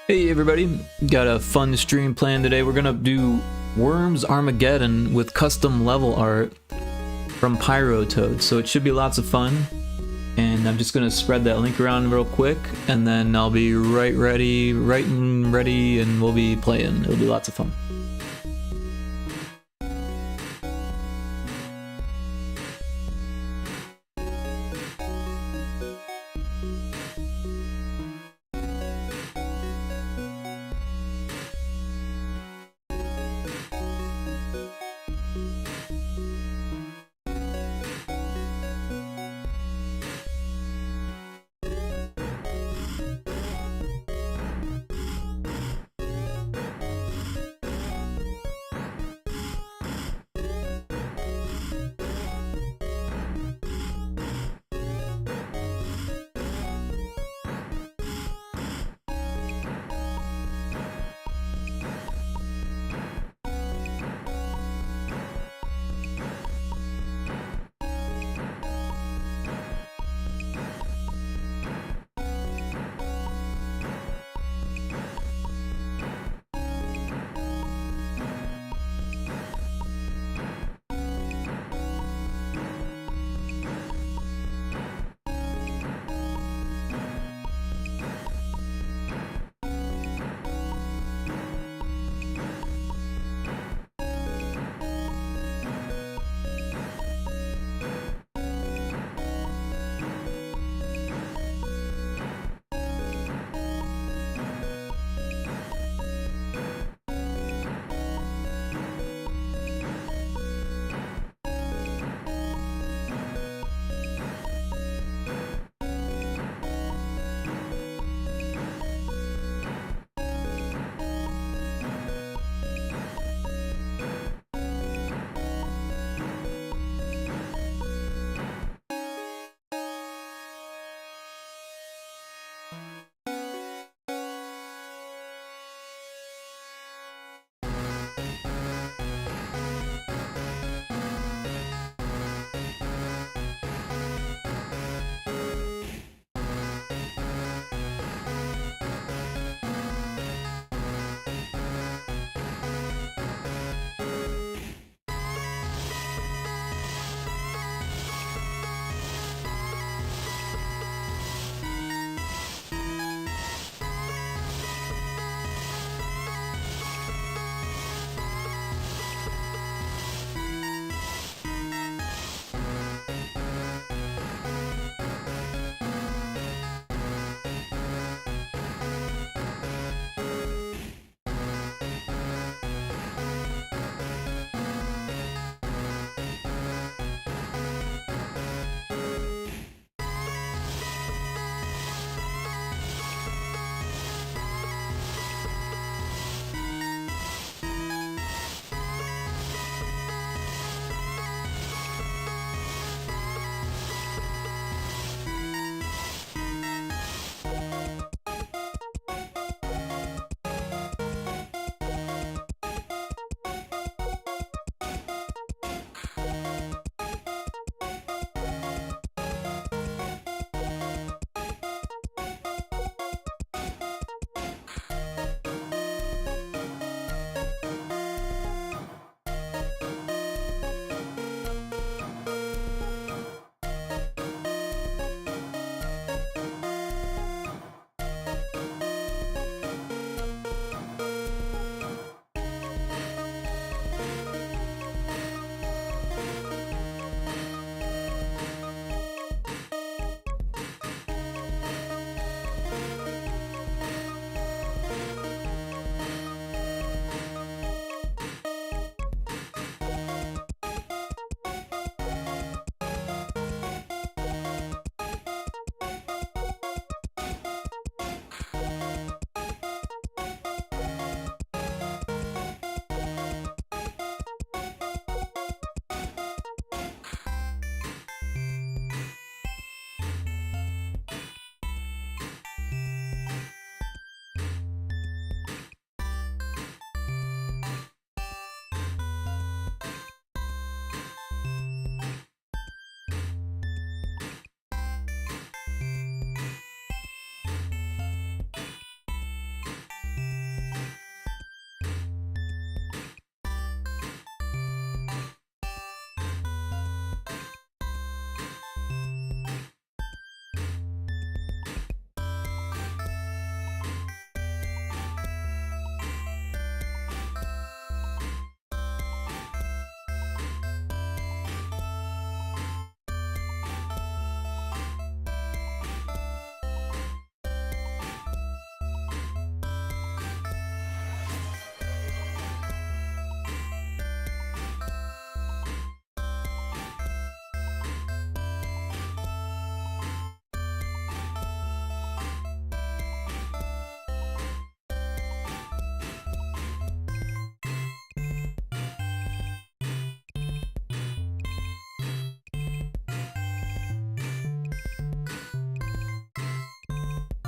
Hey everybody, got a fun stream planned today. We're gonna do Worms Armageddon with custom level art from Pyrotoad, so it should be lots of fun. And I'm just gonna spread that link around real quick, and then I'll be right and ready, and we'll be playing. It'll be lots of fun.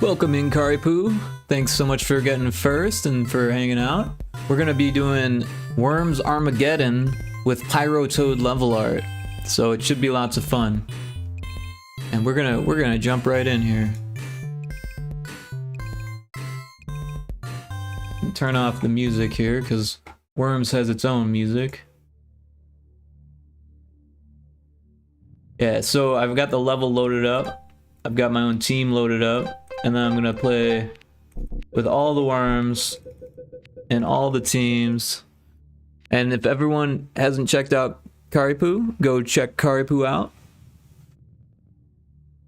Welcome in, Karipu. Thanks so much for getting first and for hanging out. We're gonna be doing Worms Armageddon with Pyrotoad level art, so it should be lots of fun. And we're gonna jump right in here. Turn off the music here because Worms has its own music. Yeah, so I've got the level loaded up. I've got my own team loaded up. And then I'm gonna play with all the worms and all the teams. And if everyone hasn't checked out Karipu, go check Karipu out.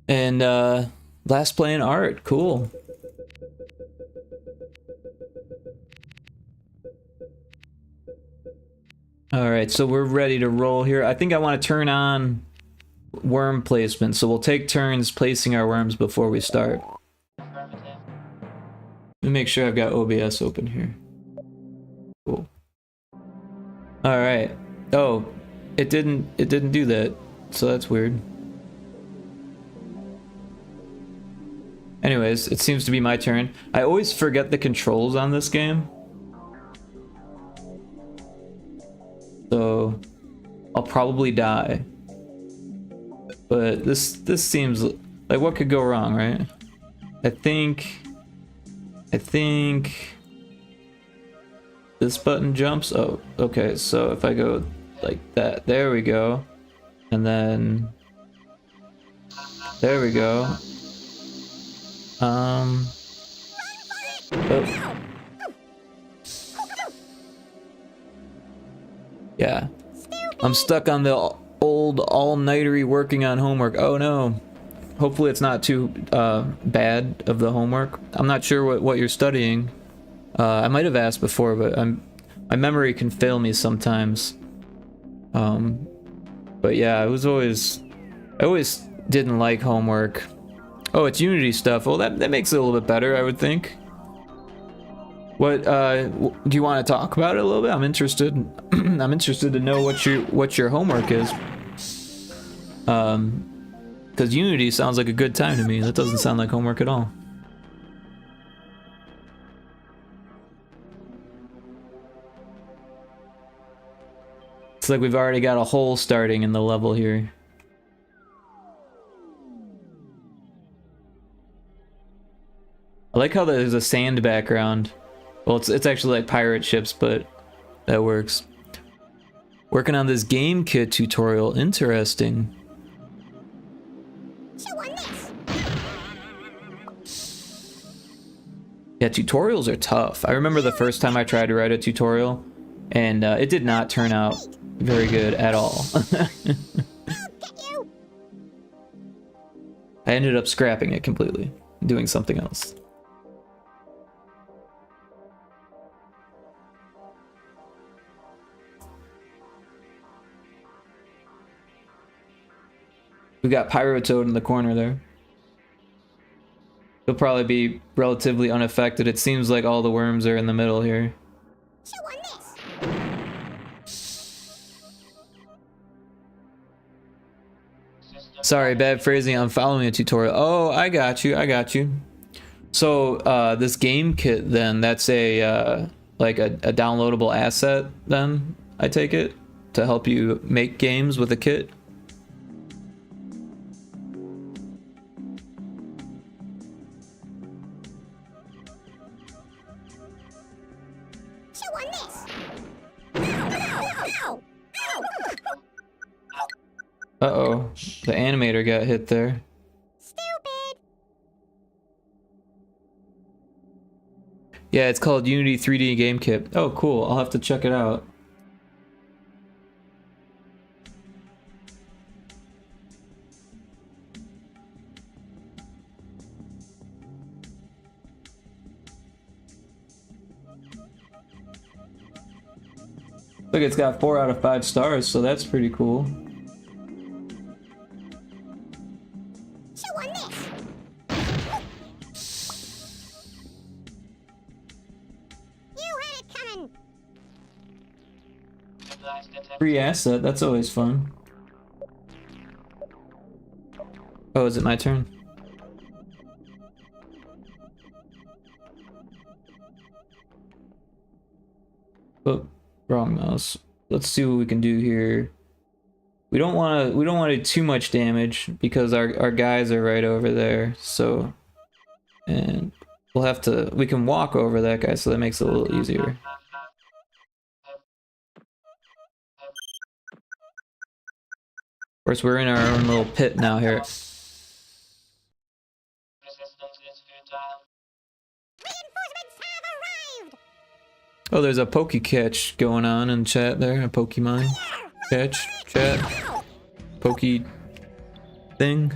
And last playing art, cool. Alright, so we're ready to roll here. I think I want to turn on worm placement, so we'll take turns placing our worms before we start. Let me make sure I've got OBS open here. Cool. Alright. Oh, it didn't do that, so that's weird. Anyways, it seems to be my turn. I always forget the controls on this game. So I'll probably die. But this seems like what could go wrong, right? I think this button jumps. Oh, okay, so if I go like that, there we go. And then there we go. Oh. Yeah. I'm stuck on the old all-nightery working on homework. Oh no. Hopefully it's not too bad of the homework. I'm not sure what you're studying. I might have asked before, but my memory can fail me sometimes. But yeah, I always didn't like homework. Oh, it's Unity stuff. Well, that makes it a little bit better, I would think. What do you want to talk about it a little bit? I'm interested. I'm interested to know what your homework is. Because Unity sounds like a good time to me. That doesn't sound like homework at all. It's like we've already got a hole starting in the level here. I like how there's a sand background. Well, it's actually like pirate ships, but that works. Working on this game kit tutorial. Interesting. Yeah, tutorials are tough. I remember the first time I tried to write a tutorial, and it did not turn out very good at all. I ended up scrapping it completely, doing something else. We got Pyrotoad in the corner there. He'll probably be relatively unaffected. It seems like all the worms are in the middle here. Sorry, bad phrasing. I'm following a tutorial. Oh, I got you. I got you. So this game kit then, that's a like a downloadable asset then, I take it, to help you make games with a kit. Uh-oh, the animator got hit there. Stupid. Yeah, it's called Unity 3D Game Kit. Oh, cool. I'll have to check it out. Look, it's got 4 out of 5 stars, so that's pretty cool. Free asset, that's always fun. Oh, is it my turn? Oh, wrong mouse. Let's see what we can do here. We don't want to do too much damage because our guys are right over there. So, and we'll have to, we can walk over that guy, so that makes it a little easier. Of course, we're in our own little pit now here. Oh, there's a Poke-catch going on in chat there. A Pokemon catch, chat, Poke thing.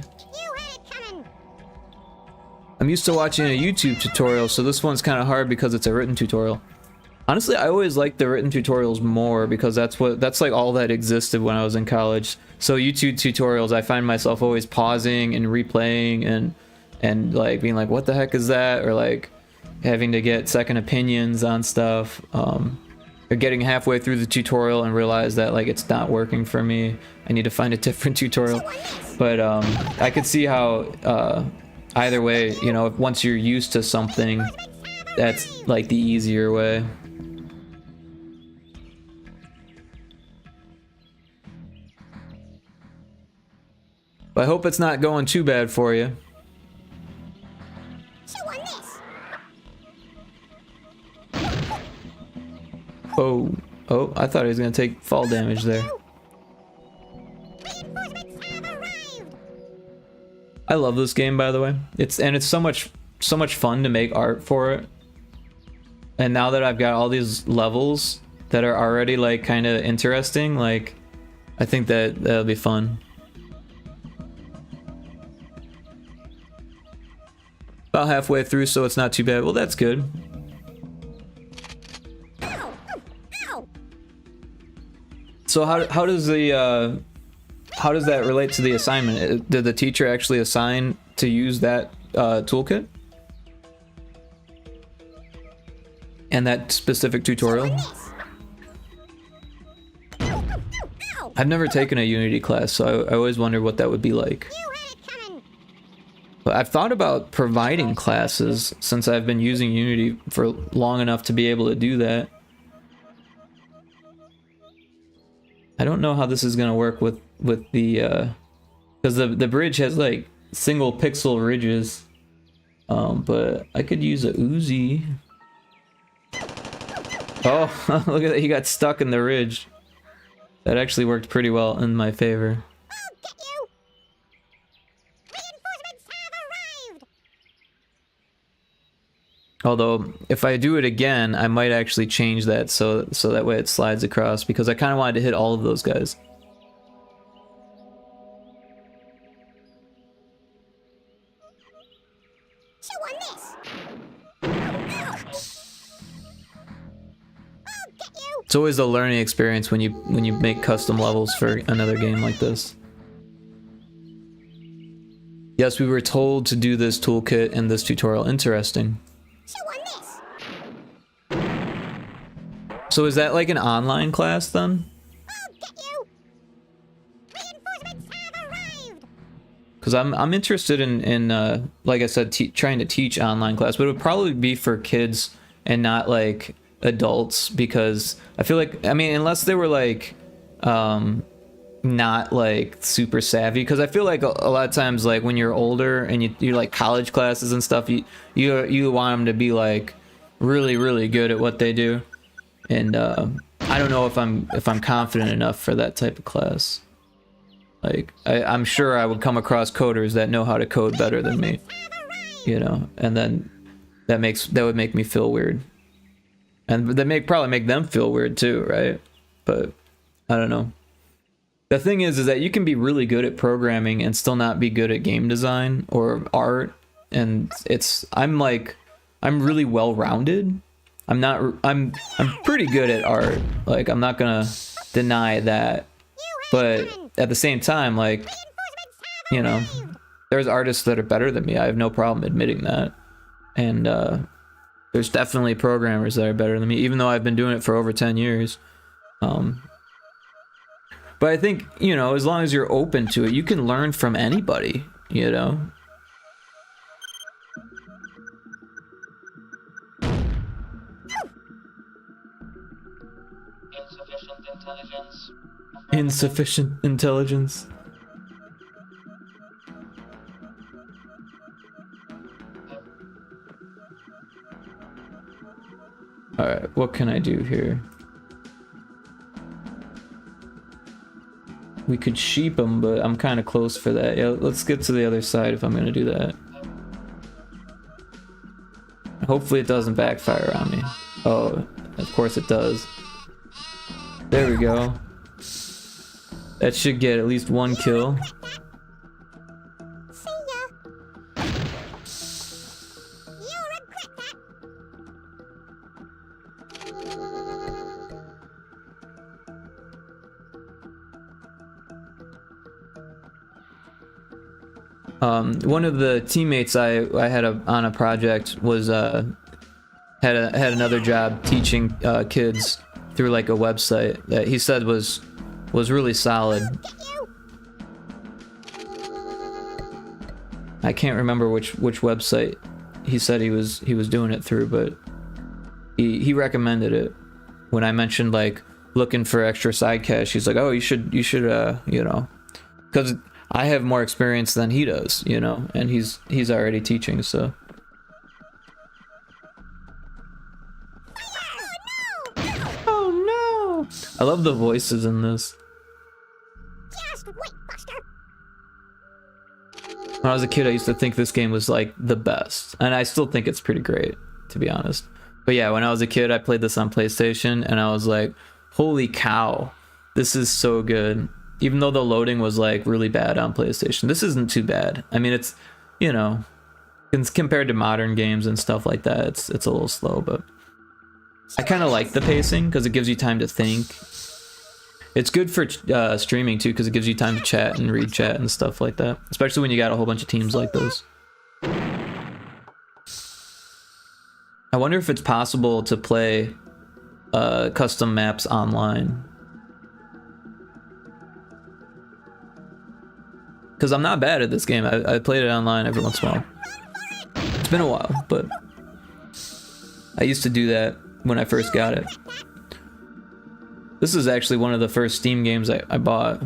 I'm used to watching a YouTube tutorial, so this one's kind of hard because it's a written tutorial. Honestly, I always liked the written tutorials more because that's like all that existed when I was in college. So YouTube tutorials, I find myself always pausing and replaying and like being like, what the heck is that? Or like having to get second opinions on stuff. Or getting halfway through the tutorial and realize that like it's not working for me. I need to find a different tutorial. But I could see how either way, you know, once you're used to something, that's like the easier way. But I hope it's not going too bad for you. Oh, oh, I thought he was gonna take fall damage there. I love this game, by the way. It's so much fun to make art for it. And now that I've got all these levels that are already like kind of interesting, like I think that'll be fun. About halfway through, so it's not too bad. Well, that's good. So how does the how does that relate to the assignment? Did the teacher actually assign to use that toolkit? And that specific tutorial? I've never taken a Unity class, so I always wonder what that would be like. But I've thought about providing classes since I've been using Unity for long enough to be able to do that. I don't know how this is gonna work with the because the bridge has like single pixel ridges, but I could use a Uzi. Oh, look at that, he got stuck in the ridge. That actually worked pretty well in my favor. Although, if I do it again, I might actually change that so that way it slides across, because I kind of wanted to hit all of those guys. It's always a learning experience when you make custom levels for another game like this. Yes, we were told to do this toolkit in this tutorial. Interesting. So is that like an online class then? Because I'm interested in like I said, trying to teach online class, but it would probably be for kids and not like adults, because I feel like, I mean, unless they were like not like super savvy, because I feel like a lot of times, like when you're older and you like college classes and stuff, you want them to be like really good at what they do. And I don't know if I'm confident enough for that type of class. Like I'm sure I would come across coders that know how to code better than me, you know, and then that would make me feel weird, and that probably make them feel weird too, right? But I don't know. The thing is that you can be really good at programming and still not be good at game design or art, and I'm really well-rounded. I'm pretty good at art. Like, I'm not gonna deny that. But at the same time, like, you know, there's artists that are better than me. I have no problem admitting that. And there's definitely programmers that are better than me, even though I've been doing it for over 10 years. But I think, you know, as long as you're open to it, you can learn from anybody, you know? Insufficient intelligence. Alright, what can I do here? We could sheep them, but I'm kind of close for that. Yeah, let's get to the other side if I'm gonna do that. Hopefully it doesn't backfire on me. Oh, of course it does. There we go. That should get at least one kill. One of the teammates I had on a project was had another job teaching kids through like a website that he said was really solid. I can't remember which website he said he was doing it through, but he recommended it. When I mentioned like looking for extra side cash, he's like, "Oh, you should you know," because I have more experience than he does, you know, and he's already teaching, so. Oh no! I love the voices in this. Just wait, Buster. When I was a kid, I used to think this game was like the best, and I still think it's pretty great, to be honest. But yeah, when I was a kid, I played this on PlayStation, and I was like, holy cow, this is so good. Even though the loading was like really bad on PlayStation, this isn't too bad. I mean, it's, you know, it's compared to modern games and stuff like that, it's a little slow, but I kind of like the pacing because it gives you time to think. It's good for streaming too because it gives you time to chat and read chat and stuff like that, especially when you got a whole bunch of teams like those. I wonder if it's possible to play custom maps online. Because I'm not bad at this game. I played it online every once in a while. It's been a while, but I used to do that when I first got it. This is actually one of the first Steam games I bought.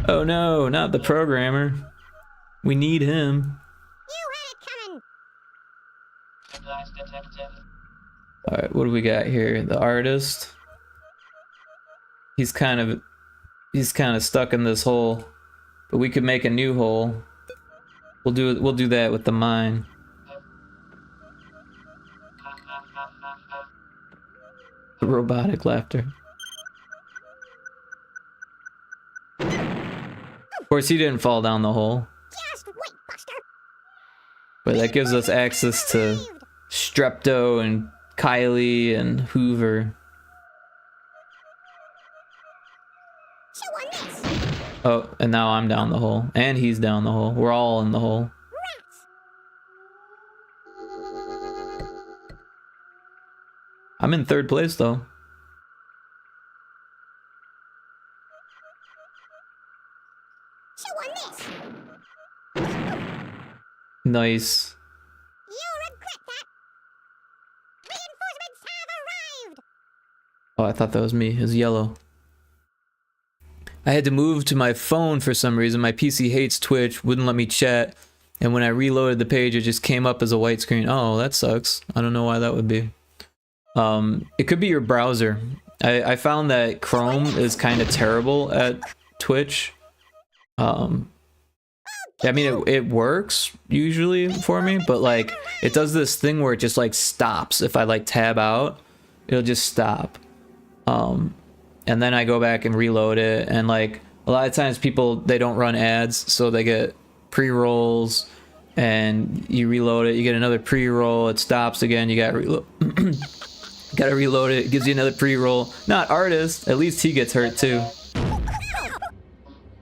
Oh no, not the programmer. We need him. Alright, what do we got here? The artist. He's kind of stuck in this hole. But we could make a new hole. We'll do that with the mine. The robotic laughter. Of course, he didn't fall down the hole. Just wait, Buster. But that gives us access to Strepto and Kylie and Hoover. Oh, and now I'm down the hole. And he's down the hole. We're all in the hole. I'm in third place, though. Nice. Oh, I thought that was me. It was yellow. I had to move to my phone for some reason. My PC hates Twitch, wouldn't let me chat, and when I reloaded the page, it just came up as a white screen. Oh, that sucks. I don't know why that would be. It could be your browser. I found that Chrome is kind of terrible at Twitch. I mean, it works usually for me, but like it does this thing where it just like stops. If I like tab out, it'll just stop. And then I go back and reload it, and like a lot of times people, they don't run ads, so they get pre-rolls, and you reload it, you get another pre-roll, it stops again, you gotta reload. Gotta reload it, it gives you another pre-roll. Not artist, at least he gets hurt too.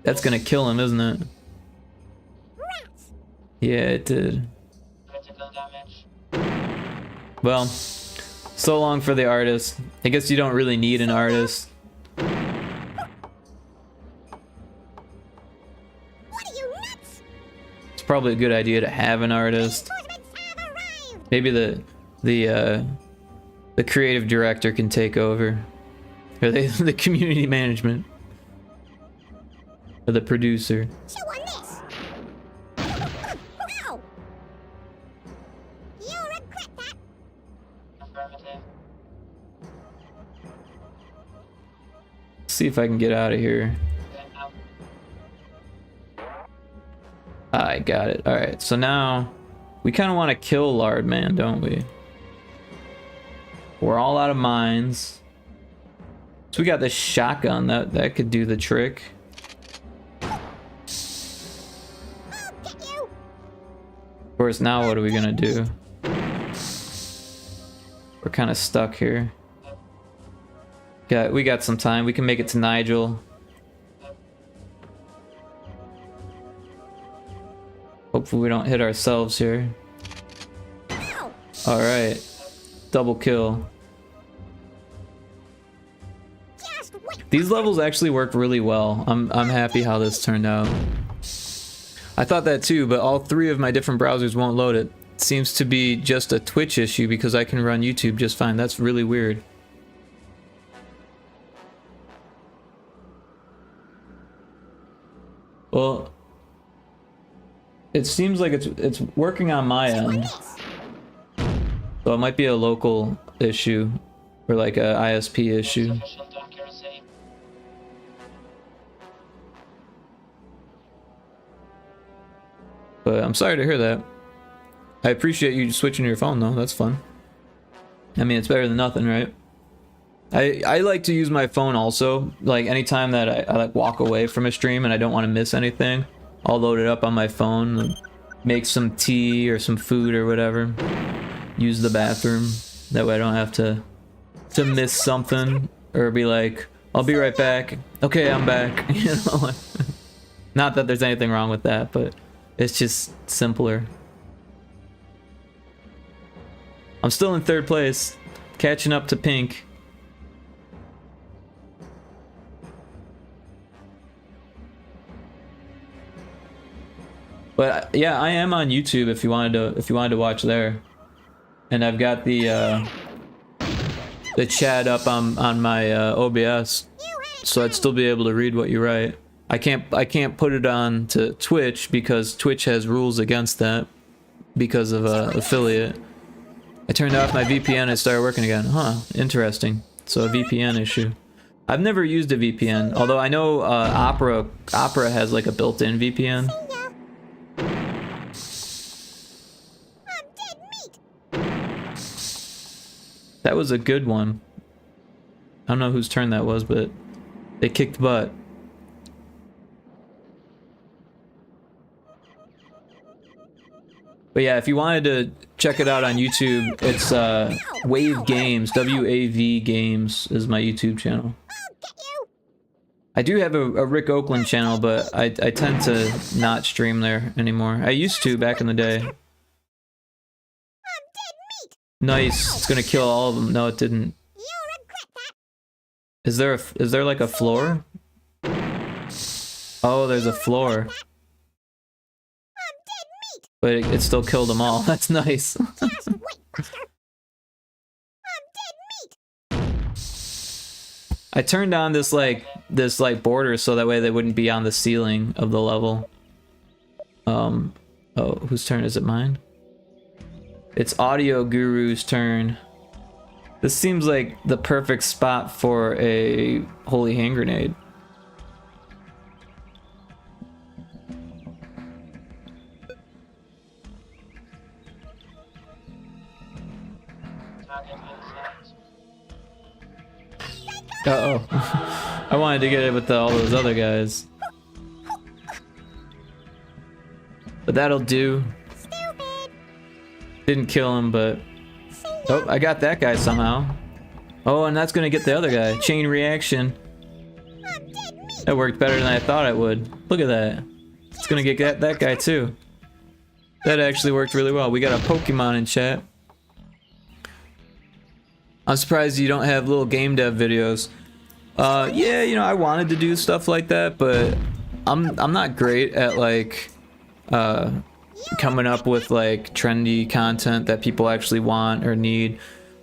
That's gonna kill him, isn't it? Yeah, it did. Well, So long for the artist. I guess you don't really need an artist. What are you, nuts? It's probably a good idea to have an artist. Maybe the creative director can take over, or the community management, or the producer. Chew on this. Ow. You'll regret that. See if I can get out of here. I got it. All right, so now we kind of want to kill Lard Man, don't we? We're all out of mines. So we got this shotgun that could do the trick. I'll get you. Of course, now what are we gonna do? We're kind of stuck here. We got some time. We can make it to Nigel. Hopefully we don't hit ourselves here. Ow. All right, double kill. Just wait. These levels actually work really well. I'm happy how this turned out. I thought that too, but all three of my different browsers won't load it. Seems to be just a Twitch issue because I can run YouTube just fine. That's really weird. Well, it seems like it's working on my end. So it might be a local issue or like a ISP issue. But I'm sorry to hear that. I appreciate you switching your phone though. That's fun. I mean, it's better than nothing, right? I like to use my phone also. Like anytime that I like walk away from a stream and I don't want to miss anything, I'll load it up on my phone and make some tea or some food or whatever. Use the bathroom. That way I don't have to miss something or be like, I'll be right back. Okay, I'm back. You know, not that there's anything wrong with that, but it's just simpler. I'm still in third place, catching up to Pink. But yeah, I am on YouTube if you wanted to watch there, and I've got the chat up on my OBS, so I'd still be able to read what you write. I can't put it on to Twitch because Twitch has rules against that because of affiliate. I turned off my VPN and it started working again. Huh, interesting. So a VPN issue. I've never used a VPN, although I know Opera has like a built-in VPN. That was a good one. I don't know whose turn that was, but they kicked butt. But yeah, if you wanted to check it out on YouTube, it's Wave Games, WAV Games is my YouTube channel. I do have a Rick Oakland channel, but I tend to not stream there anymore. I used to back in the day. Nice, it's gonna kill all of them. No, it didn't. Is there like a floor? Oh, there's a floor. But it still killed them all. That's nice. I turned on this border so that way they wouldn't be on the ceiling of the level. Oh, whose turn is it? Mine? It's Audio Guru's turn. This seems like the perfect spot for a holy hand grenade. Uh-oh. I wanted to get it with all those other guys. But that'll do. Didn't kill him, but... Oh, I got that guy somehow. Oh, and that's gonna get the other guy. Chain reaction. That worked better than I thought it would. Look at that. It's gonna get that guy too. That actually worked really well. We got a Pokemon in chat. I'm surprised you don't have little game dev videos. Yeah, you know, I wanted to do stuff like that, but I'm not great at like coming up with like trendy content that people actually want or need,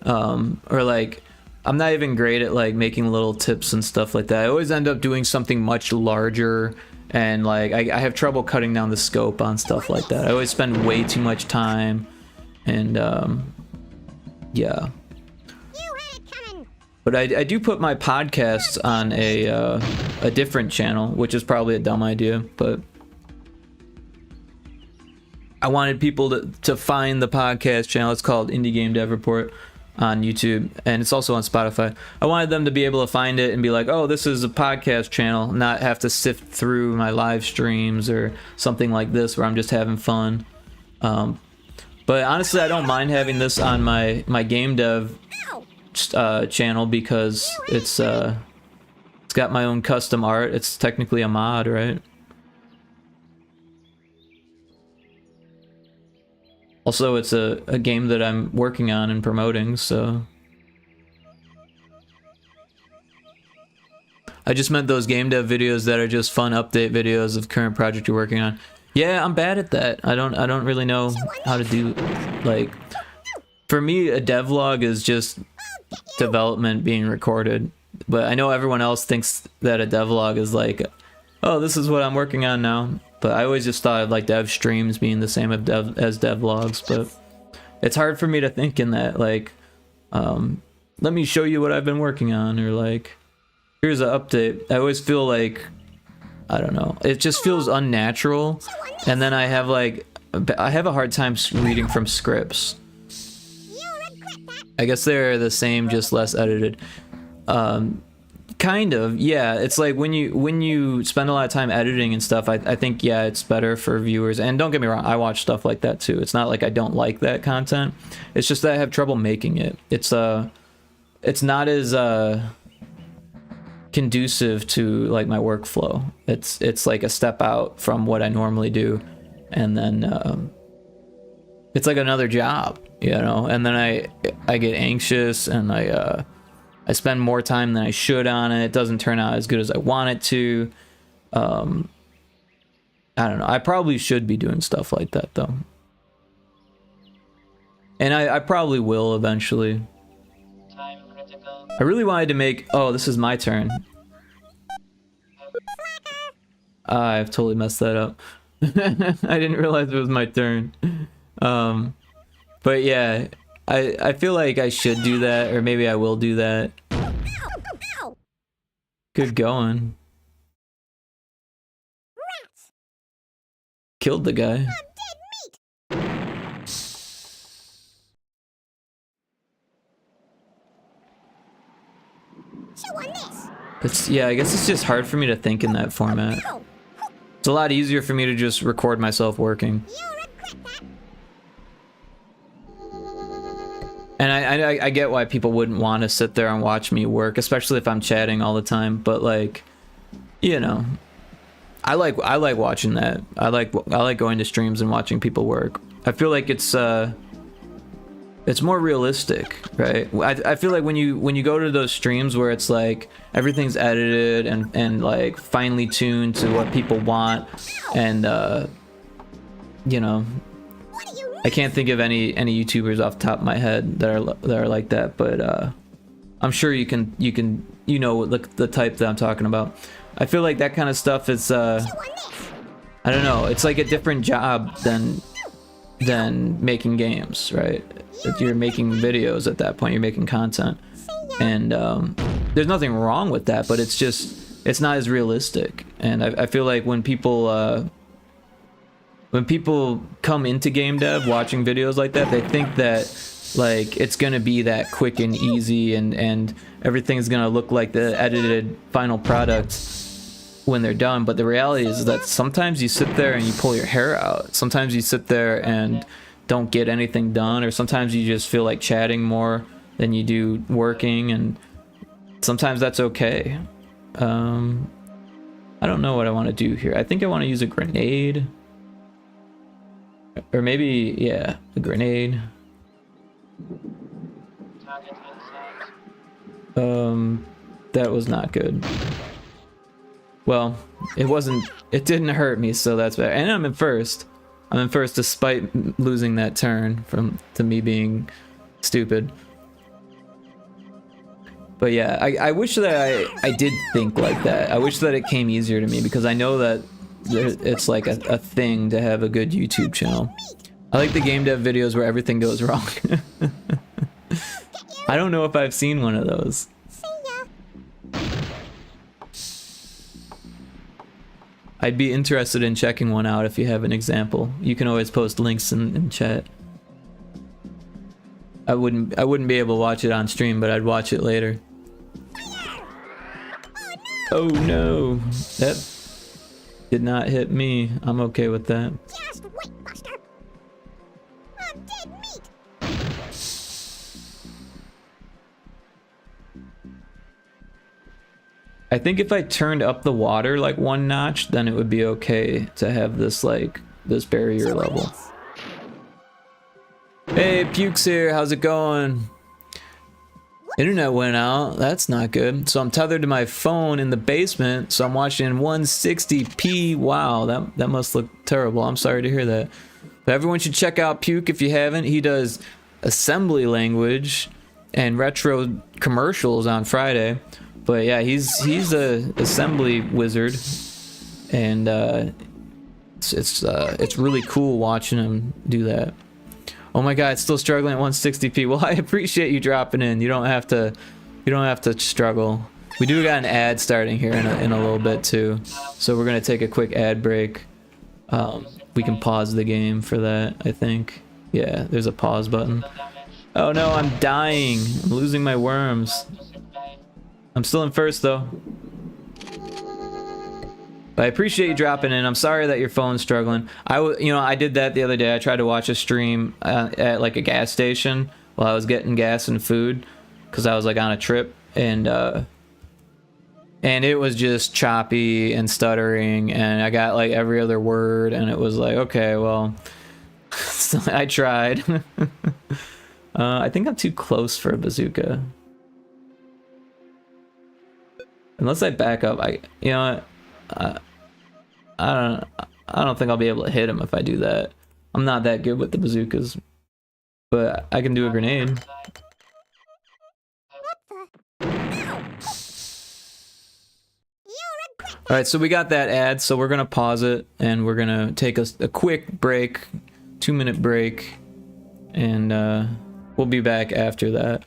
or like I'm not even great at like making little tips and stuff like that. I always end up doing something much larger, and like I have trouble cutting down the scope on stuff like that. I always spend way too much time, and yeah. But I do put my podcasts on a different channel, which is probably a dumb idea, but I wanted people to find the podcast channel. It's called Indie Game Dev Report on YouTube, and it's also on Spotify. I wanted them to be able to find it and be like, oh, this is a podcast channel, not have to sift through my live streams or something like this where I'm just having fun. But honestly, I don't mind having this on my game dev channel because it's got my own custom art. It's technically a mod, right? Also, it's a game that I'm working on and promoting, so I just meant those game dev videos that are just fun update videos of current project you're working on. Yeah, I'm bad at that. I don't really know how to do, like, for me a devlog is just development being recorded, but I know everyone else thinks that a devlog is like, oh, this is what I'm working on now. But I always just thought of like dev streams being the same as devlogs, but it's hard for me to think in that, like, let me show you what I've been working on, or like, here's an update. I always feel like, I don't know, it just feels unnatural, and then I have a hard time reading from scripts. I guess they're the same, just less edited. Kind of, yeah. It's like when you spend a lot of time editing and stuff, I think, yeah, it's better for viewers. And don't get me wrong, I watch stuff like that too. It's not like I don't like that content. It's just that I have trouble making it. It's not as conducive to like my workflow. It's like a step out from what I normally do, and then it's like another job, you know. And then I get anxious, and I spend more time than I should on it. It doesn't turn out as good as I want it to. I don't know. I probably should be doing stuff like that though. And I probably will eventually. Time critical. I really wanted to make... Oh, this is my turn. I've totally messed that up. I didn't realize it was my turn. But yeah, I feel like I should do that, or maybe I will do that. Good going. Killed the guy. Yeah, I guess it's just hard for me to think in that format. It's a lot easier for me to just record myself working. And I get why people wouldn't want to sit there and watch me work, especially if I'm chatting all the time. But like, you know, I like watching that. I like going to streams and watching people work. I feel like it's more realistic, right? I feel like when you go to those streams where it's like everything's edited and like finely tuned to what people want, and you know, I can't think of any YouTubers off the top of my head that are like that, but I'm sure you know the type that I'm talking about. I feel like that kind of stuff is I don't know, it's like a different job than making games, right? If you're making videos at that point, you're making content, and there's nothing wrong with that, but it's not as realistic. And I feel like when people come into game dev watching videos like that, they think that like it's gonna be that quick and easy, and everything's gonna look like the edited final product when they're done. But the reality is that sometimes you sit there and you pull your hair out. Sometimes you sit there and don't get anything done, or sometimes you just feel like chatting more than you do working, and sometimes that's okay. I don't know what I want to do here. I think I want to use a grenade, or maybe, yeah, a grenade. Target inside. That was not good. Well, it didn't hurt me, so that's better. And I'm in first. I'm in first despite losing that turn to me being stupid. But yeah, I wish that I did think like that. I wish that it came easier to me, because I know that it's like a thing to have a good YouTube channel. I like the game dev videos where everything goes wrong. I don't know if I've seen one of those. See ya. I'd be interested in checking one out if you have an example. You can always post links in chat. I wouldn't be able to watch it on stream, but I'd watch it later. Oh no! That did not hit me. I'm okay with that. Just wait, Buster. I'm dead meat. I think if I turned up the water like one notch, then it would be okay to have this this barrier level. Hey, Puke's here. How's it going? Internet went out. That's not good. So I'm tethered to my phone in the basement, so I'm watching in 160p. Wow, that must look terrible. I'm sorry to hear that. But everyone should check out Puke if you haven't. He does assembly language and retro commercials on Friday. But yeah, he's a assembly wizard, and it's really cool watching him do that. Oh my god, it's still struggling at 160p. Well, I appreciate you dropping in. You don't have to struggle. We do got an ad starting here in a little bit too, so we're gonna take a quick ad break. We can pause the game for that, I think. Yeah, there's a pause button. Oh no, I'm dying. I'm losing my worms. I'm still in first though. But I appreciate you dropping in. I'm sorry that your phone's struggling. I did that the other day. I tried to watch a stream at like a gas station while I was getting gas and food, because I was like on a trip, and it was just choppy and stuttering, and I got like every other word, and it was like, okay, well, so I tried. I think I'm too close for a bazooka. Unless I back up, I don't think I'll be able to hit him if I do that. I'm not that good with the bazookas, but I can do a grenade. All right, so we got that ad, so we're gonna pause it, and we're gonna take a quick break, 2-minute break, and we'll be back after that.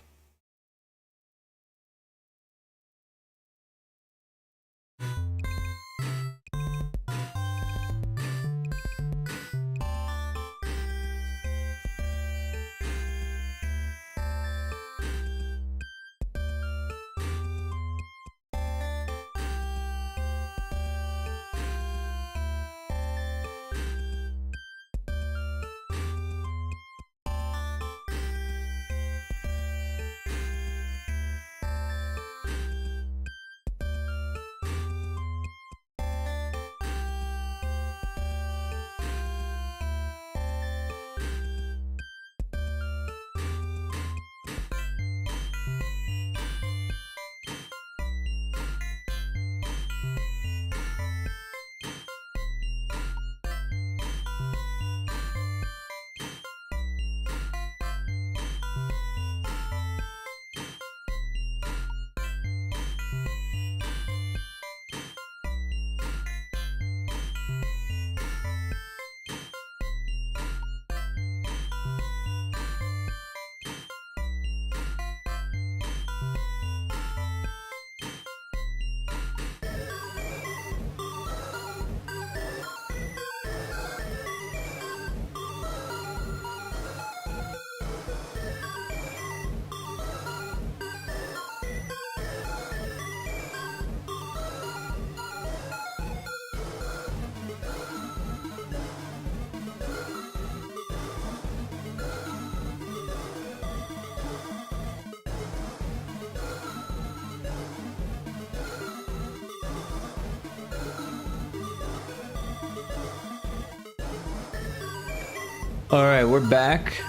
All right, we're back.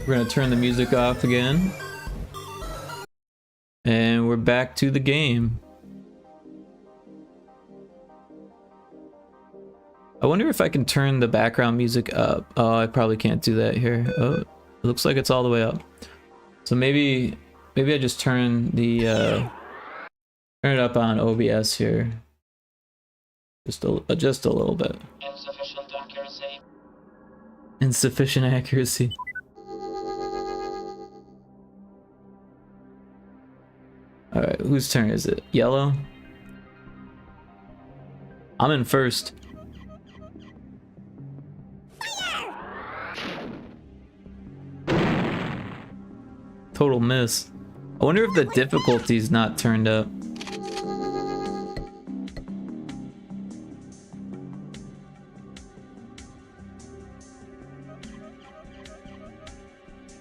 We're gonna turn the music off again. And we're back to the game. I wonder if I can turn the background music up. Oh, I probably can't do that here. Oh, it looks like it's all the way up. So maybe I just turn the turn it up on OBS here. Just a little bit. Insufficient accuracy. Insufficient accuracy. Alright, whose turn is it? Yellow? I'm in first. Total miss. I wonder if the difficulty's not turned up.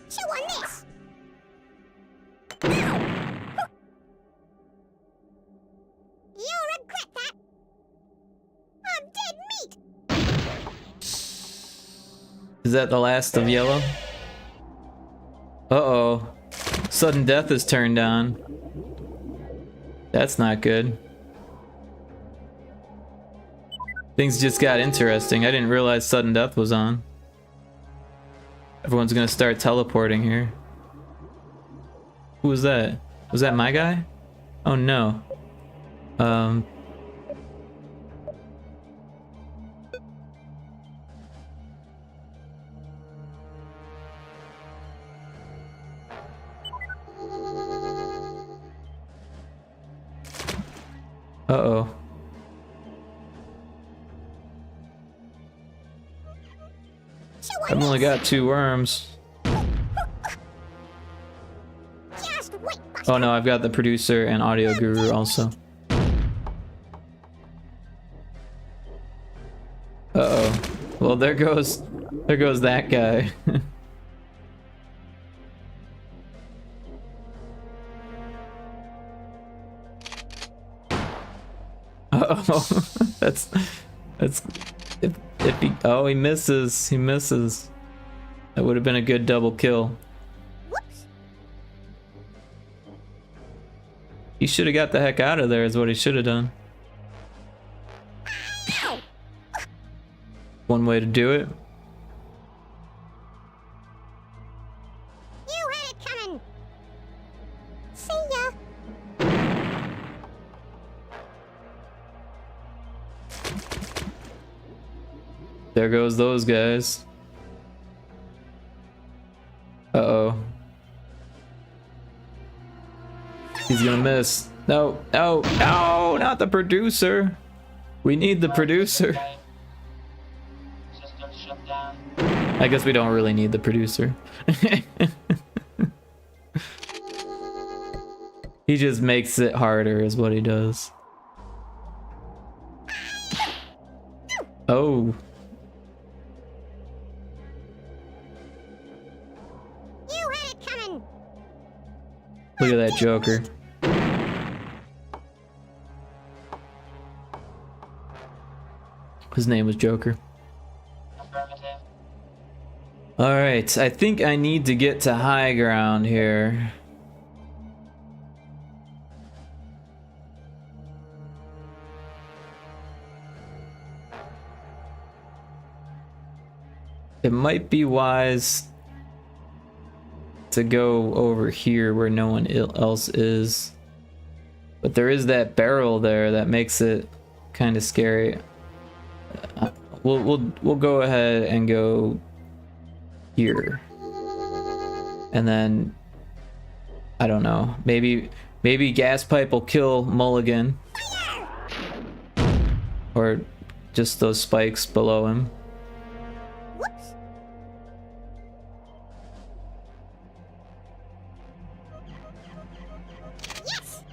Chew on this. You'll regret that. I'm dead meat. Is that the last of yellow? Uh-oh. Sudden death is turned on. That's not good. Things just got interesting. I didn't realize sudden death was on. Everyone's gonna start teleporting here. Who was that? Was that my guy? Oh no. Uh-oh. I've only got 2 worms. Just wait, Buster. Oh no, I've got the producer and audio guru also. Uh-oh. Well, there goes that guy. Uh-oh. that's if he, oh, he misses. He misses. That would have been a good double kill. Whoops. He should have got the heck out of there is what he should have done. One way to do it. You had it coming. See ya. There goes those guys. Uh-oh. He's gonna miss. No, no, no, not the producer. We need the producer. System shut down. I guess we don't really need the producer. He just makes it harder is what he does. Oh. You had it coming. Look at that Joker. His name was Joker. Affirmative. Alright, I think I need to get to high ground here. It might be wise to go over here where no one else is. But there is that barrel there that makes it kind of scary. We'll go ahead and go here. And then I don't know. Maybe gas pipe will kill Mulligan. Or just those spikes below him. Whoops. Yes.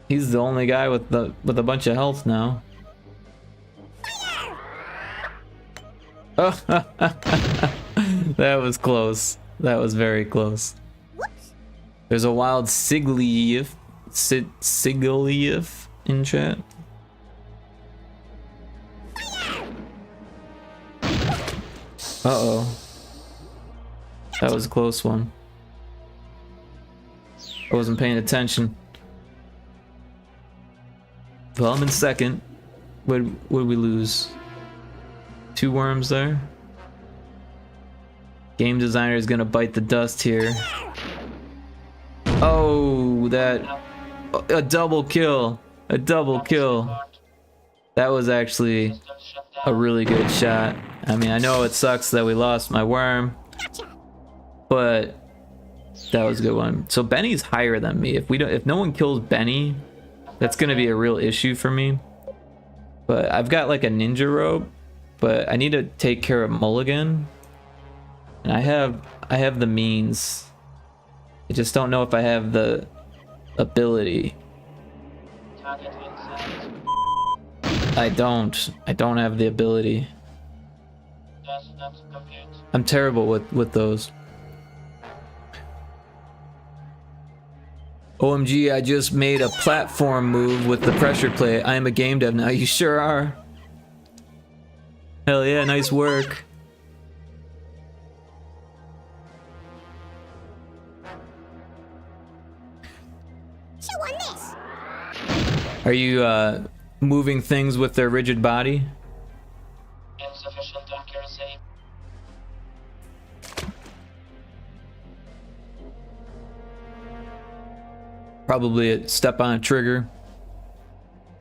He's the only guy with a bunch of health now. Oh, that was close. That was very close. Whoops. There's a wild Sigliev in chat. Uh-oh. That was a close one. I wasn't paying attention. Well, I'm in second. What did we lose? 2 worms there. Game designer is gonna bite the dust here. Oh, a double kill. A double kill. That was actually System shut a down. really good shot. I mean, I know it sucks that we lost my worm, but that was a good one. So Benny's higher than me. If no one kills Benny, that's gonna be a real issue for me. But I've got like a ninja rope, but I need to take care of Mulligan. And I have the means. I just don't know if I have the ability. Target inside. I don't have the ability. Does not compute. I'm terrible with those. OMG, I just made a platform move with the pressure plate. I am a game dev now. You sure are. Hell yeah, nice work. Chew on this. Are you moving things with their rigid body? Insufficient accuracy. Probably step on a trigger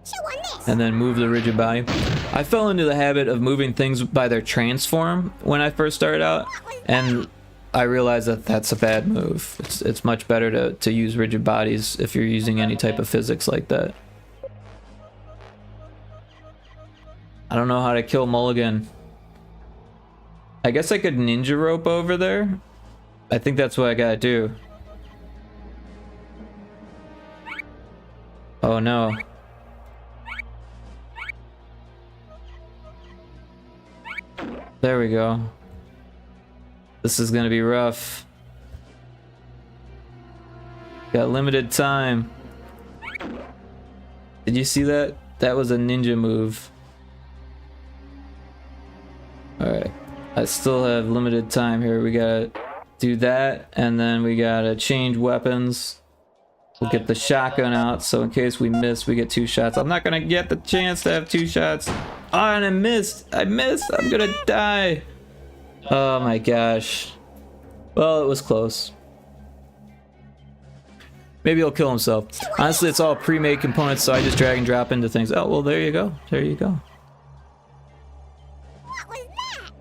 Chew on this. and then move the rigid body. I fell into the habit of moving things by their transform when I first started out, and I realized that that's a bad move. It's much better to use rigid bodies if you're using any type of physics like that. I don't know how to kill Mulligan. I guess I could ninja rope over there. I think that's what I gotta do. Oh no. There we go. This is gonna be rough. Got limited time. Did you see that? That was a ninja move. Alright. I still have limited time here. We gotta do that, and then we gotta change weapons. We'll get the shotgun out, so in case we miss, we get 2 shots. I'm not gonna get the chance to have 2 shots. Oh, and I missed! I missed! I'm gonna die! Oh my gosh. Well, it was close. Maybe he'll kill himself. Honestly, it's all pre-made components, so I just drag and drop into things. Oh, well, there you go. There you go. What was that?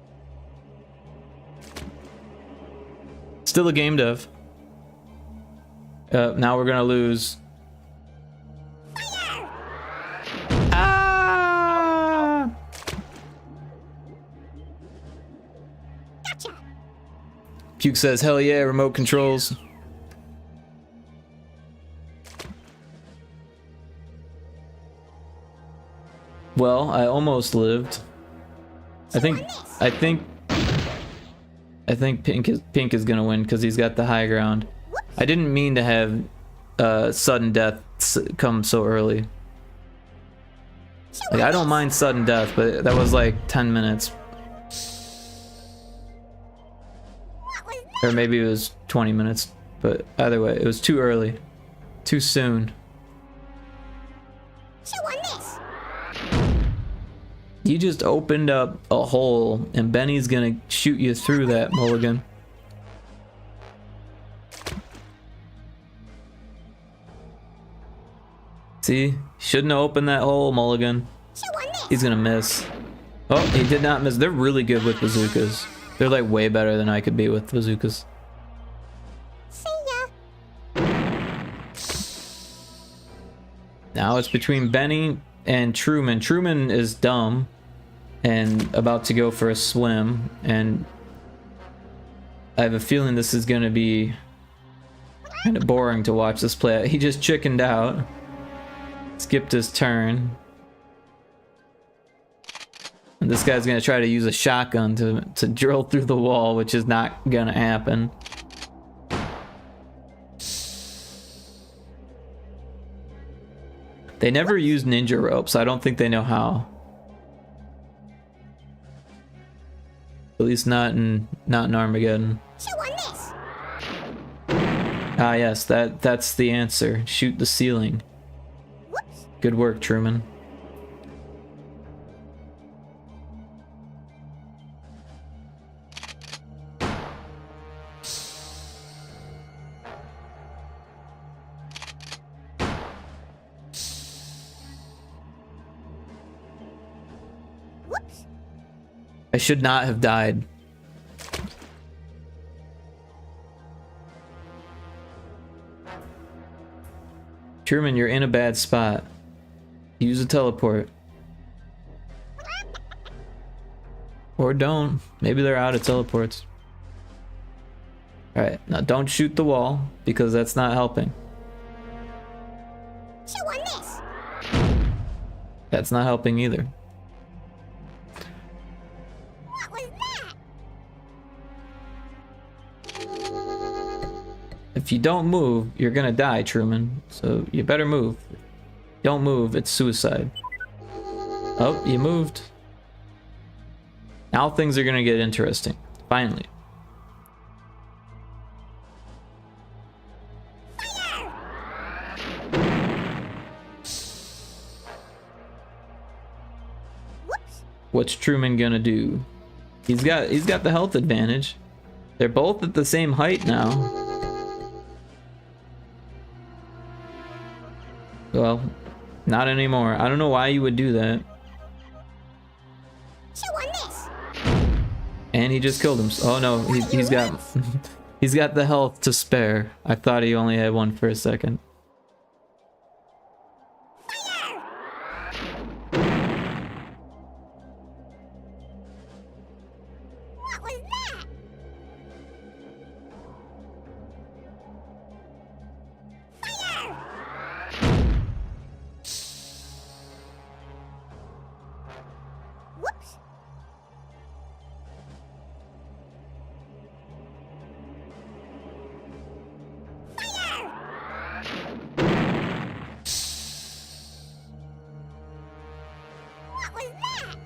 Still a game dev. Now we're gonna lose. Ah! Gotcha. Puke says, hell yeah, remote controls. Well, I almost lived. I think Pink is gonna win because he's got the high ground. I didn't mean to have sudden death come so early. Like, I don't mind sudden death, but that was like 10 minutes. What was Or maybe it was 20 minutes. But either way, it was too early. Too soon. Chew on this. You just opened up a hole, and Benny's gonna shoot you through that, Mulligan. See? Shouldn't have opened that hole, Mulligan. Chew on this. He's gonna miss. Oh, he did not miss. They're really good with bazookas. They're like way better than I could be with bazookas. See ya. Now it's between Benny and Truman. Truman is dumb and about to go for a swim, and I have a feeling this is gonna be kind of boring to watch this play out. He just chickened out. Skipped his turn. And this guy's gonna try to use a shotgun to drill through the wall, which is not gonna happen. They never use ninja ropes. I don't think they know how. At least not in Armageddon. Chew on this. Ah, yes, that's the answer. Shoot the ceiling. Whoops. Good work, Truman. Whoops. I should not have died. Truman, you're in a bad spot. Use a teleport. Or don't. Maybe they're out of teleports. Alright, now don't shoot the wall, because that's not helping. Chew on this. That's not helping either. What was that? If you don't move, you're gonna die, Truman. So you better move. Don't move, it's suicide. Oh, you moved. Now things are gonna get interesting. Finally. Whoops. What's Truman gonna do? He's got the health advantage. They're both at the same height now. Well, not anymore. I don't know why you would do that. Chew on this. And he just killed him. Oh no, he's got he's got the health to spare. I thought he only had one for a second. What was that? Fire! Whoops. Fire! What was that?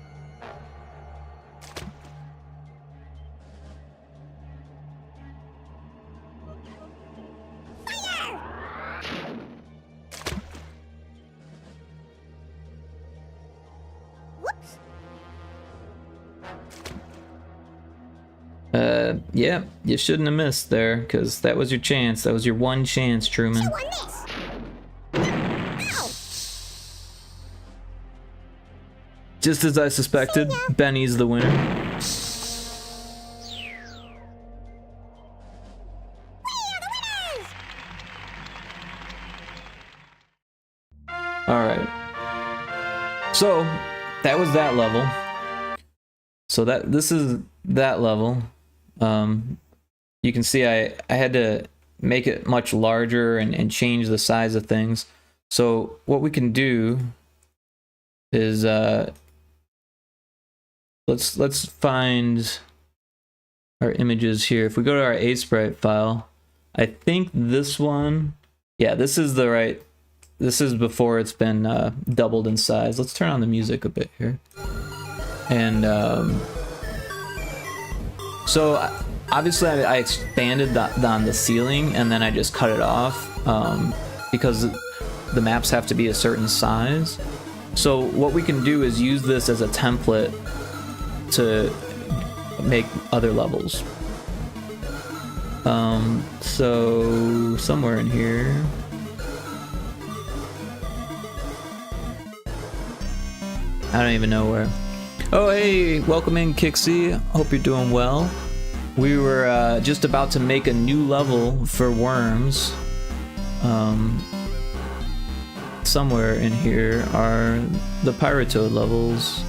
Fire! Whoops. Yeah, you shouldn't have missed there, because that was your chance. That was your one chance, Truman. Chew on this. Ow! Just as I suspected, Benny's the winner. We are the winners! Alright. So, that was that level. So this is that level. You can see I had to make it much larger and change the size of things. So what we can do is let's find our images here. If we go to our A-Sprite file, I think this one, yeah, this is the right, this is before it's been doubled in size. Let's turn on the music a bit here. And so obviously I expanded on the ceiling and then I just cut it off because the maps have to be a certain size. So what we can do is use this as a template to make other levels. So somewhere in here. I don't even know where. Oh, hey, welcome in, Kixie. Hope you're doing well. We were just about to make a new level for Worms. Somewhere in here are the Pyrotoad levels.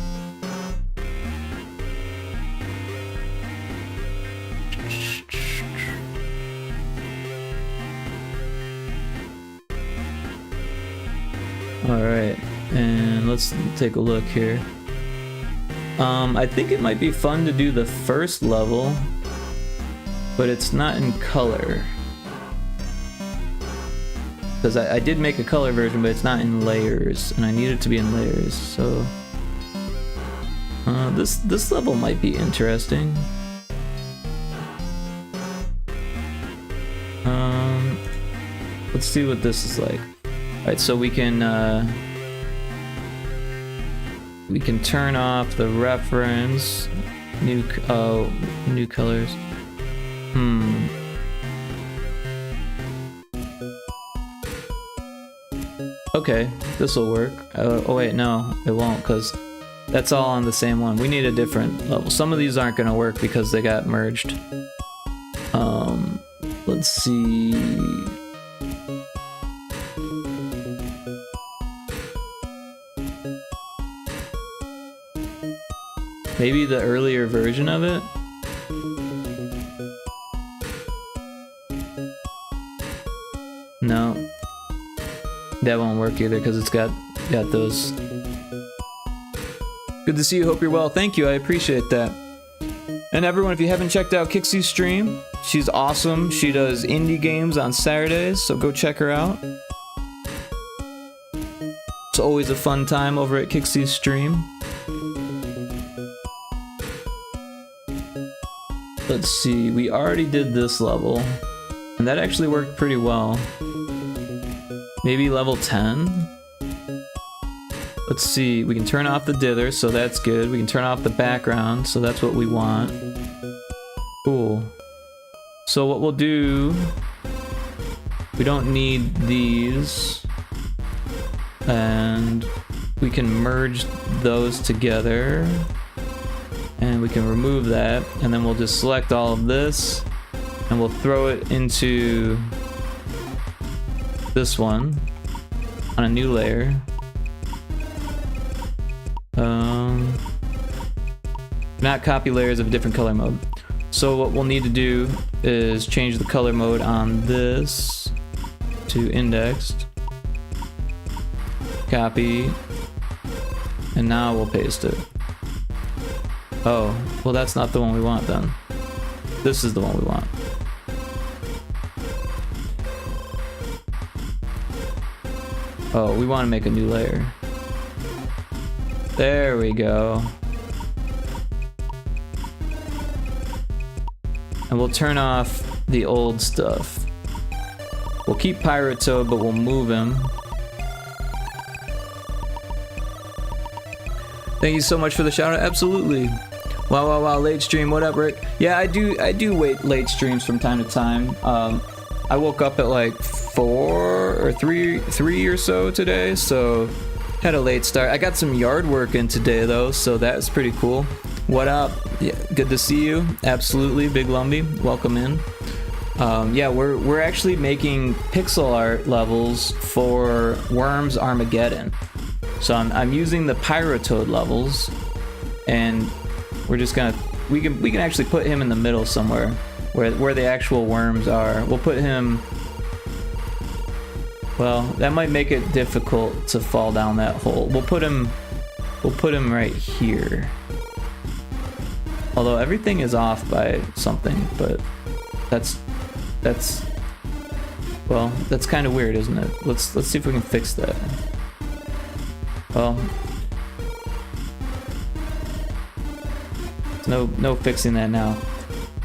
Alright, and let's take a look here. I think it might be fun to do the first level, but it's not in color. Because I did make a color version, but it's not in layers, and I need it to be in layers, so... this level might be interesting. Let's see what this is like. Alright, so we can turn off the reference. New colors. Okay, this will work. Oh wait, no, it won't, because that's all on the same one. We need a different level. Some of these aren't gonna work because they got merged. Let's see. Maybe the earlier version of it? No. That won't work either because it's got those. Good to see you. Hope you're well. Thank you. I appreciate that. And everyone, if you haven't checked out Kixie's stream, she's awesome. She does indie games on Saturdays, so go check her out. It's always a fun time over at Kixie's stream. Let's see, we already did this level, and that actually worked pretty well. Maybe level 10? Let's see, we can turn off the dither, so that's good. We can turn off the background, so that's what we want. Cool. So what we'll do, we don't need these, and we can merge those together. And we can remove that, and then we'll just select all of this, and we'll throw it into this one on a new layer. Not copy layers of a different color mode. So what we'll need to do is change the color mode on this to indexed. Copy, and now we'll paste it. Oh, well that's not the one we want then. This is the one we want. Oh, we want to make a new layer. There we go. And we'll turn off the old stuff. We'll keep Pyrotoad, but we'll move him. Thank you so much for the shout out. Absolutely. Wow, late stream. What up, Rick? Yeah, I do wait late streams from time to time. I woke up at like 4 or 3 or so today, so had a late start. I got some yard work in today though, so that's pretty cool. What up? Yeah, good to see you. Absolutely, Big Lumby. Welcome in. Yeah, we're actually making pixel art levels for Worms Armageddon. So I'm using the Pyrotoad levels, and we're just gonna we can actually put him in the middle somewhere where the actual worms are. We'll put him. Well, that might make it difficult to fall down that hole. We'll put him right here. Although everything is off by something, but that's well, that's kind of weird, isn't it? Let's see if we can fix that. Well, no fixing that now,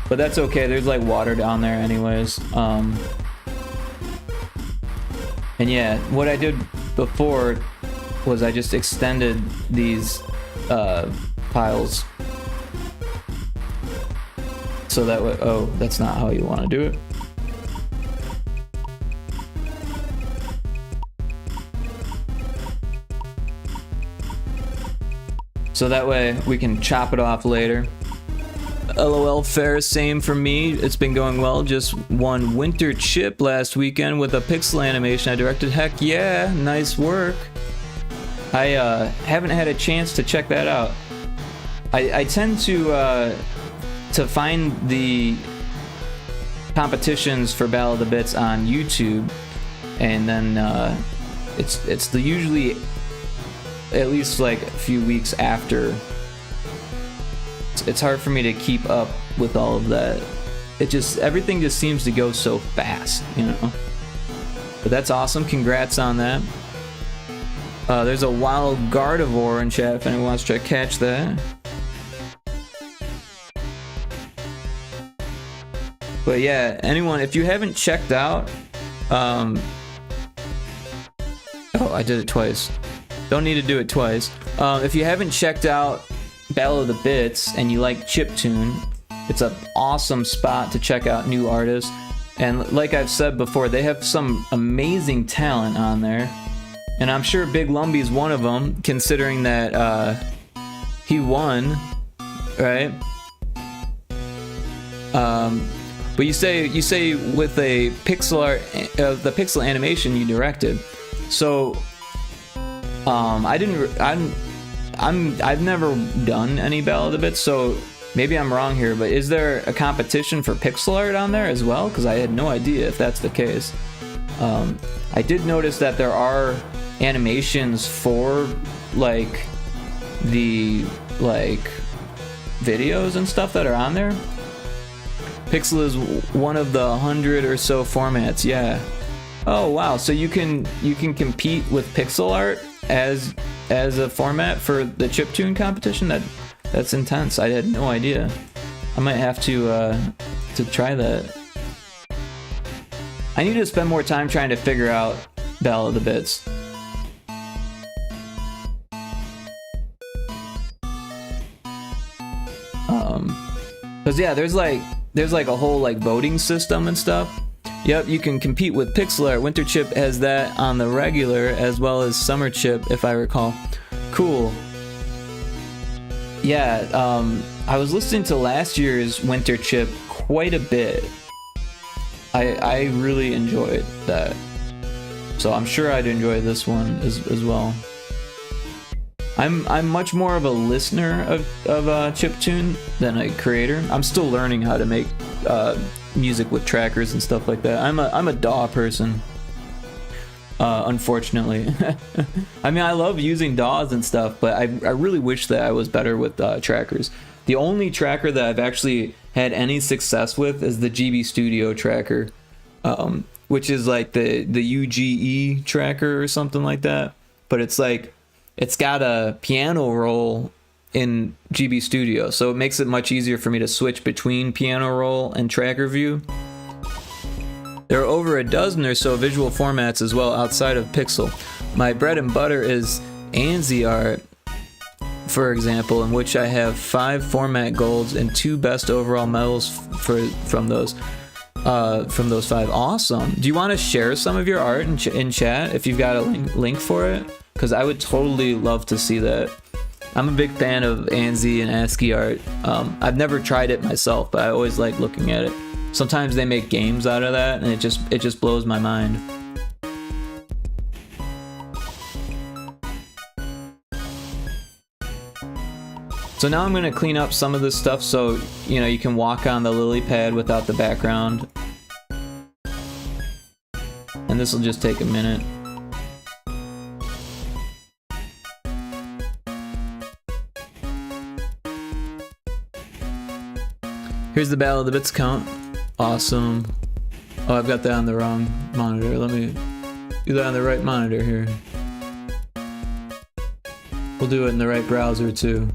but that's okay. There's like water down there anyways. And yeah, what I did before was I just extended these piles so that way. Oh, that's not how you want to do it. So that way we can chop it off later. LOL, fair, same for me. It's been going well. Just won Winter Chip last weekend with a pixel animation I directed. Heck yeah, nice work. I haven't had a chance to check that out. I tend to find the competitions for Battle of the Bits on YouTube, and then it's usually at least like a few weeks after. It's hard for me to keep up with all of that. Everything just seems to go so fast, you know. But that's awesome. Congrats on that. There's a wild Gardevoir in chat if anyone wants to try to catch that. But yeah, anyone, if you haven't checked out Oh, I did it twice. Don't need to do it twice. If you haven't checked out Battle of the Bits and you like chiptune, it's an awesome spot to check out new artists. And like I've said before, they have some amazing talent on there. And I'm sure Big Lumbie's one of them, considering that he won, right? But you say with a pixel art, the pixel animation you directed. So I've never done any Battle of the Bits, so maybe I'm wrong here, but is there a competition for pixel art on there as well? Because I had no idea if that's the case. I did notice that there are animations for like the videos and stuff that are on there. Pixel is one of the 100 or so formats. Yeah. Oh wow. So you can compete with pixel art as a format for the chiptune competition. That's intense. I had no idea. I might have to try that. I need to spend more time trying to figure out Battle of the Bits. Cause yeah, there's like a whole like voting system and stuff. Yep, you can compete with pixel art. Winter Chip has that on the regular as well as Summer Chip, if I recall. Cool. Yeah, I was listening to last year's Winter Chip quite a bit. I really enjoyed that. So I'm sure I'd enjoy this one as well. I'm much more of a listener of chiptune than a creator. I'm still learning how to make music with trackers and stuff like that. I'm a DAW person. Unfortunately. I mean, I love using DAWs and stuff, but I really wish that I was better with trackers. The only tracker that I've actually had any success with is the GB Studio tracker, which is like the UGE tracker or something like that. But it's like, it's got a piano roll in GB Studio, so it makes it much easier for me to switch between piano roll and tracker view. There are over a dozen or so visual formats as well outside of Pixel. My bread and butter is ANSI art, for example, in which I have 5 format golds and 2 best overall medals from those 5. Awesome. Do you want to share some of your art in chat if you've got a link for it? Because I would totally love to see that. I'm a big fan of ANSI and ASCII art. I've never tried it myself, but I always like looking at it. Sometimes they make games out of that, and it just blows my mind. So now I'm gonna clean up some of this stuff so you can walk on the lily pad without the background. And this will just take a minute. Here's the Battle of the Bits count. Awesome. Oh, I've got that on the wrong monitor. Let me do that on the right monitor here. We'll do it in the right browser too.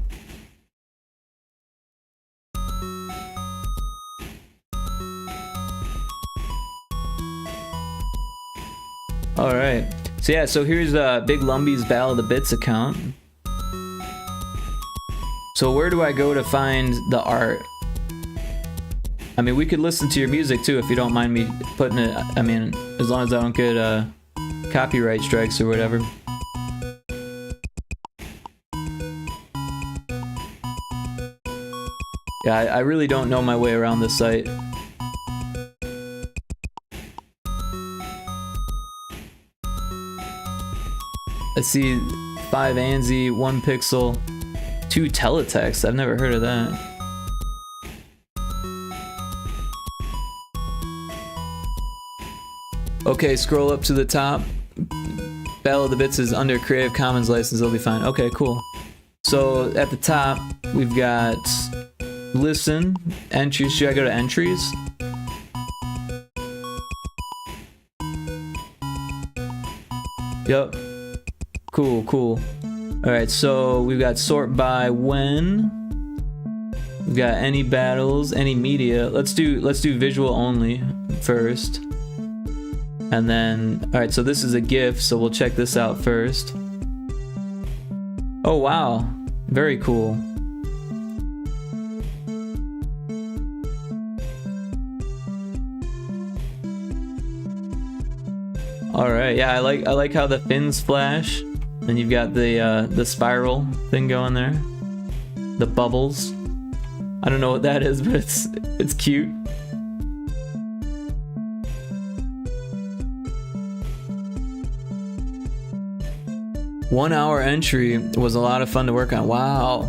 Alright. So yeah, so here's Big Lumbie's Battle of the Bits account. So where do I go to find the art? I mean, we could listen to your music too if you don't mind me putting it. I mean, as long as I don't get copyright strikes or whatever. Yeah, I really don't know my way around this site. I see 5 ANSI, 1 pixel, 2 teletext. I've never heard of that. Okay, scroll up to the top. Battle of the Bits is under Creative Commons license, it'll be fine. Okay, cool. So at the top, we've got listen, entries. Should I go to entries? Yep. Cool, cool. Alright, so we've got sort by when. We've got any battles, any media. Let's do visual only first. And then, all right, so this is a GIF, so we'll check this out first. Oh, wow. Very cool. All right, yeah, I like how the fins flash, and you've got the spiral thing going there, the bubbles. I don't know what that is, but it's cute. One hour entry was a lot of fun to work on. Wow.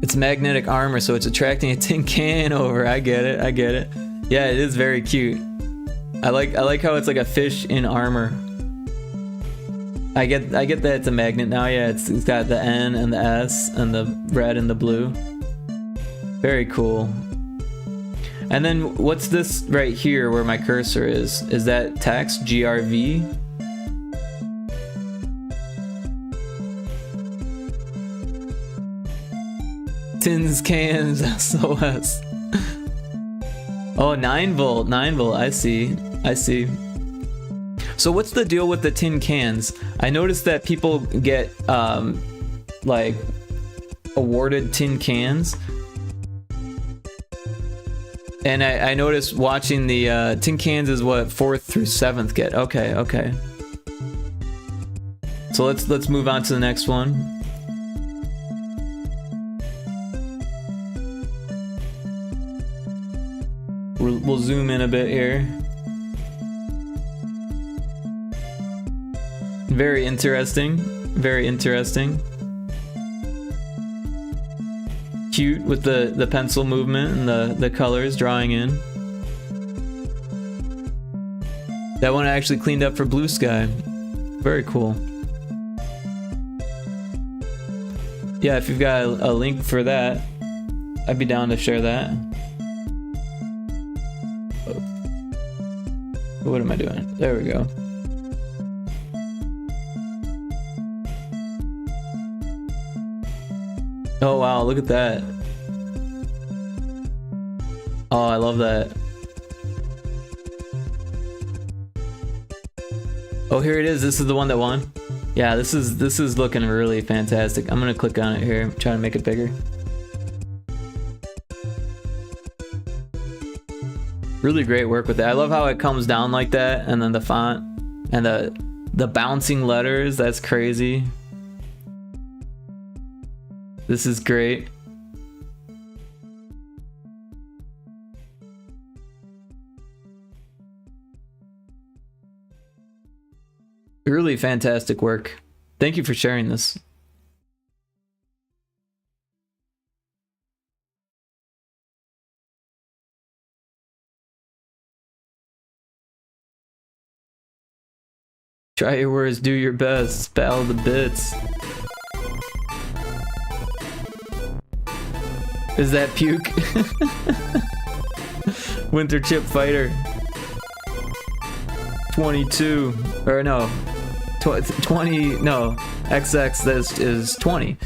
It's magnetic armor, so it's attracting a tin can over. I get it. Yeah, it is very cute. I like how it's like a fish in armor. I get that it's a magnet now. Yeah, it's got the N and the S and the red and the blue. Very cool. And then what's this right here where my cursor is? Is that text GRV? Tins, cans, SOS. Oh, 9 volt, I see. So what's the deal with the tin cans? I noticed that people get like awarded tin cans, and I noticed watching the tin cans is what 4th through 7th get. Okay. So let's move on to the next one. We'll zoom in a bit here. Very interesting. Cute with the pencil movement and the colors drawing in. That one I actually cleaned up for Blue Sky. Very cool. Yeah, if you've got a link for that, I'd be down to share that. What am I doing? There we go. Oh wow, look at that. Oh, I love that. Oh, here it is. This is the one that won. Yeah, this is looking really fantastic. I'm gonna click on it here, try to make it bigger. Really great work with it. I love how it comes down like that, and then the font and the bouncing letters. That's crazy. This is great. Really fantastic work. Thank you for sharing this. Try your worst, do your best, battle the bits. Is that puke? Winter Chip Fighter. 22. Or no. 20. No. XX this is 20.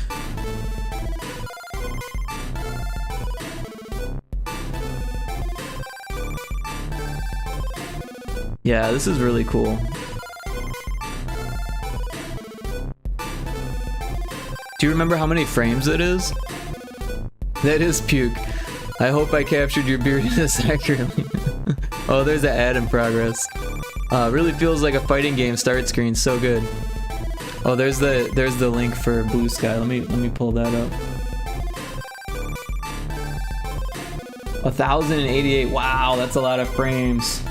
Yeah, this is really cool. Do you remember how many frames it is? That is puke. I hope I captured your beardiness accurately. Oh, there's an ad in progress. Really feels like a fighting game start screen. So good. Oh, there's the link for Blue Sky. Let me pull that up. 1088. Wow, that's a lot of frames.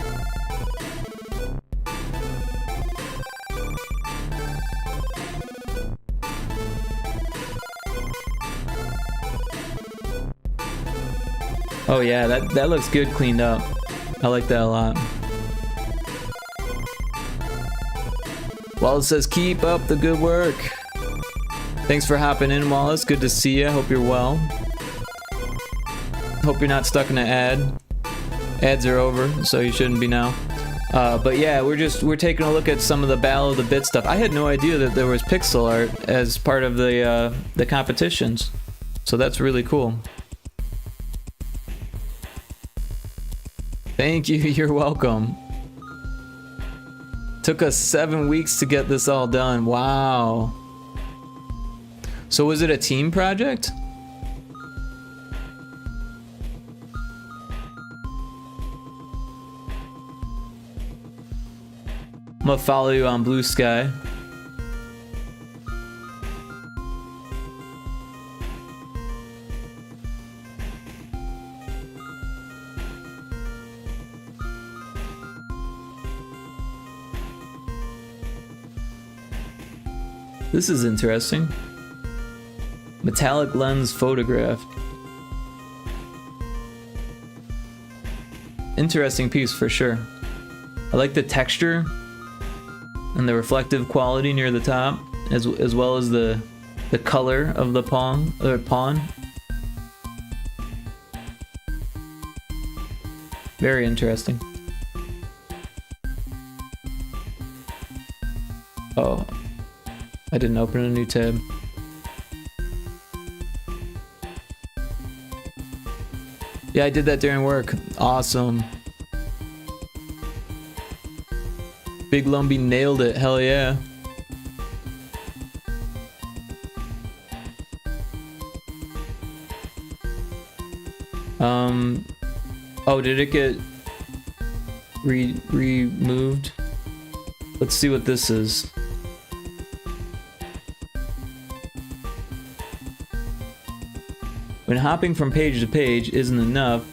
Oh yeah, that looks good cleaned up. I like that a lot. Wallace says, keep up the good work. Thanks for hopping in, Wallace. Good to see you. Hope you're well. Hope you're not stuck in an ad. Ads are over, so you shouldn't be now. But yeah, we're taking a look at some of the Battle of the Bit stuff. I had no idea that there was pixel art as part of the competitions, so that's really cool. Thank you. You're welcome. Took us 7 weeks to get this all done. Wow. So was it a team project? I'm gonna follow you on Blue Sky. This is interesting. Metallic lens photograph. Interesting piece for sure. I like the texture and the reflective quality near the top, as well as the color of the pawn. Very interesting. Oh, I didn't open a new tab. Yeah, I did that during work. Awesome. Big Lumpy nailed it. Hell yeah. Oh, did it get removed? Let's see what this is. When hopping from page to page isn't enough,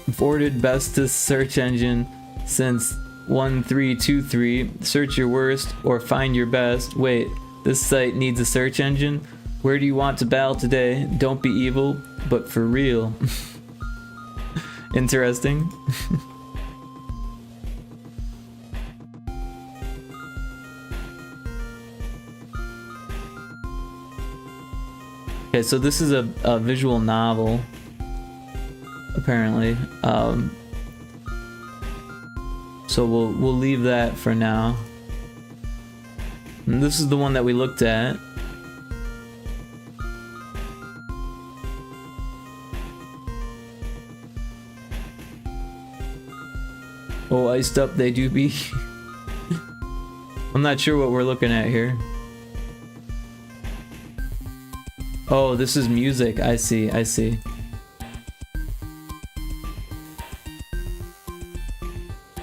voted bestest search engine since 1323, search your worst or find your best. Wait, this site needs a search engine? Where do you want to battle today? Don't be evil, but for real. Interesting. Okay, so this is a visual novel, apparently. So we'll leave that for now. And this is the one that we looked at. Oh, iced up they do be. I'm not sure what we're looking at here. Oh, this is music. I see, I see.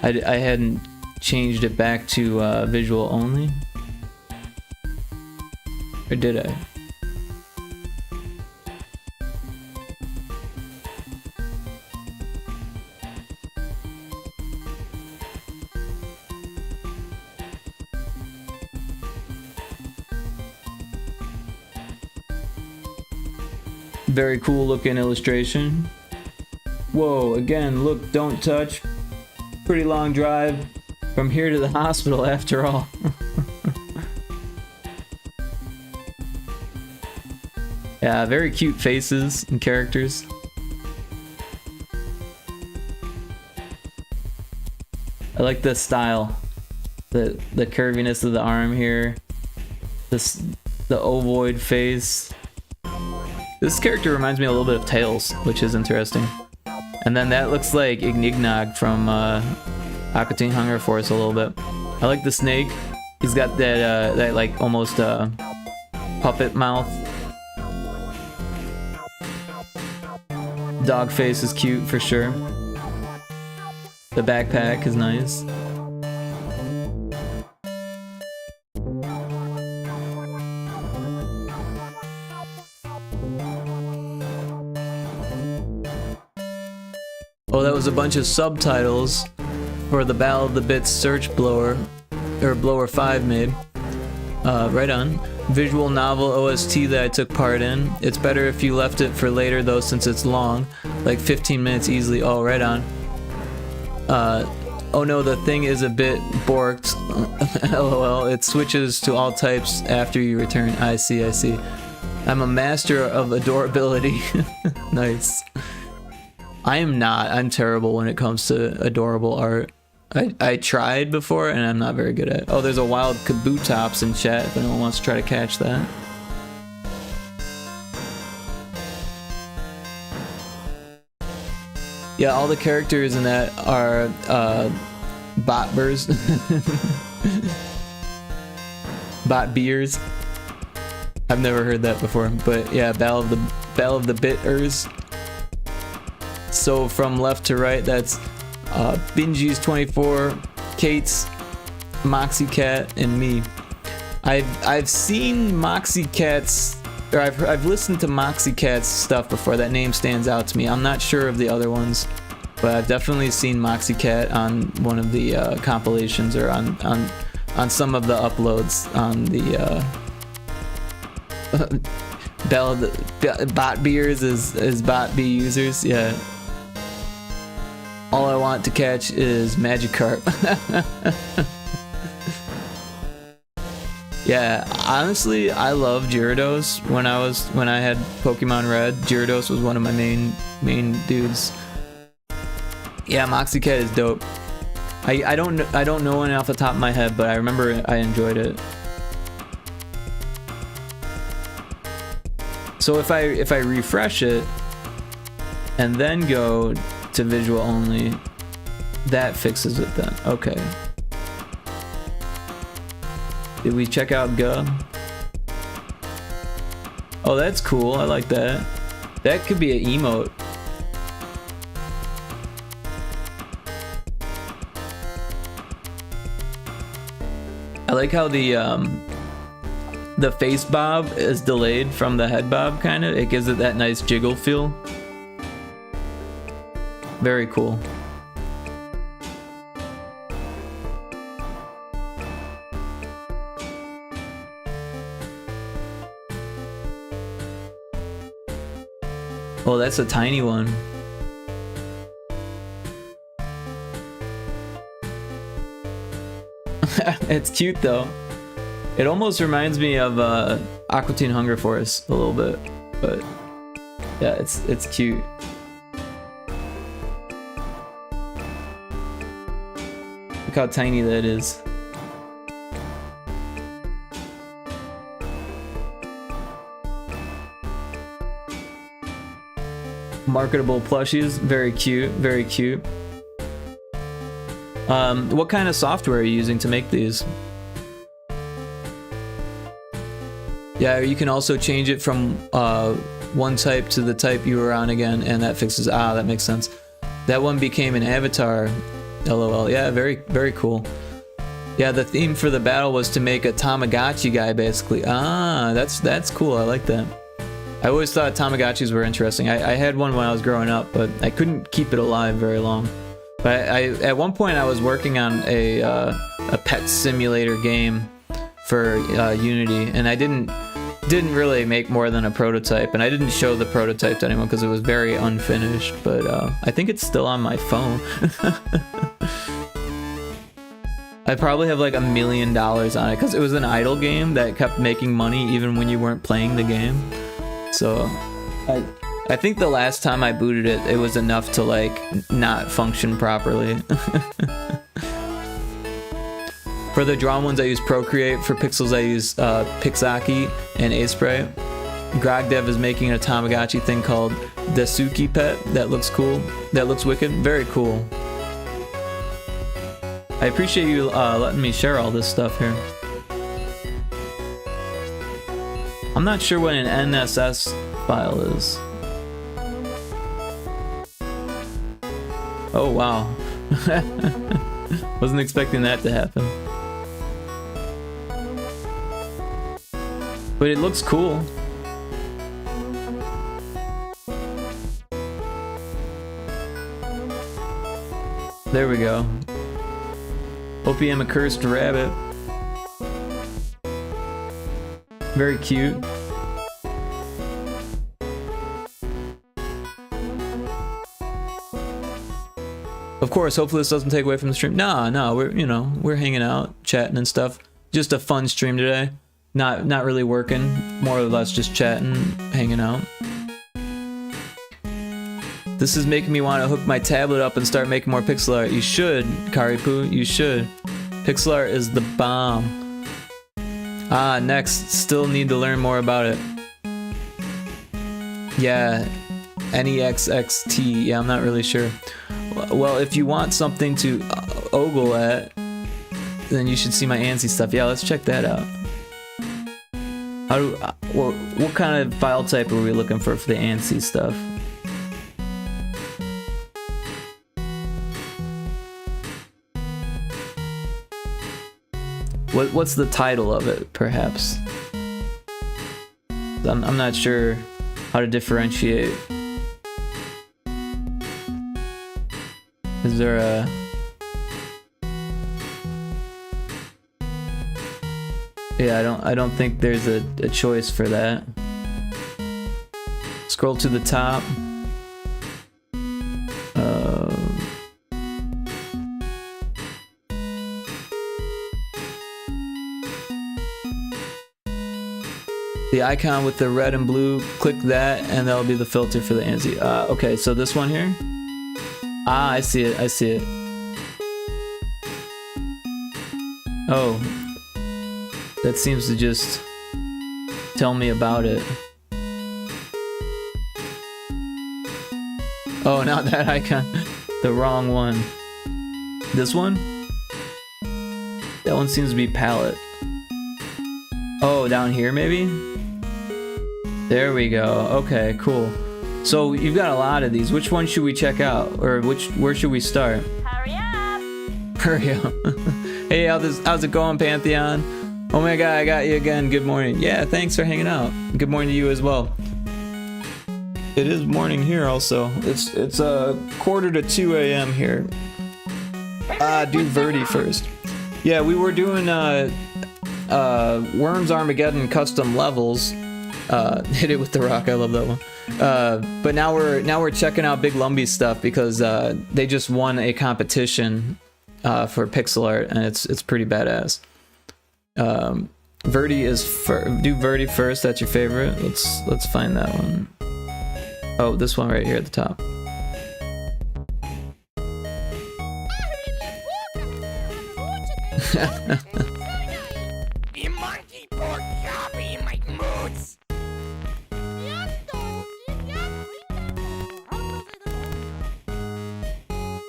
I hadn't changed it back to visual only. Or did I? Very cool looking illustration. Whoa, again, look, don't touch. Pretty long drive from here to the hospital after all. Yeah, very cute faces and characters. I like the style. The curviness of the arm here. The ovoid face. This character reminds me a little bit of Tails, which is interesting. And then that looks like Ignignag from Aquatine Hunger Force a little bit. I like the snake. He's got that like almost puppet mouth. Dog face is cute for sure. The backpack is nice. Oh, that was a bunch of subtitles for the Battle of the Bits Search Blower, or Blower 5 made. Right on. Visual novel OST that I took part in. It's better if you left it for later though, since it's long, like 15 minutes easily. Oh, right on. Oh no, the thing is a bit borked. LOL. It switches to all types after you return. I see, I see. I'm a master of adorability. Nice. I am not. I'm terrible when it comes to adorable art. I tried before and I'm not very good at it. Oh, there's a wild Kabutops in chat if anyone wants to try to catch that. Yeah, all the characters in that are botbers. Bot beers. I've never heard that before, but yeah, Battle of the Bitters. So from left to right, that's Binji's 24, Kate's, Moxie Cat, and me. I've seen Moxie Cat's, or I've listened to Moxie Cat's stuff before. That name stands out to me. I'm not sure of the other ones, but I've definitely seen Moxie Cat on one of the compilations or on some of the uploads on the Bot Beers is Bot B users. Yeah. All I want to catch is Magikarp. Yeah, honestly, I love Gyarados. When I had Pokemon Red, Gyarados was one of my main dudes. Yeah, Moxie Cat is dope. I don't know one off the top of my head, but I remember I enjoyed it. So if I refresh it and then go to visual only, that fixes it then. Okay. Did we check out Guh? Oh, that's cool. I like that. That could be an emote. I like how the face bob is delayed from the head bob, kind of. It gives it that nice jiggle feel. Very cool. Oh, that's a tiny one. It's cute though. It almost reminds me of Aqua Teen Hunger Force a little bit, but yeah, it's cute. Look how tiny that is. Marketable plushies, very cute, very cute. What kind of software are you using to make these? Yeah, you can also change it from one type to the type you were on again, and that fixes. Ah, that makes sense. That one became an avatar. LOL. Yeah, very, very cool. Yeah, the theme for the battle was to make a Tamagotchi guy, basically. Ah, that's cool. I like that. I always thought Tamagotchis were interesting. I had one when I was growing up, but I couldn't keep it alive very long. But at one point I was working on a pet simulator game for Unity, and I didn't really make more than a prototype, and I didn't show the prototype to anyone because it was very unfinished. But I think it's still on my phone. I probably have like $1 million on it because it was an idle game that kept making money even when you weren't playing the game. So I think the last time I booted it, it was enough to like not function properly. For the drawn ones I use Procreate, for pixels I use Pixaki and Aspray. Grogdev is making a Tamagotchi thing called Desuki Pet that looks cool, that looks wicked, very cool. I appreciate you letting me share all this stuff here. I'm not sure what an NSS file is. Oh wow. Wasn't expecting that to happen. But it looks cool. There we go. Hope I'm a cursed rabbit. Very cute. Of course, hopefully this doesn't take away from the stream. No, we're hanging out, chatting and stuff. Just a fun stream today. Not really working, more or less just chatting, hanging out. This is making me want to hook my tablet up and start making more pixel art. You should, Karipu, you should. Pixel art is the bomb. Ah, next, still need to learn more about it. Yeah, NEXXT, yeah, I'm not really sure. Well, if you want something to ogle at, then you should see my ANSI stuff. Yeah, let's check that out. How do, what kind of file type are we looking for the ANSI stuff? What's the title of it, perhaps? I'm not sure how to differentiate. Is there a... Yeah, I don't think there's a choice for that. Scroll to the top. The icon with the red and blue, click that, and that'll be the filter for the ANSI. Okay, so this one here. Ah, I see it. I see it. Oh, that seems to just tell me about it. Oh, not that icon. The wrong one. This one? That one seems to be palette. Oh, down here maybe? There we go. Okay, cool. So you've got a lot of these. Which one should we check out? Or where should we start? Hurry up! Hurry up. Hey, how's it going, Pantheon? Oh my god, I got you again. Good morning. Yeah, thanks for hanging out. Good morning to you as well. It is morning here also. It's 1:45 a.m. here. Do Verdi first. Yeah, we were doing Worms Armageddon custom levels. Hit it with the rock. I love that one. But now we're checking out Big Lumbie's stuff because they just won a competition for pixel art, and it's pretty badass. Verdi is do Verdi first. That's your favorite. Let's find that one. Oh, this one right here at the top.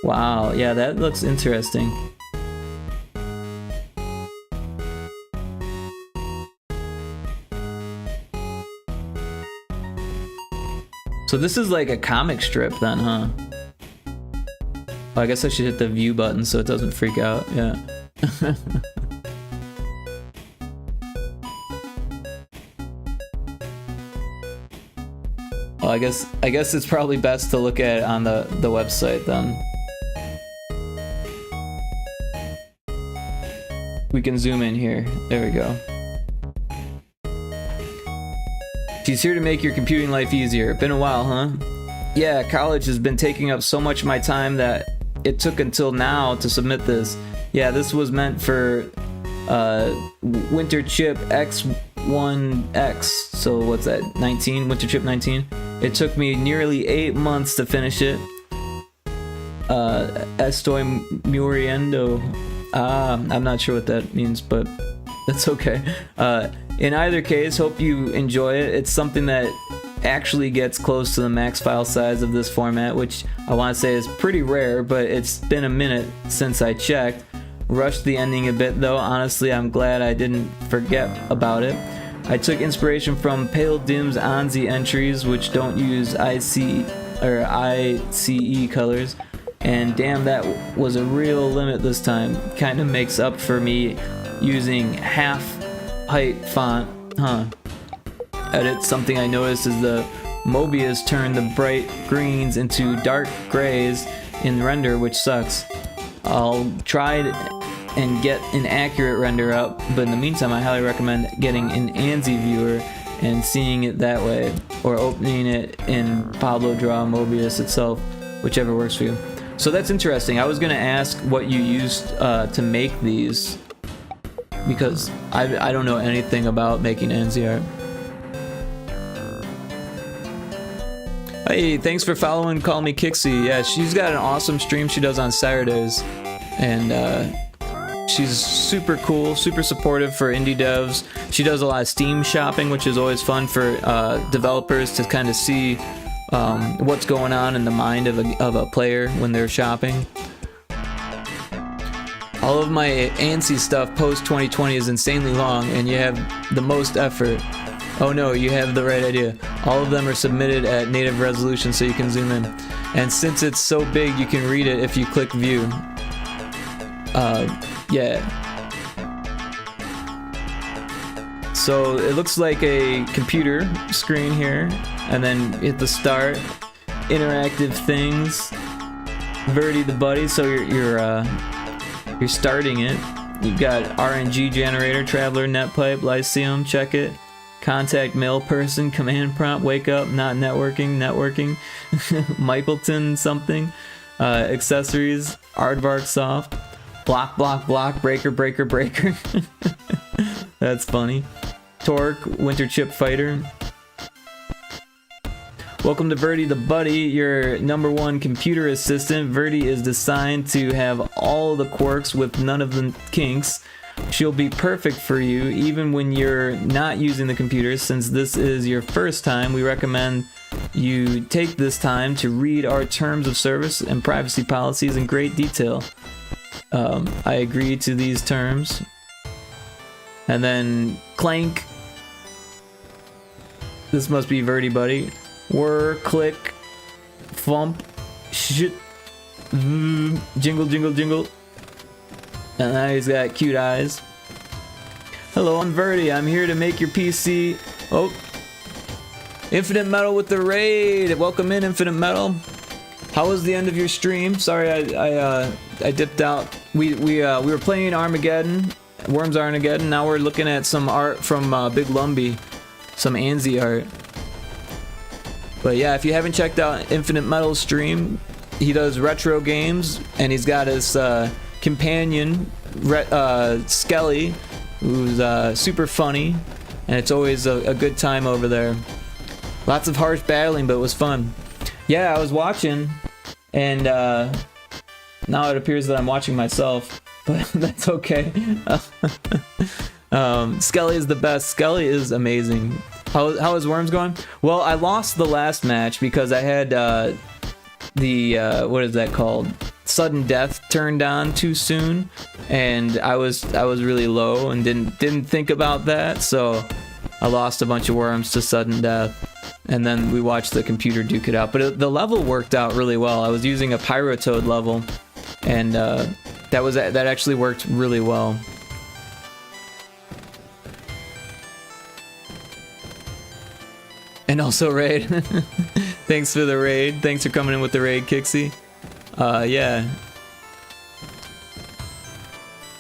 Wow, yeah, that looks interesting. So this is like a comic strip then, huh? Oh, I guess I should hit the view button so it doesn't freak out, yeah. Well, I guess it's probably best to look at it on the website then. We can zoom in here. There we go. She's here to make your computing life easier. Been a while, huh? Yeah, college has been taking up so much of my time that it took until now to submit this. Yeah, this was meant for Winter Chip X1X. So what's that? 19? Winter Chip 19? It took me nearly 8 months to finish it. Estoy muriendo. I'm not sure what that means, but that's okay. In either case, hope you enjoy it. It's something that actually gets close to the max file size of this format, which I want to say is pretty rare, but it's been a minute since I checked. Rushed the ending a bit though. Honestly, I'm glad I didn't forget about it. I took inspiration from Pale Dim's ANSI entries, which don't use ICE colors. And damn, that was a real limit this time. Kind of makes up for me using half height font, huh? Edit, something I noticed is the Mobius turned the bright greens into dark grays in render, which sucks. I'll try and get an accurate render up, but in the meantime I highly recommend getting an ANSI viewer and seeing it that way, or opening it in Pablo Draw Mobius itself, whichever works for you. So that's interesting. I was gonna ask what you used to make these, because I don't know anything about making ANSI art. Hey, thanks for following Call Me Kixie. Yeah, she's got an awesome stream she does on Saturdays, and she's super cool, super supportive for indie devs. She does a lot of Steam shopping, which is always fun for developers to kind of see what's going on in the mind of a player when they're shopping. All of my ANSI stuff post 2020 is insanely long, and you have the most effort. Oh no, you have the right idea. All of them are submitted at native resolution so you can zoom in. And since it's so big, you can read it if you click view. Yeah. So it looks like a computer screen here, and then hit the start. Interactive things. Verdi the buddy, so you're starting it. You've got RNG generator, Traveler, NetPipe, Lyceum, check it. Contact mail person, command prompt, wake up, not networking, Mipleton something, accessories, Aardvark soft, block, breaker. That's funny. Torque, winter chip fighter. Welcome to Verdi the buddy, your #1 computer assistant. Verdi is designed to have all the quirks with none of the kinks. She'll be perfect for you even when you're not using the computer. Since this is your first time, we recommend you take this time to read our terms of service and privacy policies in great detail. I agree to these terms. And then clank. This must be Verdi buddy. Whir, click, thump, shit, jingle. And now he's got cute eyes. Hello, I'm Verdi. I'm here to make your PC. Oh, Infinite Metal with the raid. Welcome in, Infinite Metal. How was the end of your stream? Sorry, I dipped out. We were playing Armageddon, Worms Armageddon. Now we're looking at some art from Big Lumbee, some ANSI art. But yeah, if you haven't checked out Infinite Metal's stream, he does retro games, and he's got his companion, Skelly, who's super funny, and it's always a good time over there. Lots of harsh battling, but it was fun. Yeah, I was watching, and now it appears that I'm watching myself, but that's okay. Skelly is the best. Skelly is amazing. How is Worms going? Well, I lost the last match because I had what is that called? Sudden death turned on too soon, and I was really low and didn't think about that, so I lost a bunch of worms to sudden death, and then we watched the computer duke it out. But the level worked out really well. I was using a Pyrotoad level, and that actually worked really well. And also raid. Thanks for the raid. Thanks for coming in with the raid, Kixie. Yeah.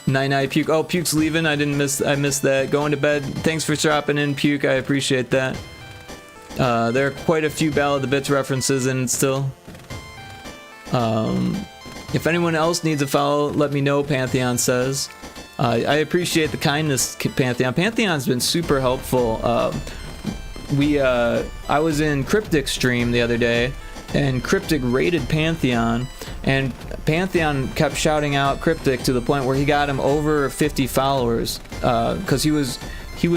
Night Puke. Oh, Puke's leaving. I missed that. Going to bed. Thanks for dropping in, Puke. I appreciate that. There are quite a few Ballad of the Bits references in it still. If anyone else needs a follow, let me know, Pantheon says. I appreciate the kindness, Pantheon. Pantheon's been super helpful. I was in Cryptic's stream the other day, and Cryptic raided Pantheon, and Pantheon kept shouting out Cryptic to the point where he got him over 50 followers, because he was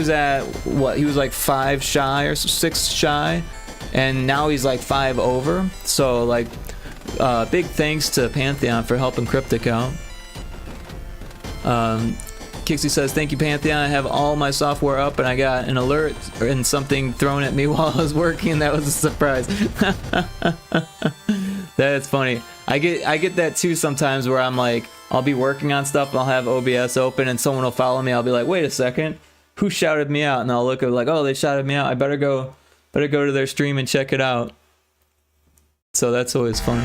at what, he was like 5 shy or 6 shy, and now he's like 5 over. So like big thanks to Pantheon for helping Cryptic out. Kixie says, thank you, Pantheon. I have all my software up, and I got an alert and something thrown at me while I was working. That was a surprise. That's funny. I get that too sometimes, where I'm like, I'll be working on stuff, and I'll have OBS open, and someone will follow me. I'll be like, wait a second, who shouted me out? And I'll look at like, oh, they shouted me out. I better go to their stream and check it out. So that's always fun.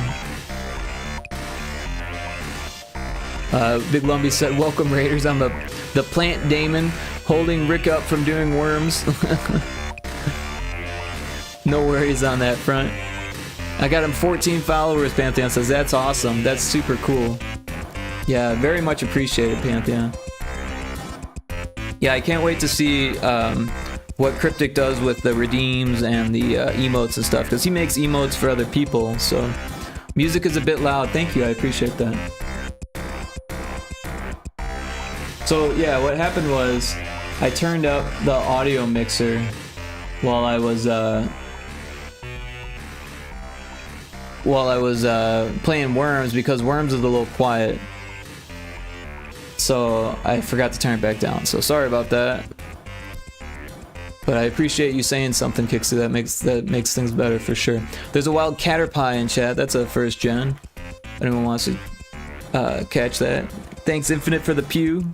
Big Lumbee said, welcome Raiders. I'm the plant daemon holding Rick up from doing worms. No worries on that front. I got him 14 followers, Pantheon says. That's awesome. That's super cool. Yeah, very much appreciated, Pantheon. Yeah, I can't wait to see what Cryptic does with the redeems and the emotes and stuff, because he makes emotes for other people. So music is a bit loud. Thank you, I appreciate that. So yeah, what happened was I turned up the audio mixer while I was playing Worms, because Worms is a little quiet. so I forgot to turn it back down. So sorry about that. But I appreciate you saying something, Kixie. That makes things better for sure. There's a wild Caterpie in chat. That's a first gen. Anyone wants to catch that? Thanks Infinite for the pew.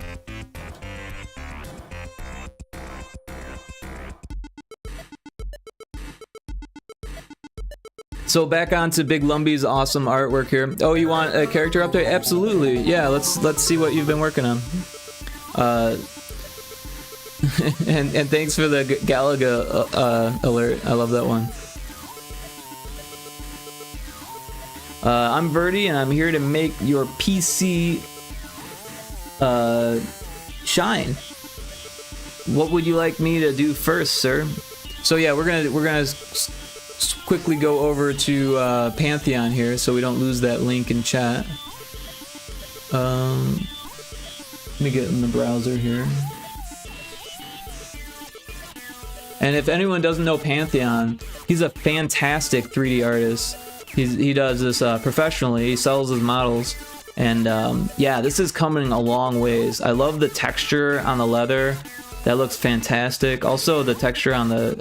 So back on to Big Lumbie's awesome artwork here. Oh, you want a character update? Absolutely. Yeah, let's see what you've been working on. And thanks for the Galaga alert. I love that one. I'm Verdi, and I'm here to make your PC shine. What would you like me to do first, sir? So yeah, we're gonna quickly go over to Pantheon here, so we don't lose that link in chat. Let me get in the browser here. And if anyone doesn't know Pantheon, he's a fantastic 3D artist. He does this professionally. He sells his models, and yeah, this is coming a long ways. I love the texture on the leather. That looks fantastic. Also, the texture on the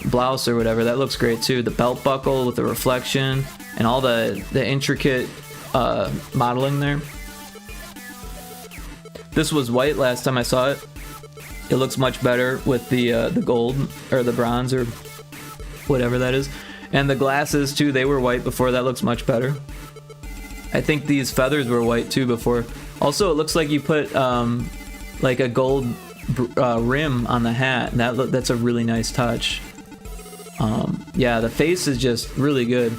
blouse or whatever, that looks great too. The belt buckle with the reflection and all the intricate modeling there. This was white last time I saw it. It looks much better with the gold or the bronze or whatever that is. And the glasses too, they were white before. That looks much better. I think these feathers were white too before. Also, it looks like you put like a gold rim on the hat. That's a really nice touch. Yeah, the face is just really good.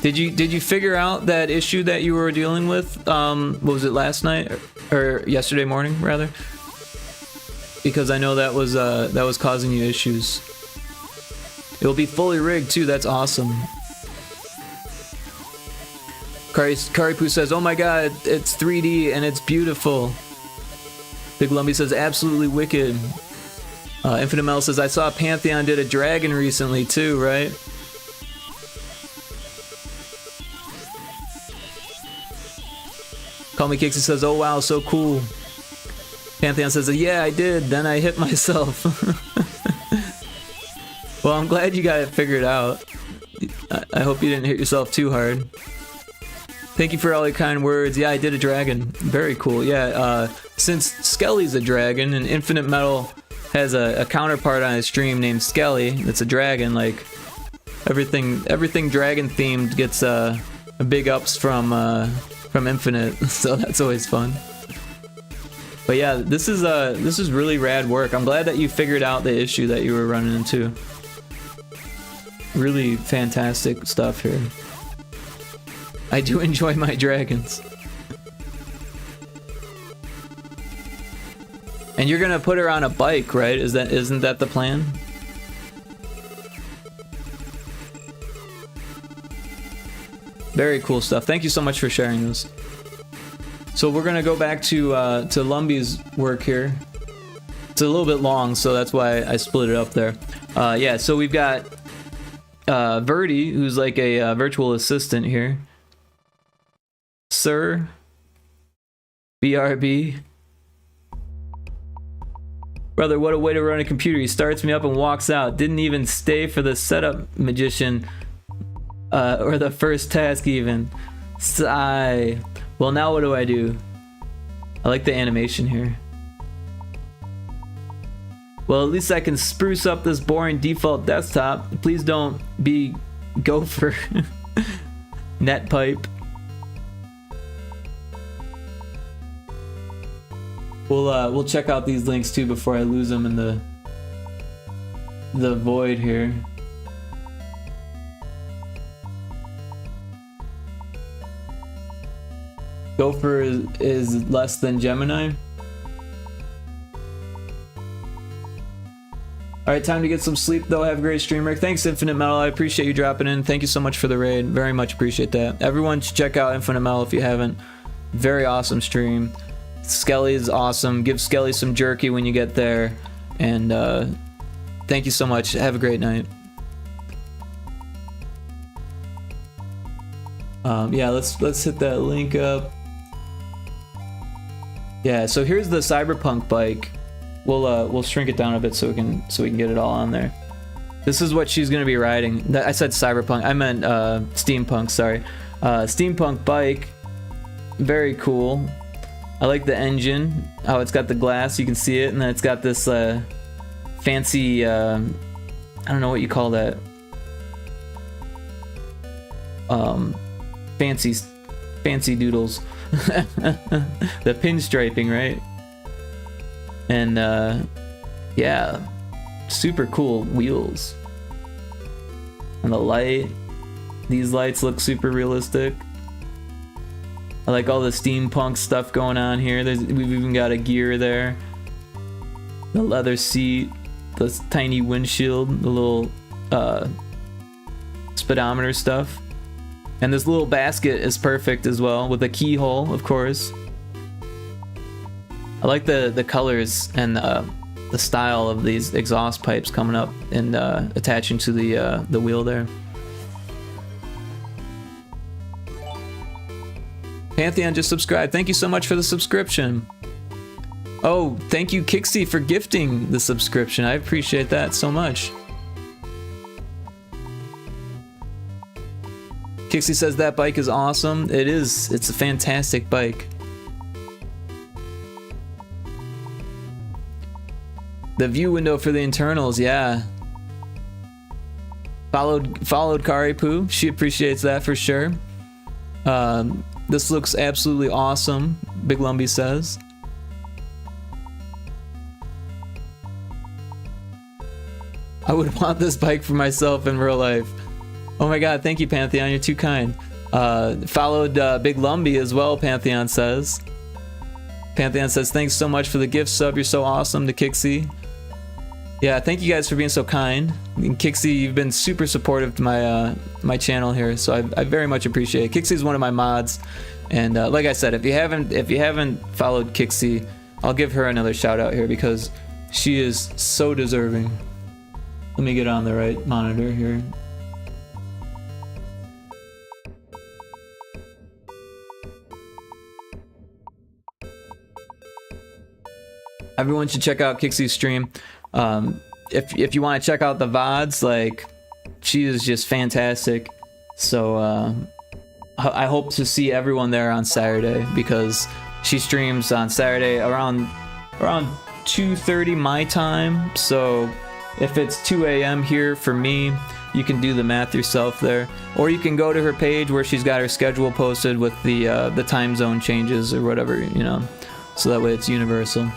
Did you figure out that issue that you were dealing with? What was it, last night or yesterday morning rather? Because I know that was causing you issues. It'll be fully rigged too. That's awesome. Karipu says, "Oh my God, it's 3D and it's beautiful." Big Lumbie says, "Absolutely wicked." Infinite Mel says, "I saw Pantheon did a dragon recently too, right?" Call Me Kixie says, "Oh wow, so cool." Pantheon says, "Yeah, I did. Then I hit myself." Well, I'm glad you got it figured out. I hope you didn't hit yourself too hard. Thank you for all your kind words. Yeah, I did a dragon. Very cool. Yeah, since Skelly's a dragon and Infinite Metal has a counterpart on his stream named Skelly, that's a dragon, like everything dragon themed gets a big ups from Infinite, so that's always fun. But yeah, this is really rad work. I'm glad that you figured out the issue that you were running into. Really fantastic stuff here. I do enjoy my dragons. And you're gonna put her on a bike, right? Isn't that the plan? Very cool stuff. Thank you so much for sharing this. So we're gonna go back to Lumbie's work here. It's a little bit long, so that's why I split it up there. Yeah, so we've got Verdi, who's like a virtual assistant here. Sir, BRB. Brother, what a way to run a computer. He starts me up and walks out. Didn't even stay for the setup, magician. Or the first task even. Sigh. Well, now what do? I like the animation here. Well, at least I can spruce up this boring default desktop. Please don't be Gopher. Netpipe. We'll check out these links too before I lose them in the void here. Gopher is less than Gemini. Alright, time to get some sleep though. Have a great stream, Rick. Thanks, Infinite Metal. I appreciate you dropping in. Thank you so much for the raid. Very much appreciate that. Everyone should check out Infinite Metal if you haven't. Very awesome stream. Skelly is awesome. Give Skelly some jerky when you get there. And thank you so much. Have a great night. Yeah, let's hit that link up. Yeah, so here's the Cyberpunk bike. We'll shrink it down a bit so we can get it all on there. This is what she's gonna be riding. I said Cyberpunk. I meant Steampunk. Sorry, Steampunk bike. Very cool. I like the engine. How it's got the glass. You can see it, and then it's got this fancy. I don't know what you call that. Fancy doodles. The pinstriping, right? And yeah, super cool wheels. And the light, these lights look super realistic. I like all the steampunk stuff going on here. We've even got a gear there. The leather seat, the tiny windshield, the little speedometer stuff. And this little basket is perfect as well, with a keyhole, of course. I like the colors and the style of these exhaust pipes coming up and attaching to the wheel there. Pantheon just subscribed. Thank you so much for the subscription. Oh, thank you, Kixie, for gifting the subscription. I appreciate that so much. Kixie says that bike is awesome. It is. It's a fantastic bike. The view window for the internals, yeah. Followed Kari Poo. She appreciates that for sure. This looks absolutely awesome, Big Lumbee says. I would want this bike for myself in real life. Oh my god, thank you, Pantheon, you're too kind. Followed Big Lumbee as well, Pantheon says. Pantheon says, thanks so much for the gift sub, you're so awesome, to Kixie. Yeah, thank you guys for being so kind. And Kixie, you've been super supportive to my my channel here, so I very much appreciate it. Kixie's one of my mods, and like I said, if you haven't followed Kixie, I'll give her another shout out here because she is so deserving. Let me get on the right monitor here. Everyone should check out Kixie's stream. If you want to check out the VODs, like, she is just fantastic. So I hope to see everyone there on Saturday because she streams on Saturday around 2:30 my time. So if it's 2 a.m. here for me, you can do the math yourself there, or you can go to her page where she's got her schedule posted with the time zone changes or whatever, you know, so that way it's universal.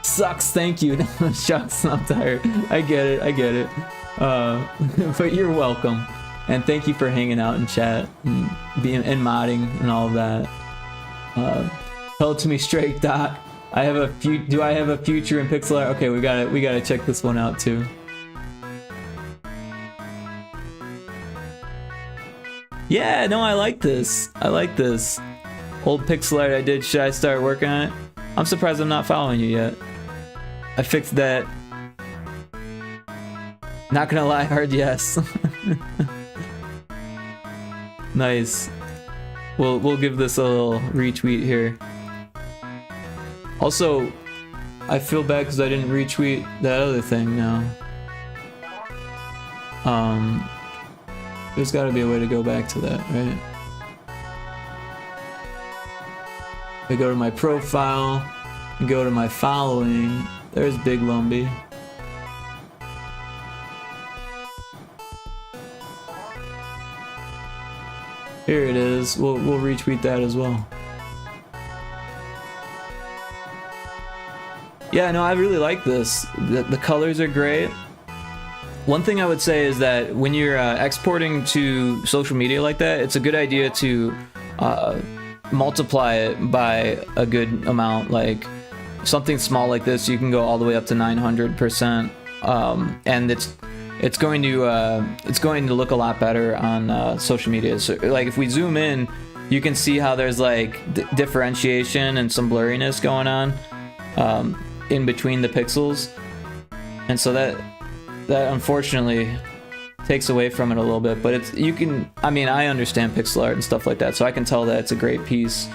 Sucks, thank you. Shucks, I'm tired. I get it. But you're welcome, and thank you for hanging out in chat and modding and all of that. Tell it to me straight, Doc. Do I have a future in pixel art? Okay, we gotta check this one out too. Yeah, no, I like this. Old pixel art I did. Should I start working on it? I'm surprised I'm not following you yet. I fixed that. Not gonna lie, hard yes. Nice. We'll give this a little retweet here. Also, I feel bad because I didn't retweet that other thing now. There's got to be a way to go back to that, right? I go to my profile and go to my following. There's Big Lumbee. Here it is. We'll retweet that as well. Yeah, no, I really like this. The colors are great. One thing I would say is that when you're exporting to social media like that, it's a good idea to multiply it by a good amount. Like something small like this, you can go all the way up to 900%, and it's going to look a lot better on social media. So, like, if we zoom in, you can see how there's like differentiation and some blurriness going on in between the pixels, and so that unfortunately takes away from it a little bit. But I understand pixel art and stuff like that, so I can tell that it's a great piece.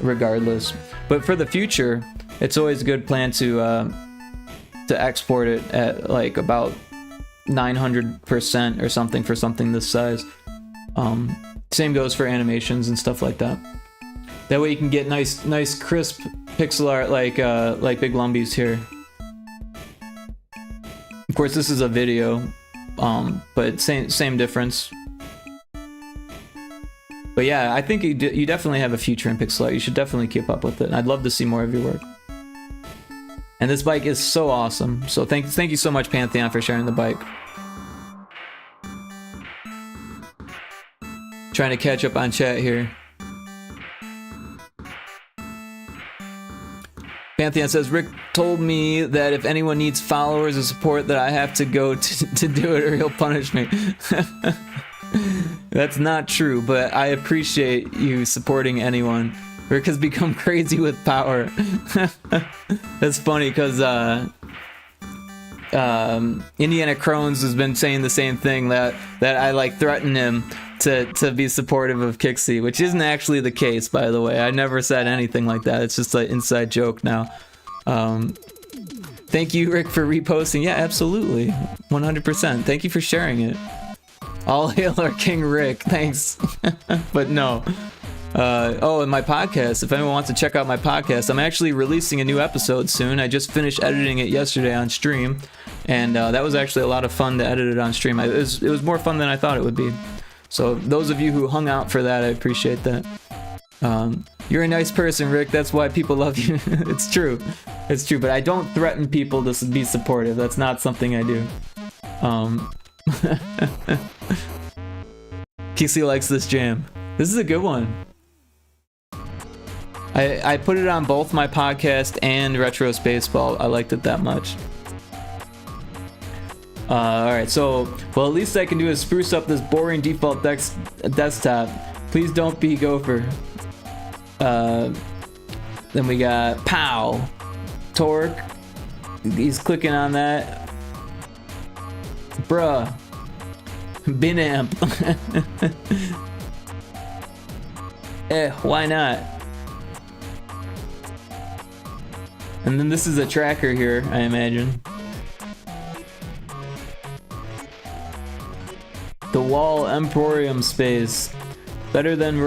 regardless. But for the future, it's always a good plan to export it at like about 900% or something for something this size. Same goes for animations and stuff like that. That way you can get nice crisp pixel art like Big Lumby's here. Of course, this is a video, but same difference. But yeah, I think you definitely have a future in pixel art. You should definitely keep up with it. I'd love to see more of your work. And this bike is so awesome. So thank you so much, Pantheon, for sharing the bike. Trying to catch up on chat here. Pantheon says, Rick told me that if anyone needs followers or support that I have to go to do it or he'll punish me. That's not true, but I appreciate you supporting anyone. Rick has become crazy with power. That's funny because Indiana Crones has been saying the same thing, that I like threaten him to be supportive of Kixie, which isn't actually the case, by the way. I never said anything like that. It's just an inside joke now. Thank you, Rick, for reposting. Yeah, absolutely. 100%. Thank you for sharing it. All hail our King Rick. Thanks. But no. Oh, and my podcast. If anyone wants to check out my podcast, I'm actually releasing a new episode soon. I just finished editing it yesterday on stream, and that was actually a lot of fun to edit it on stream. It was more fun than I thought it would be. So those of you who hung out for that, I appreciate that. You're a nice person, Rick. That's why people love you. It's true. It's true. But I don't threaten people to be supportive. That's not something I do. Kixie likes this jam. This is a good one. I put it on both my podcast and Retro Spaceball. I liked it that much. Alright, so, well, at least I can do is spruce up this boring default desktop. Please don't be Gopher. Then we got Pow. Torque. He's clicking on that. Bruh. Binamp. Why not? And then this is a tracker here, I imagine. The Wall Emporium space. Better than the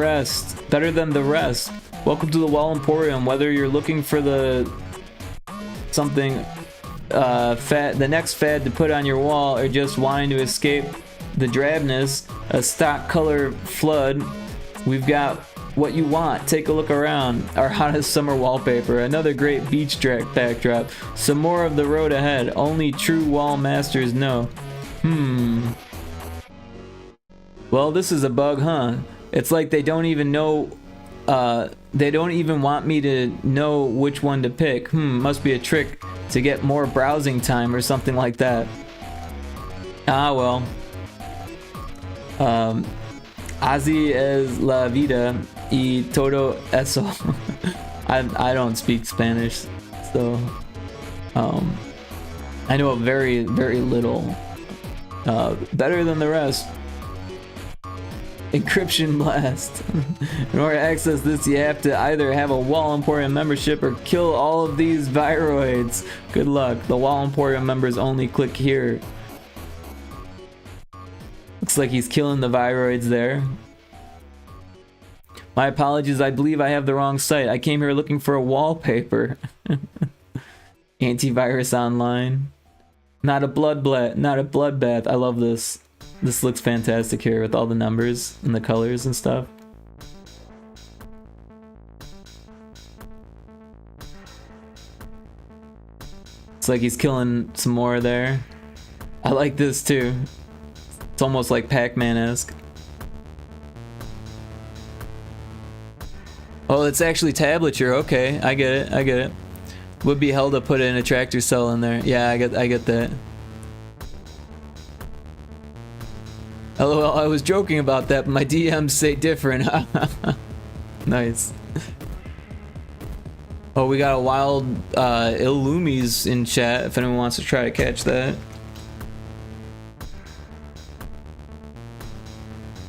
rest. Welcome to the Wall Emporium. Whether you're looking for the next fad to put on your wall, or just wanting to escape the drabness, a stock color flood, we've got what you want. Take a look around. Our hottest summer wallpaper, another great beach backdrop, some more of the road ahead. Only true wall masters know. Well, this is a bug, huh? It's like they don't even know, they don't even want me to know which one to pick. Must be a trick to get more browsing time or something like that. Ah, well. Así es la vida y todo eso. I don't speak Spanish, so I know very, very little. Better than the rest. Encryption blast. In order to access this, you have to either have a Wall Emporium membership or kill all of these viroids. Good luck. The Wall Emporium members only click here. Looks like he's killing the viroids there. My apologies, I believe I have the wrong site. I came here looking for a wallpaper. Antivirus online. Not a bloodbath. I love this. This looks fantastic here with all the numbers and the colors and stuff. It's like he's killing some more there. I like this too. It's almost like Pac-Man-esque. Oh, it's actually tablature. Okay, I get it. Would be hell to put in a tractor cell in there. Yeah, I get that. LOL, I was joking about that, but my DMs say different. Nice. Oh, we got a wild Illumies in chat if anyone wants to try to catch that.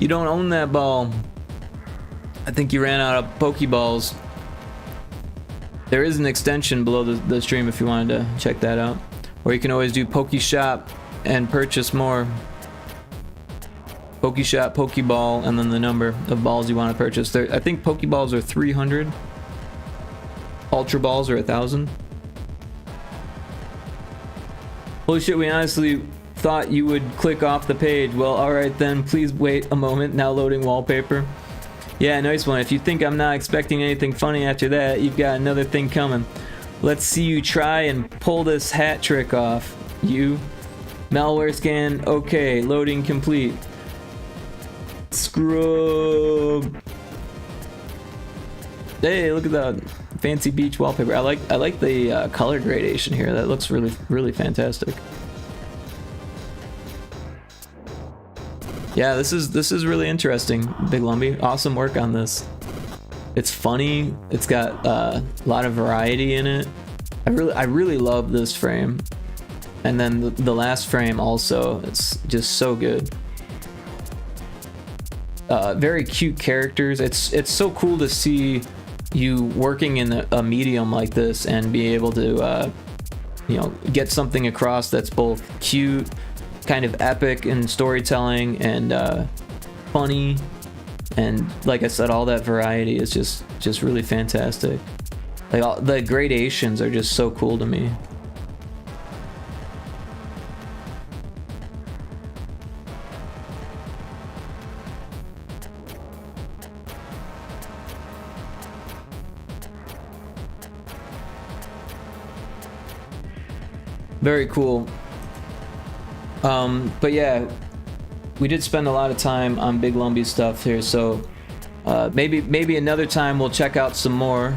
You don't own that ball. I think you ran out of Pokeballs. There is an extension below the stream if you wanted to check that out. Or you can always do Pokeshop and purchase more. Pokeshop, Pokeball, and then the number of balls you want to purchase. There, I think Pokeballs are 300. Ultra Balls are 1,000. Holy shit, we honestly thought you would click off the page. Well, alright then, please wait a moment. Now loading wallpaper. Yeah, nice one. If you think I'm not expecting anything funny after that, you've got another thing coming. Let's see you try and pull this hat trick off. You. Malware scan. Okay, loading complete. Scrub. Hey, look at that fancy beach wallpaper. I like the color gradation here. That looks really fantastic. Yeah, this is really interesting, Big Lumbee. Awesome work on this. It's funny. It's got a lot of variety in it. I really love this frame, and then the last frame also. It's just so good. Very cute characters. It's so cool to see you working in a medium like this and be able to you know, get something across that's both cute, kind of epic in storytelling, and funny, and like I said, all that variety is just really fantastic. Like the gradations are just so cool to me. Very cool. But yeah, we did spend a lot of time on Big Lumbee stuff here, so maybe another time we'll check out some more.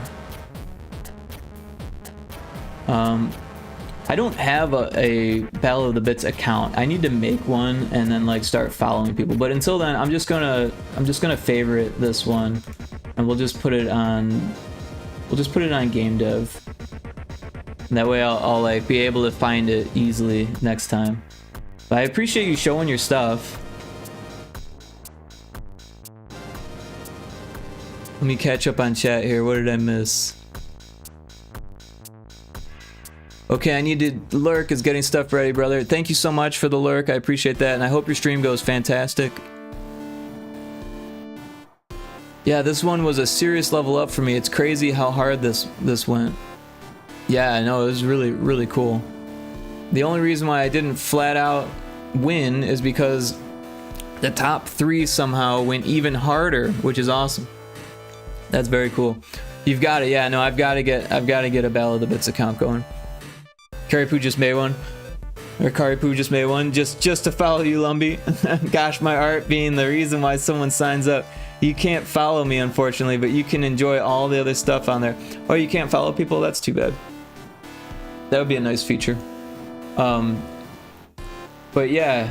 I don't have a Battle of the Bits account. I need to make one and then like start following people. But until then, I'm just gonna favorite this one, and we'll just put it on game dev. And that way I'll like be able to find it easily next time. But I appreciate you showing your stuff. Let me catch up on chat here. What did I miss? Okay, I need to lurk is getting stuff ready, brother. Thank you so much for the lurk. I appreciate that, and I hope your stream goes fantastic. Yeah, this one was a serious level up for me. It's crazy how hard this went. Yeah, I know, it was really cool. The only reason why I didn't flat out win is because the top 3 somehow went even harder, which is awesome. That's very cool. You've got it. Yeah, no, I've got to get a Battle of the Bits account going. Caripoo just made one. Or Caripoo just made one just to follow you, Lumbee. Gosh, my art being the reason why someone signs up. You can't follow me, unfortunately, but you can enjoy all the other stuff on there. Oh, you can't follow people? That's too bad. That would be a nice feature. But yeah,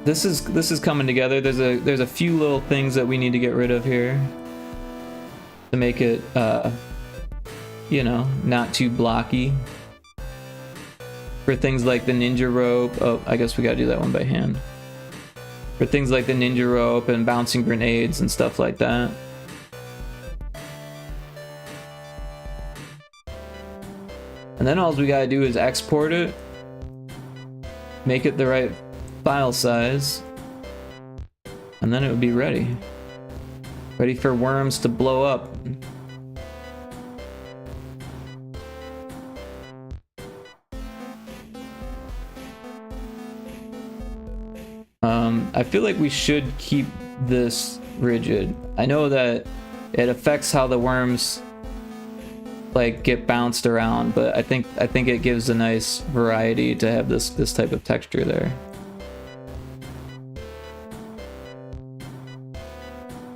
this is coming together. There's a few little things that we need to get rid of here to make it you know, not too blocky. For things like the ninja rope, oh, I guess we gotta do that one by hand. For things like the ninja rope and bouncing grenades and stuff like that. And then all we gotta do is export it, make it the right file size, and then it would be ready. Ready for Worms to blow up. I feel like we should keep this rigid. I know that it affects how the worms like get bounced around, but I think it gives a nice variety to have this type of texture there.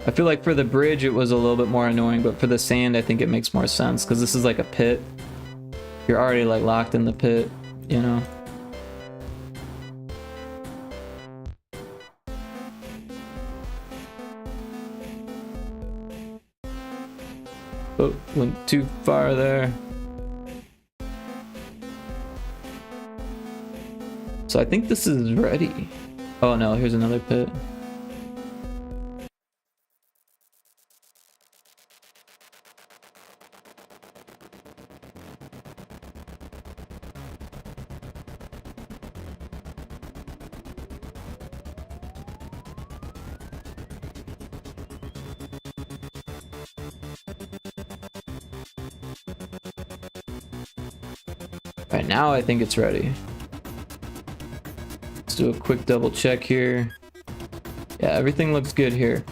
I feel like for the bridge it was a little bit more annoying, but for the sand I think it makes more sense because this is like a pit. You're already like locked in the pit, you know. Oh, went too far there. So I think this is ready. Oh no, here's another pit. Right now, I think it's ready. Let's do a quick double check here. Yeah, everything looks good here.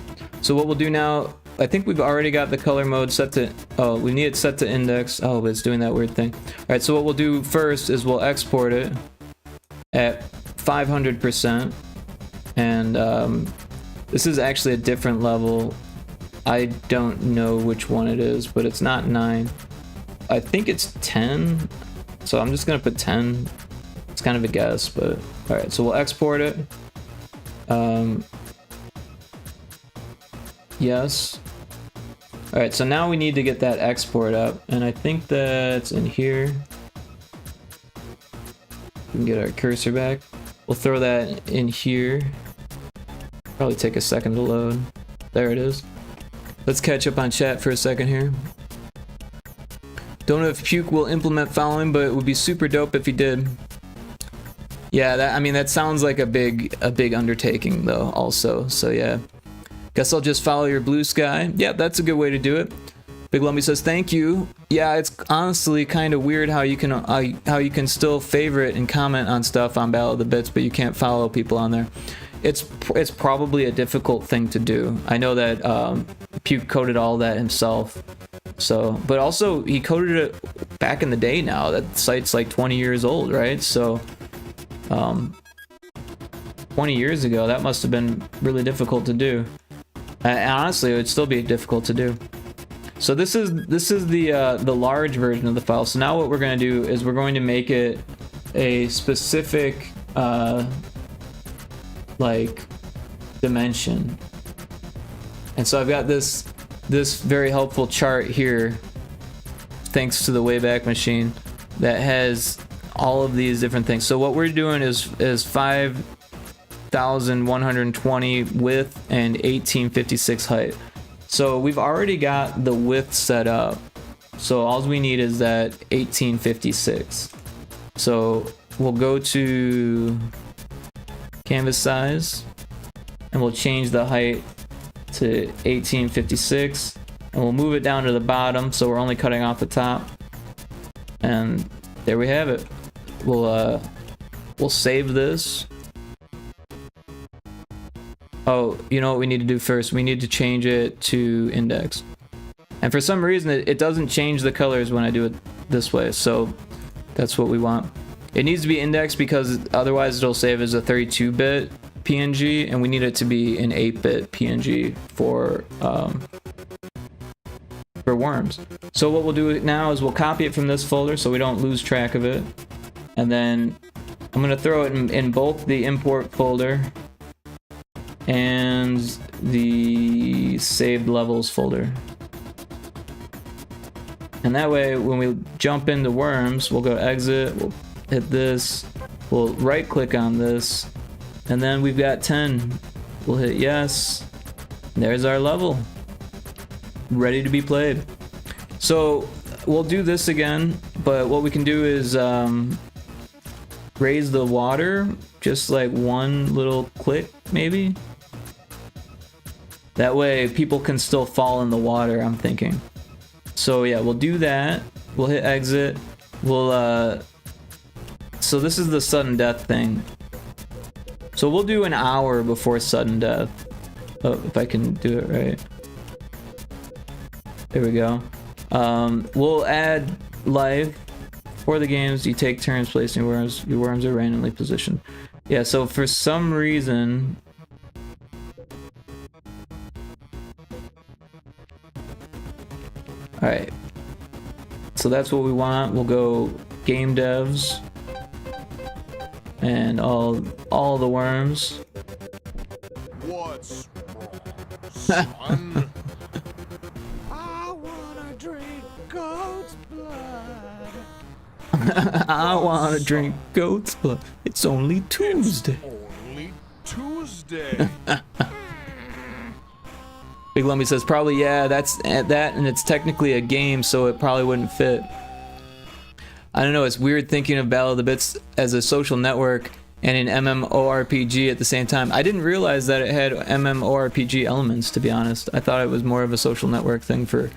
So what we'll do now, I think we've already got the color mode set to, oh, we need it set to index. Oh, but it's doing that weird thing. All right, so what we'll do first is we'll export it at 500%. And this is actually a different level. I don't know which one it is, but it's not 9. I think it's 10. So I'm just gonna put 10. It's kind of a guess, but all right, so we'll export it. Yes. All right, so now we need to get that export up, and I think that's in here. We can get our cursor back. We'll throw that in here. Probably take a second to load. There it is. Let's catch up on chat for a second here. Don't know if Puke will implement following, but it would be super dope if he did. Yeah, that, I mean, that sounds like a big undertaking though also. So yeah. Guess I'll just follow your blue sky. Yeah, that's a good way to do it. Big Lumby says thank you. Yeah, it's honestly kind of weird how you can still favorite and comment on stuff on Battle of the Bits, but you can't follow people on there. It's probably a difficult thing to do. I know that Puke coded all that himself. So, but also he coded it back in the day now. That site's like 20 years old, right? So 20 years ago, that must have been really difficult to do. And honestly, it would still be difficult to do. So this is the large version of the file. So now what we're going to do is we're going to make it a specific like dimension. And so I've got this very helpful chart here, thanks to the Wayback Machine, that has all of these different things. So what we're doing is 5,120 width and 1856 height. So we've already got the width set up. So all we need is that 1856. So we'll go to canvas size and we'll change the height to 1856 and we'll move it down to the bottom so we're only cutting off the top. And there we have it. We'll save this. Oh, you know what we need to do first? We need to change it to index. And for some reason, it doesn't change the colors when I do it this way. So that's what we want. It needs to be indexed because otherwise it'll save as a 32-bit PNG, and we need it to be an 8-bit PNG for Worms. So what we'll do now is we'll copy it from this folder so we don't lose track of it. And then I'm going to throw it in both the import folder and the saved levels folder. And that way, when we jump into Worms, we'll go exit, we'll hit this, we'll right click on this, and then we've got 10. We'll hit yes. There's our level. Ready to be played. So we'll do this again, but what we can do is raise the water just like one little click, maybe. That way people can still fall in the water, I'm thinking. So yeah, we'll do that. We'll hit exit. We'll so this is the sudden death thing. So we'll do an hour before sudden death. Oh, if I can do it right. There we go. We'll add life. For the games, you take turns placing worms. Your worms are randomly positioned. Yeah, so for some reason... Alright. So that's what we want. We'll go game devs. And all the worms. What's wrong, son? I wanna drink goat's blood. I want to drink goat's blood. It's only Tuesday. Only Tuesday. Big Lumby says probably, yeah, that's that, and it's technically a game, so it probably wouldn't fit. I don't know, it's weird thinking of Battle of the Bits as a social network and an MMORPG at the same time. I didn't realize that it had MMORPG elements, to be honest. I thought it was more of a social network thing for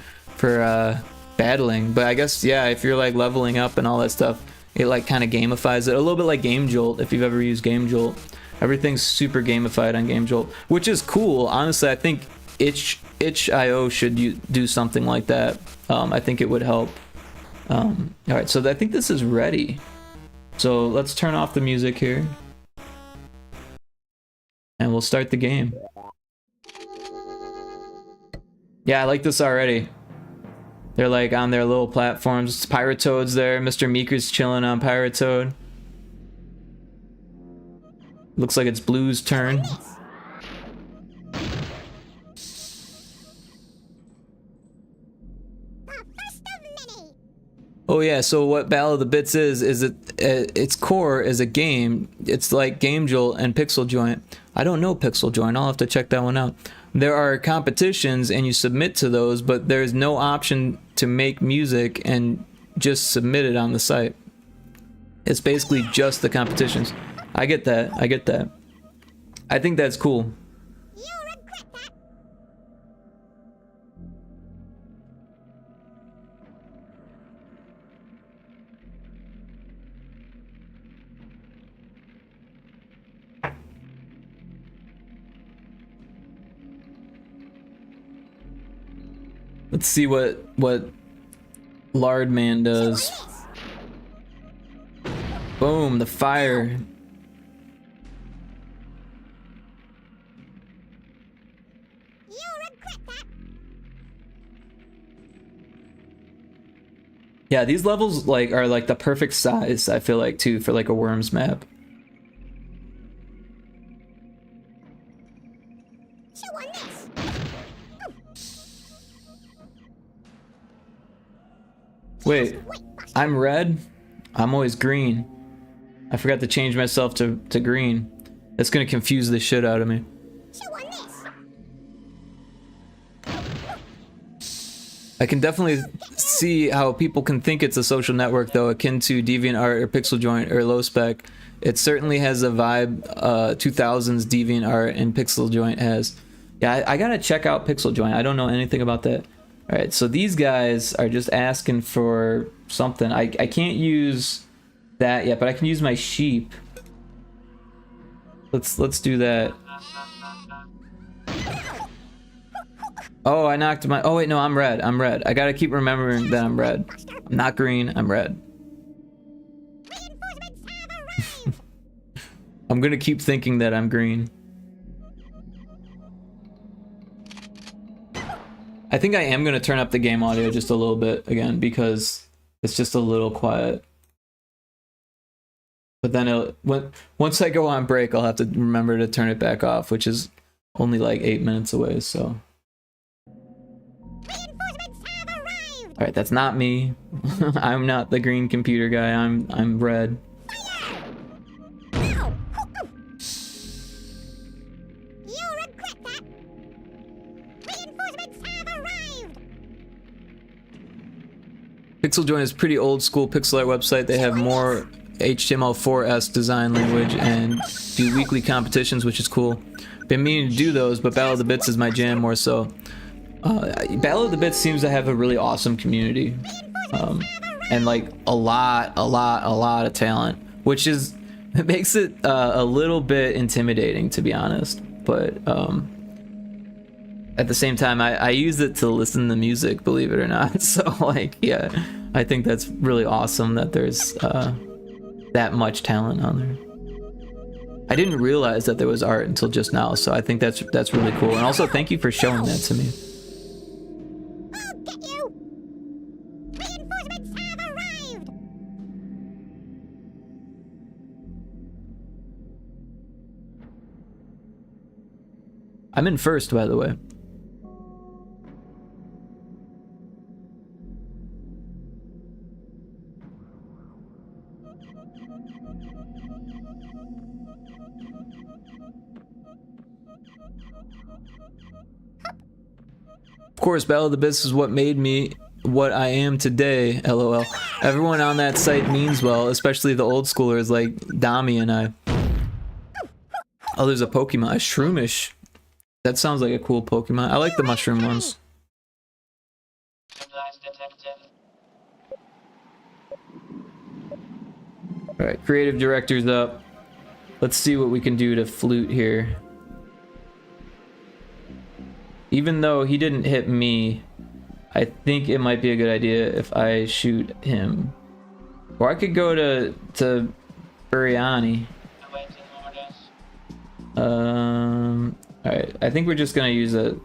battling, but I guess, yeah, if you're like leveling up and all that stuff, it like kind of gamifies it a little bit, like Game Jolt. If you've ever used Game Jolt, everything's super gamified on Game Jolt, which is cool. Honestly, I think itch.io should do something like that. I think it would help. All right, so I think this is ready. So let's turn off the music here, and we'll start the game. Yeah, I like this already. They're like on their little platforms. Pirate Toad's there. Mr. Meeker's chilling on Pirate Toad. Looks like it's Blue's turn. Oh yeah, so what Battle of the Bits is its core is a game. It's like Game Jolt and Pixel Joint. I don't know Pixel Joint. I'll have to check that one out. There are competitions and you submit to those, but there's no option to make music and just submit it on the site. It's basically just the competitions. I get that. I get that. I think that's cool. Let's see what Lardman does. Boom, the fire. Yeah, these levels like are like the perfect size, I feel like, too, for like a Worms map. Wait, I'm red? I'm always green. I forgot to change myself to green. That's gonna confuse the shit out of me. I can definitely see how people can think it's a social network, though, akin to DeviantArt or Pixel Joint or Low Spec. It certainly has a vibe 2000s DeviantArt and Pixel Joint has. Yeah, I gotta check out Pixel Joint. I don't know anything about that. All right, so these guys are just asking for something. I can't use that yet, but I can use my sheep. Let's do that. Oh, I knocked my... Oh, wait, no, I'm red. I'm red. I gotta keep remembering that I'm red. I'm not green, I'm red. I'm gonna keep thinking that I'm green. I think I am gonna turn up the game audio just a little bit again because it's just a little quiet. But then once I go on break, I'll have to remember to turn it back off, which is only like 8 minutes away, so... Alright, that's not me. I'm not the green computer guy, I'm red. Pixel Joint is pretty old school pixel art website. They have more HTML4-esque design language and do weekly competitions, which is cool. Been meaning to do those, but Battle of the Bits is my jam more so. Battle of the Bits seems to have a really awesome community, and like a lot of talent, which is it makes it a little bit intimidating, to be honest. But at the same time, I use it to listen to music, believe it or not. So like, yeah, I think that's really awesome that there's that much talent on there. I didn't realize that there was art until just now, so I think that's really cool. And also, thank you for showing that to me. I'll get you. Reinforcements have arrived. I'm in first, by the way. Of course, Battle of the Bits is what made me what I am today, lol. Everyone on that site means well, especially the old schoolers like Dami and I. Oh, there's a Pokemon, a Shroomish. That sounds like a cool Pokemon. I like the mushroom ones. Supplies detected. All right, creative director's up. Let's see what we can do to flute here. Even though he didn't hit me, I think it might be a good idea if I shoot him. Or I could go to Buriani. Awaiting orders. Alright, I think we're just gonna use a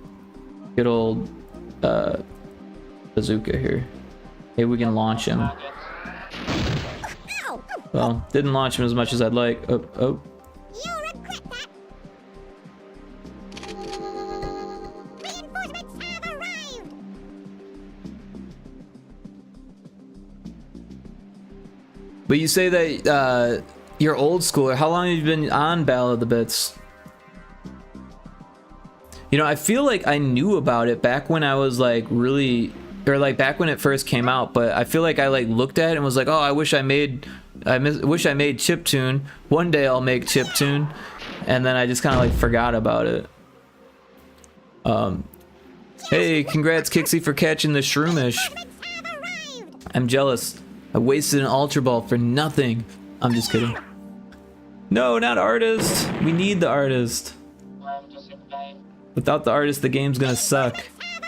good old bazooka here. Maybe we can launch him. Target. Well, didn't launch him as much as I'd like. Oh, oh. You'll regret that. Reinforcements have arrived. But you say that you're old school. How long have you been on Battle of the Bits? You know, I feel like I knew about it back when I was like really, or like back when it first came out. But I feel like I like looked at it and was like, oh, I wish I made chiptune. One day I'll make chiptune, and then I just kind of like forgot about it. Hey, congrats Kixie for catching the shroomish. Have arrived. I'm jealous. I wasted an Ultra Ball for nothing. I'm just kidding. No, not artist. We need the artist. Worm to sit bay. Without the artist, the game's gonna suck. Have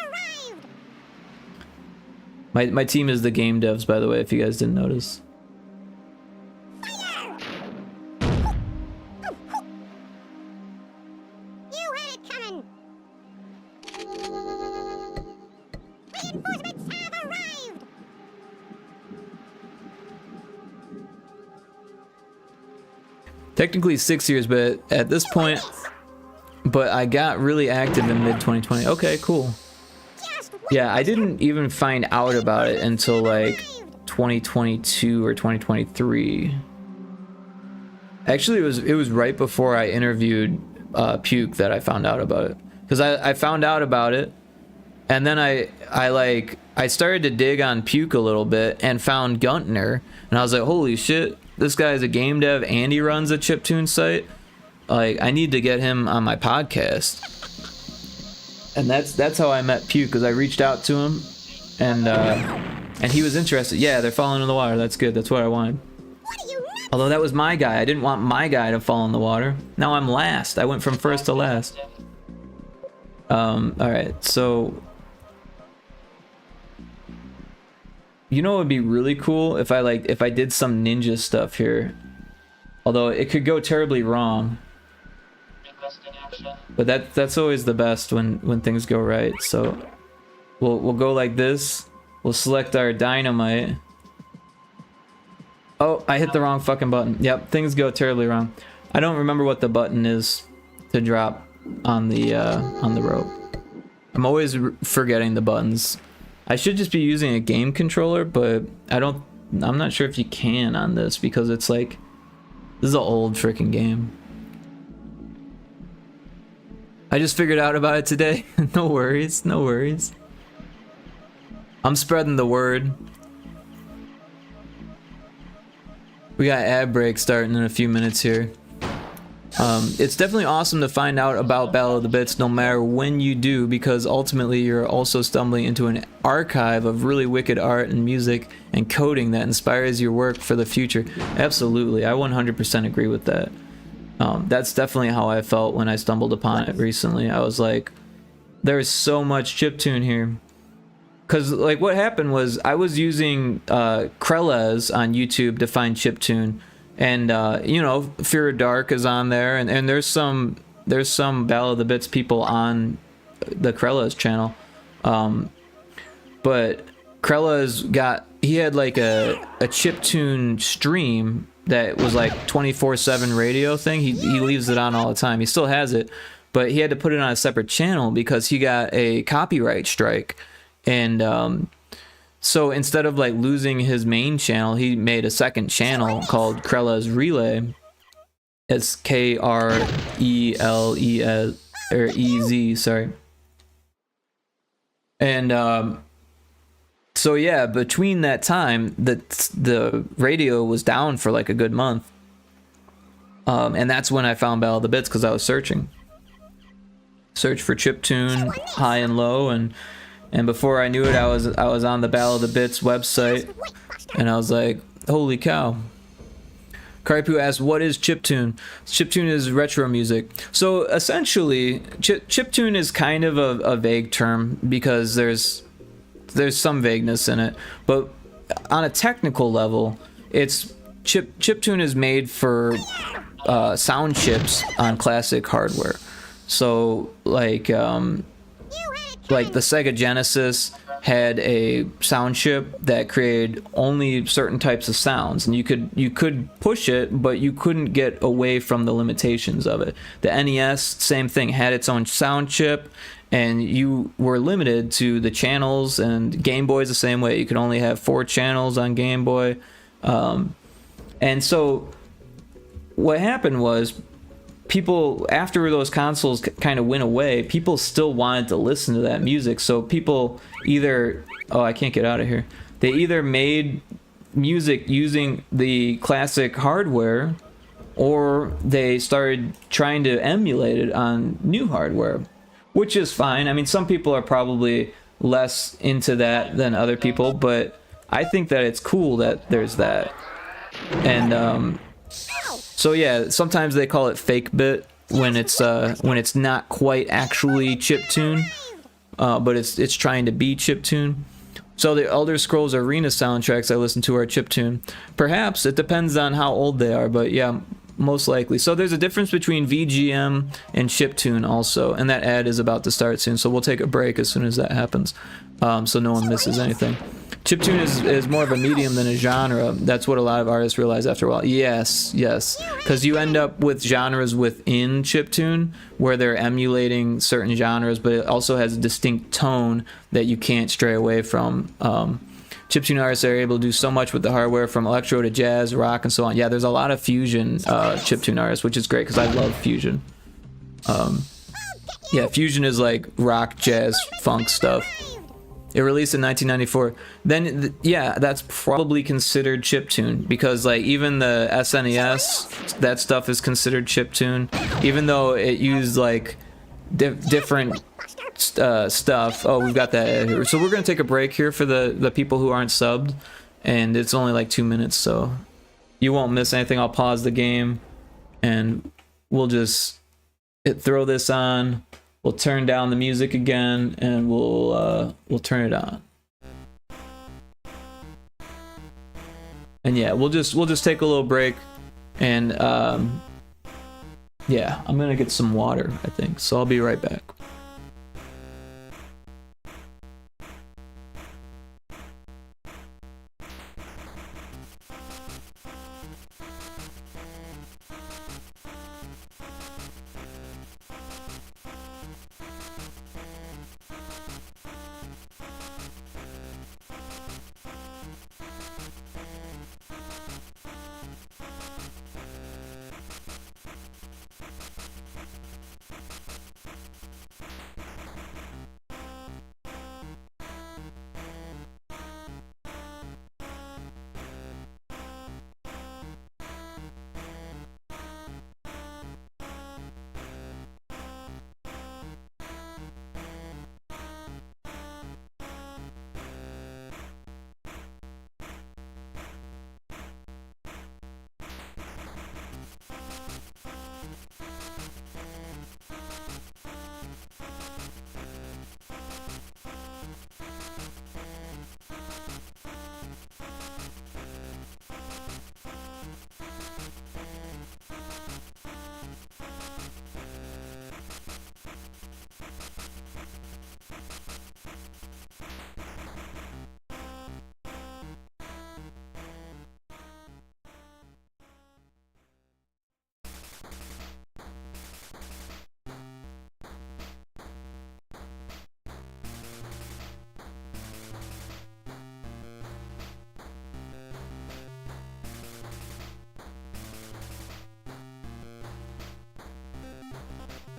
arrived. My team is the game devs, by the way, if you guys didn't notice. Fire! You had it coming. Reinforcements have arrived. Technically 6 years, but at this point, but I got really active in mid 2020. Okay, cool. Just wait. Yeah, I didn't even find out about it until like 2022 or 2023. Actually, it was right before I interviewed Puke that I found out about it. Because I found out about it, and then I started to dig on Puke a little bit and found Guntner, and I was like, holy shit, this guy is a game dev and he runs a chiptune site. Like, I need to get him on my podcast. And that's how I met Puke, because I reached out to him, and he was interested. Yeah, they're falling in the water. That's good. That's what I wanted. What are you nuts? Although that was my guy. I didn't want my guy to fall in the water. Now I'm last. I went from first to last. Alright, so you know what would be really cool if I did some ninja stuff here. Although it could go terribly wrong. Requesting action. But that's always the best when things go right. So we'll go like this. We'll select our dynamite. Oh, I hit the wrong fucking button. Yep, things go terribly wrong. I don't remember what the button is to drop on the rope. I'm always forgetting the buttons. I should just be using a game controller, but I'm not sure if you can on this, because it's like, this is an old freaking game. I just figured out about it today. No worries, no worries. I'm spreading the word. We got ad break starting in a few minutes here. It's definitely awesome to find out about Battle of the Bits no matter when you do, because ultimately you're also stumbling into an archive of really wicked art and music and coding that inspires your work for the future. Absolutely, I 100% agree with that. That's definitely how I felt when I stumbled upon it recently. I was like, there's so much chiptune here. Because like what happened was I was using Krelez on YouTube to find chiptune, and you know, Fear of Dark is on there, and there's some Battle of the Bits people on the Krelez channel, but Krelez he had like a chiptune stream that was like 24/7 radio thing. He leaves it on all the time. He still has it, but he had to put it on a separate channel because he got a copyright strike. And so instead of like losing his main channel, he made a second channel called Krelez Relay. It's KRELEZ or EZ, sorry. And so yeah, between that time, the radio was down for like a good month. And that's when I found Battle of the Bits, because I was search for chiptune high and low, and before I knew it, I was on the Battle of the Bits website, and I was like, holy cow. Karipu asks, what is chiptune? Chiptune is retro music. So essentially, chiptune is kind of a vague term because there's some vagueness in it. But on a technical level, it's chiptune is made for sound chips on classic hardware. So like the Sega Genesis had a sound chip that created only certain types of sounds, and you could push it, but you couldn't get away from the limitations of it. The NES, same thing, had its own sound chip, and you were limited to the channels. And Game Boy is the same way. You could only have 4 channels on Game Boy. And so what happened was, people, after those consoles kind of went away, people still wanted to listen to that music. So people either, oh, I can't get out of here. They either made music using the classic hardware, or they started trying to emulate it on new hardware, which is fine. I mean, some people are probably less into that than other people, but I think that it's cool that there's that. And so yeah, sometimes they call it fake bit when it's not quite actually chiptune, but it's trying to be chiptune. So the Elder Scrolls Arena soundtracks I listen to are chiptune. Perhaps it depends on how old they are, but yeah, most likely. So there's a difference between VGM and chiptune also, and that ad is about to start soon. So we'll take a break as soon as that happens, so no one misses anything. Chiptune is more of a medium than a genre. That's what a lot of artists realize after a while. Yes, because you end up with genres within chiptune where they're emulating certain genres, but it also has a distinct tone that you can't stray away from. Chiptune artists are able to do so much with the hardware, from electro to jazz, rock, and so on. Yeah, there's a lot of fusion chiptune artists, which is great because I love fusion. Yeah, fusion is like rock, jazz, funk stuff. It released in 1994. Then, yeah, that's probably considered chiptune, because like even the SNES, that stuff is considered chiptune, even though it used like different stuff. Oh, we've got that here. So we're gonna take a break here for the people who aren't subbed, and it's only like 2 minutes, so you won't miss anything. I'll pause the game, and we'll just throw this on. We'll turn down the music again, and we'll turn it on. And yeah, we'll just take a little break, and yeah, I'm gonna get some water, I think. So I'll be right back.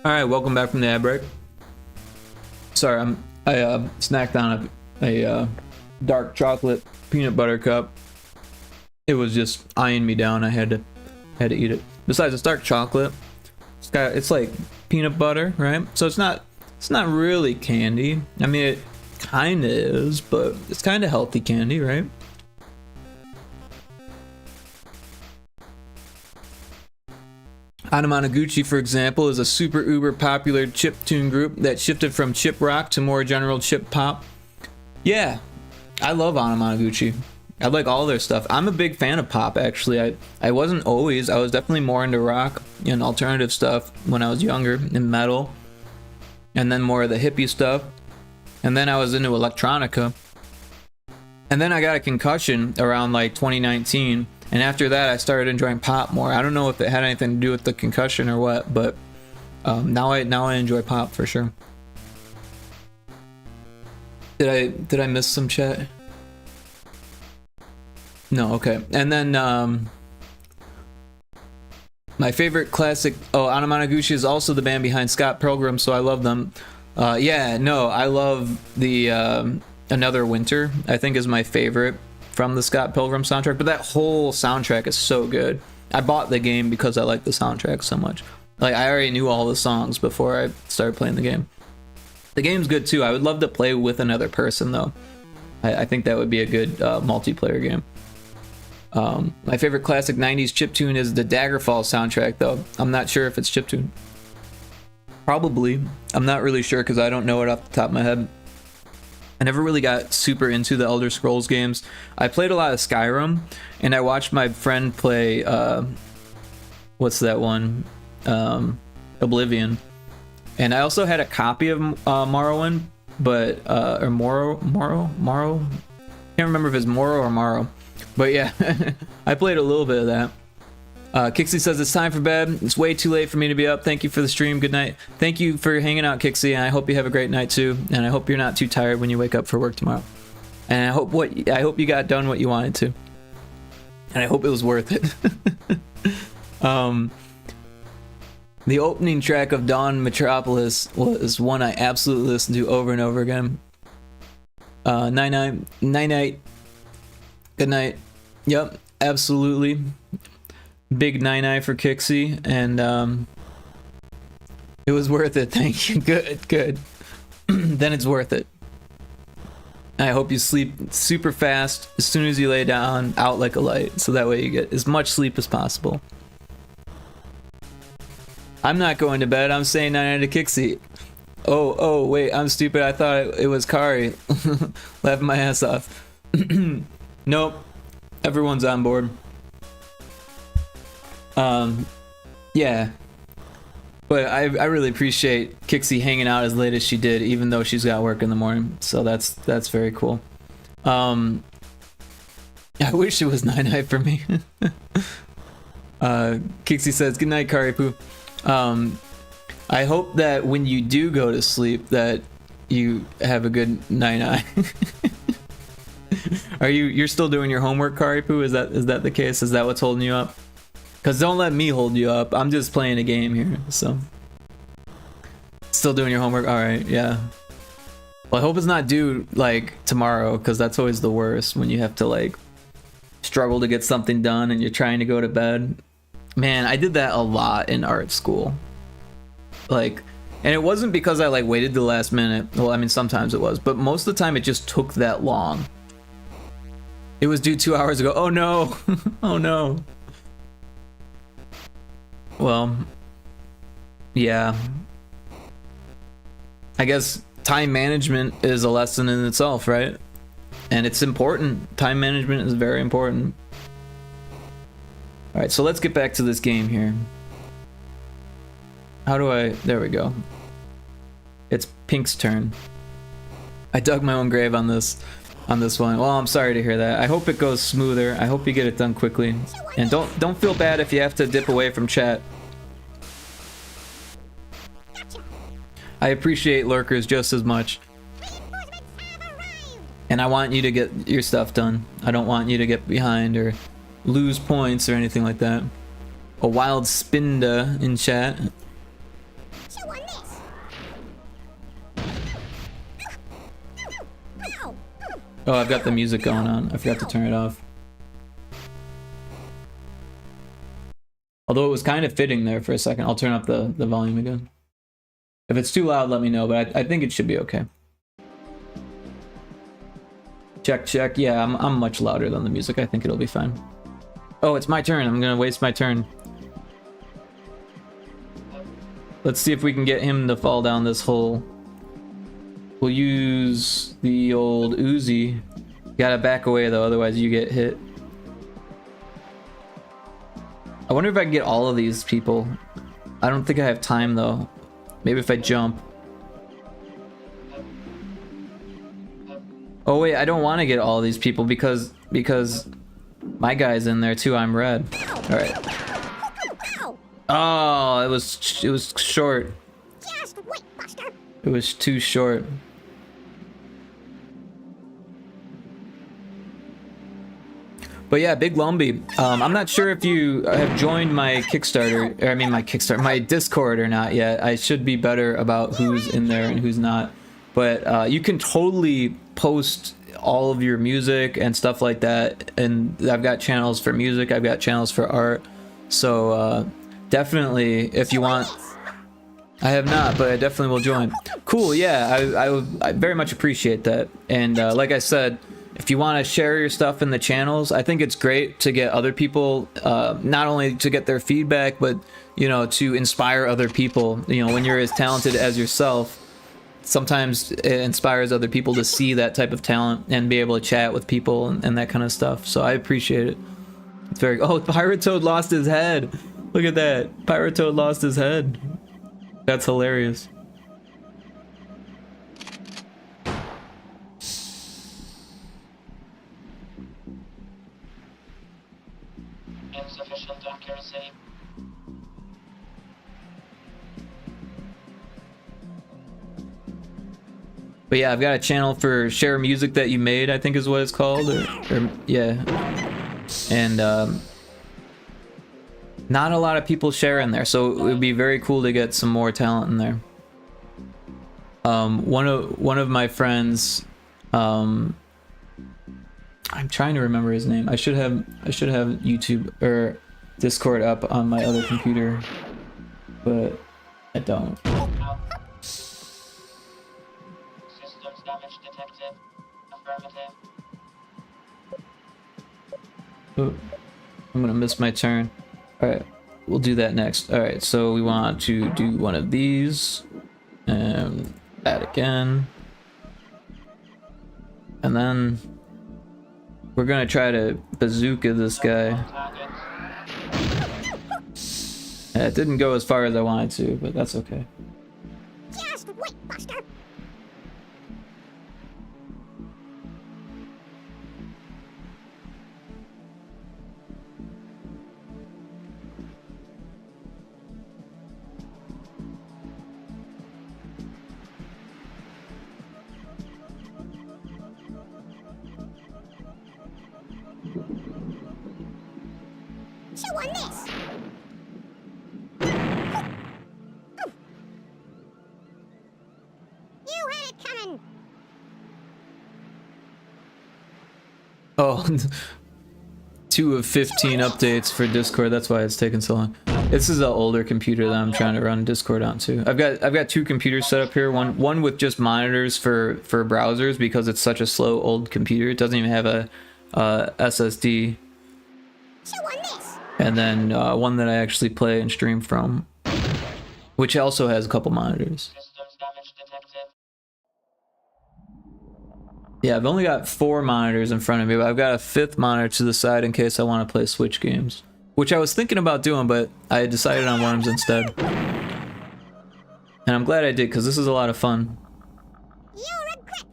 All right, welcome back from the ad break. Sorry, I snacked on a dark chocolate peanut butter cup. It was just eyeing me down. I had to eat it. Besides, it's dark chocolate. It's like peanut butter, right? So it's not really candy. I mean, it kind of is, but it's kind of healthy candy, right? Anamanaguchi, for example, is a super uber popular chiptune group that shifted from chip rock to more general chip pop. Yeah, I love Anamanaguchi. I like all their stuff. I'm a big fan of pop, actually. I wasn't always. I was definitely more into rock and alternative stuff when I was younger, and metal, and then more of the hippie stuff. And then I was into electronica. And then I got a concussion around like 2019. And after that, I started enjoying pop more. I don't know if it had anything to do with the concussion or what, but now I enjoy pop for sure. Did I miss some chat? No, okay. And then my favorite classic. Oh, Anamanaguchi is also the band behind Scott Pilgrim, so I love them. Yeah, no, I love the Another Winter. I think is my favorite from the Scott Pilgrim soundtrack, but that whole soundtrack is so good. I bought the game because I like the soundtrack so much. Like, I already knew all the songs before I started playing the game. The game's good too. I would love to play with another person though. I think that would be a good multiplayer game. My favorite classic 90s chiptune is the Daggerfall soundtrack though. I'm not sure if it's chiptune. Probably. I'm not really sure because I don't know it off the top of my head. I never really got super into the Elder Scrolls games. I played a lot of Skyrim, and I watched my friend play, what's that one? Oblivion. And I also had a copy of Morrowind, but, or Morrow? Can't remember if it's Morrow or Morrow. But yeah, I played a little bit of that. Kixie says it's time for bed. It's way too late for me to be up. Thank you for the stream. Good night. Thank you for hanging out, Kixie, and I hope you have a great night too. And I hope you're not too tired when you wake up for work tomorrow. And I hope you got done what you wanted to. And I hope it was worth it. The opening track of Dawn Metropolis was one I absolutely listened to over and over again. Night. Good night. Yep, absolutely. Big 9-9 for Kixie, and it was worth it. Thank you. Good. Then it's worth it. I hope you sleep super fast as soon as you lay down, out like a light, so that way you get as much sleep as possible. I'm not going to bed. I'm saying 9-9 to Kixie. Oh, wait, I'm stupid. I thought it was Kari. Laughing my ass off. Nope. Everyone's on board. Yeah, but I really appreciate Kixie hanging out as late as she did, even though she's got work in the morning, so that's very cool. I wish it was 9-9 for me. Kixie says good night, Karipu. I hope that when you do go to sleep that you have a good 9-9. You're still doing your homework, Karipu? Is that the case? Is that what's holding you up? Because don't let me hold you up. I'm just playing a game here, so. Still doing your homework? Alright, yeah. Well, I hope it's not due, like, tomorrow, because that's always the worst, when you have to, like, struggle to get something done and you're trying to go to bed. Man, I did that a lot in art school. Like, and it wasn't because I, like, waited the last minute. Well, I mean, sometimes it was, but most of the time it just took that long. It was due 2 hours ago. Oh, no. Oh, no. Well, yeah. I guess time management is a lesson in itself, right? And it's important. Time management is very important. Alright, so let's get back to this game here. How do I... There we go. It's Pink's turn. I dug my own grave on this one. Well, I'm sorry to hear that. I hope it goes smoother. I hope you get it done quickly. And don't feel bad if you have to dip away from chat. I appreciate lurkers just as much. And I want you to get your stuff done. I don't want you to get behind or lose points or anything like that. A wild spinda in chat. Oh, I've got the music going on. I forgot to turn it off. Although it was kind of fitting there for a second. I'll turn up the volume again. If it's too loud, let me know, but I think it should be okay. Check. Yeah, I'm much louder than the music. I think it'll be fine. Oh, it's my turn. I'm gonna waste my turn. Let's see if we can get him to fall down this hole. We'll use the old Uzi. Gotta back away though, otherwise you get hit. I wonder if I can get all of these people. I don't think I have time though. Maybe if I jump. Oh wait, I don't want to get all these people because my guy's in there too. I'm red. All right. Oh, it was short. Just wait, Buster. It was too short. But yeah, Big Lumbee. I'm not sure if you have joined my Kickstarter, or I mean my Kickstarter, my Discord or not yet. I should be better about who's in there and who's not. But you can totally post all of your music and stuff like that. And I've got channels for music, I've got channels for art. So definitely, if you want. I have not, but I definitely will join. Cool, yeah, I very much appreciate that. And like I said, if you want to share your stuff in the channels, I think it's great to get other people, not only to get their feedback, but, you know, to inspire other people. You know, when you're as talented as yourself, sometimes it inspires other people to see that type of talent and be able to chat with people and that kind of stuff. So I appreciate it. It's very... Oh, Pirate Toad lost his head. Look at that. Pirate Toad lost his head. That's hilarious. Insufficient accuracy. But yeah, I've got a channel for share music that you made, I think is what it's called, or yeah. And not a lot of people share in there, so it would be very cool to get some more talent in there. One of my friends, I'm trying to remember his name. I should have YouTube or Discord up on my other computer, but I don't. Systems damage detected. Affirmative. Oh, I'm gonna miss my turn. Alright, we'll do that next. Alright, so we want to do one of these. And that again. And then we're gonna try to bazooka this guy. Yeah, it didn't go as far as I wanted to, but that's okay. Just wait, Buster. Chew on this. You had it coming. Oh, 2 of 15 updates for Discord. That's why it's taking so long. This is an older computer that I'm trying to run Discord onto. I've got 2 computers set up here. One with just monitors for browsers because it's such a slow old computer. It doesn't even have a SSD. Chew on this. And then one that I actually play and stream from, which also has a couple monitors. Systems damage detected. Yeah, I've only got 4 monitors in front of me, but I've got a 5th monitor to the side in case I want to play Switch games, which I was thinking about doing, but I decided on Worms instead. And I'm glad I did, because this is a lot of fun. You'll regret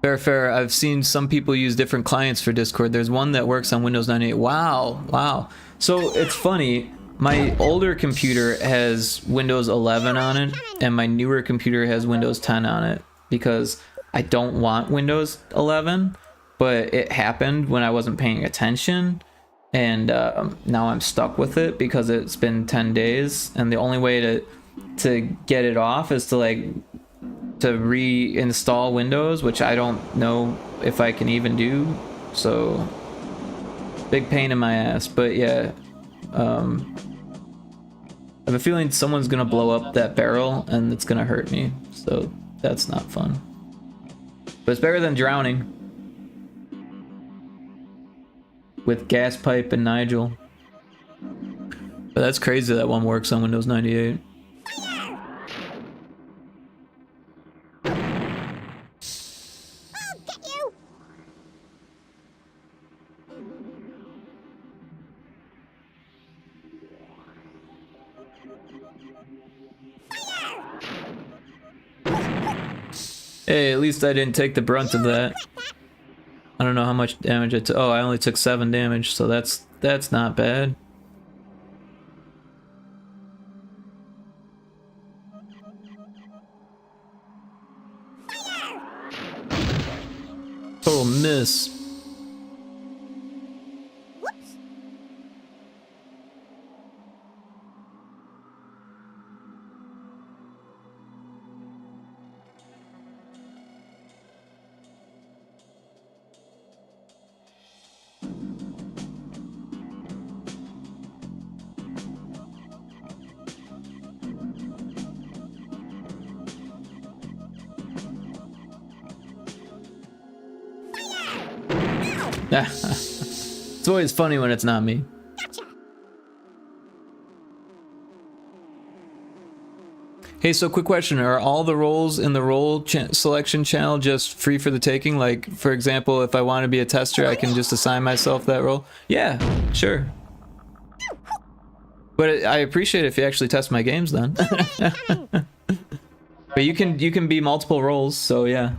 that. Fair. I've seen some people use different clients for Discord. There's one that works on Windows 98. Wow. So it's funny. My older computer has Windows 11 on it, and my newer computer has Windows 10 on it, because I don't want Windows 11, but it happened when I wasn't paying attention, and now I'm stuck with it because it's been 10 days, and the only way to get it off is to reinstall Windows, which I don't know if I can even do, so big pain in my ass. But yeah, I have a feeling someone's gonna blow up that barrel and it's gonna hurt me, so that's not fun. But it's better than drowning with Gas Pipe and Nigel. But that's crazy that one works on Windows 98. I'll get you. Hey, at least I didn't take the brunt of that. I don't know how much damage I took. Oh, I only took 7 damage, so that's not bad. Total miss. Whoops. It's always funny when it's not me. Gotcha. Hey, so quick question. Are all the roles in the role selection channel just free for the taking? Like, for example, if I want to be a tester, I can just assign myself that role? Yeah, sure. But I appreciate it if you actually test my games then. But you can be multiple roles, so yeah.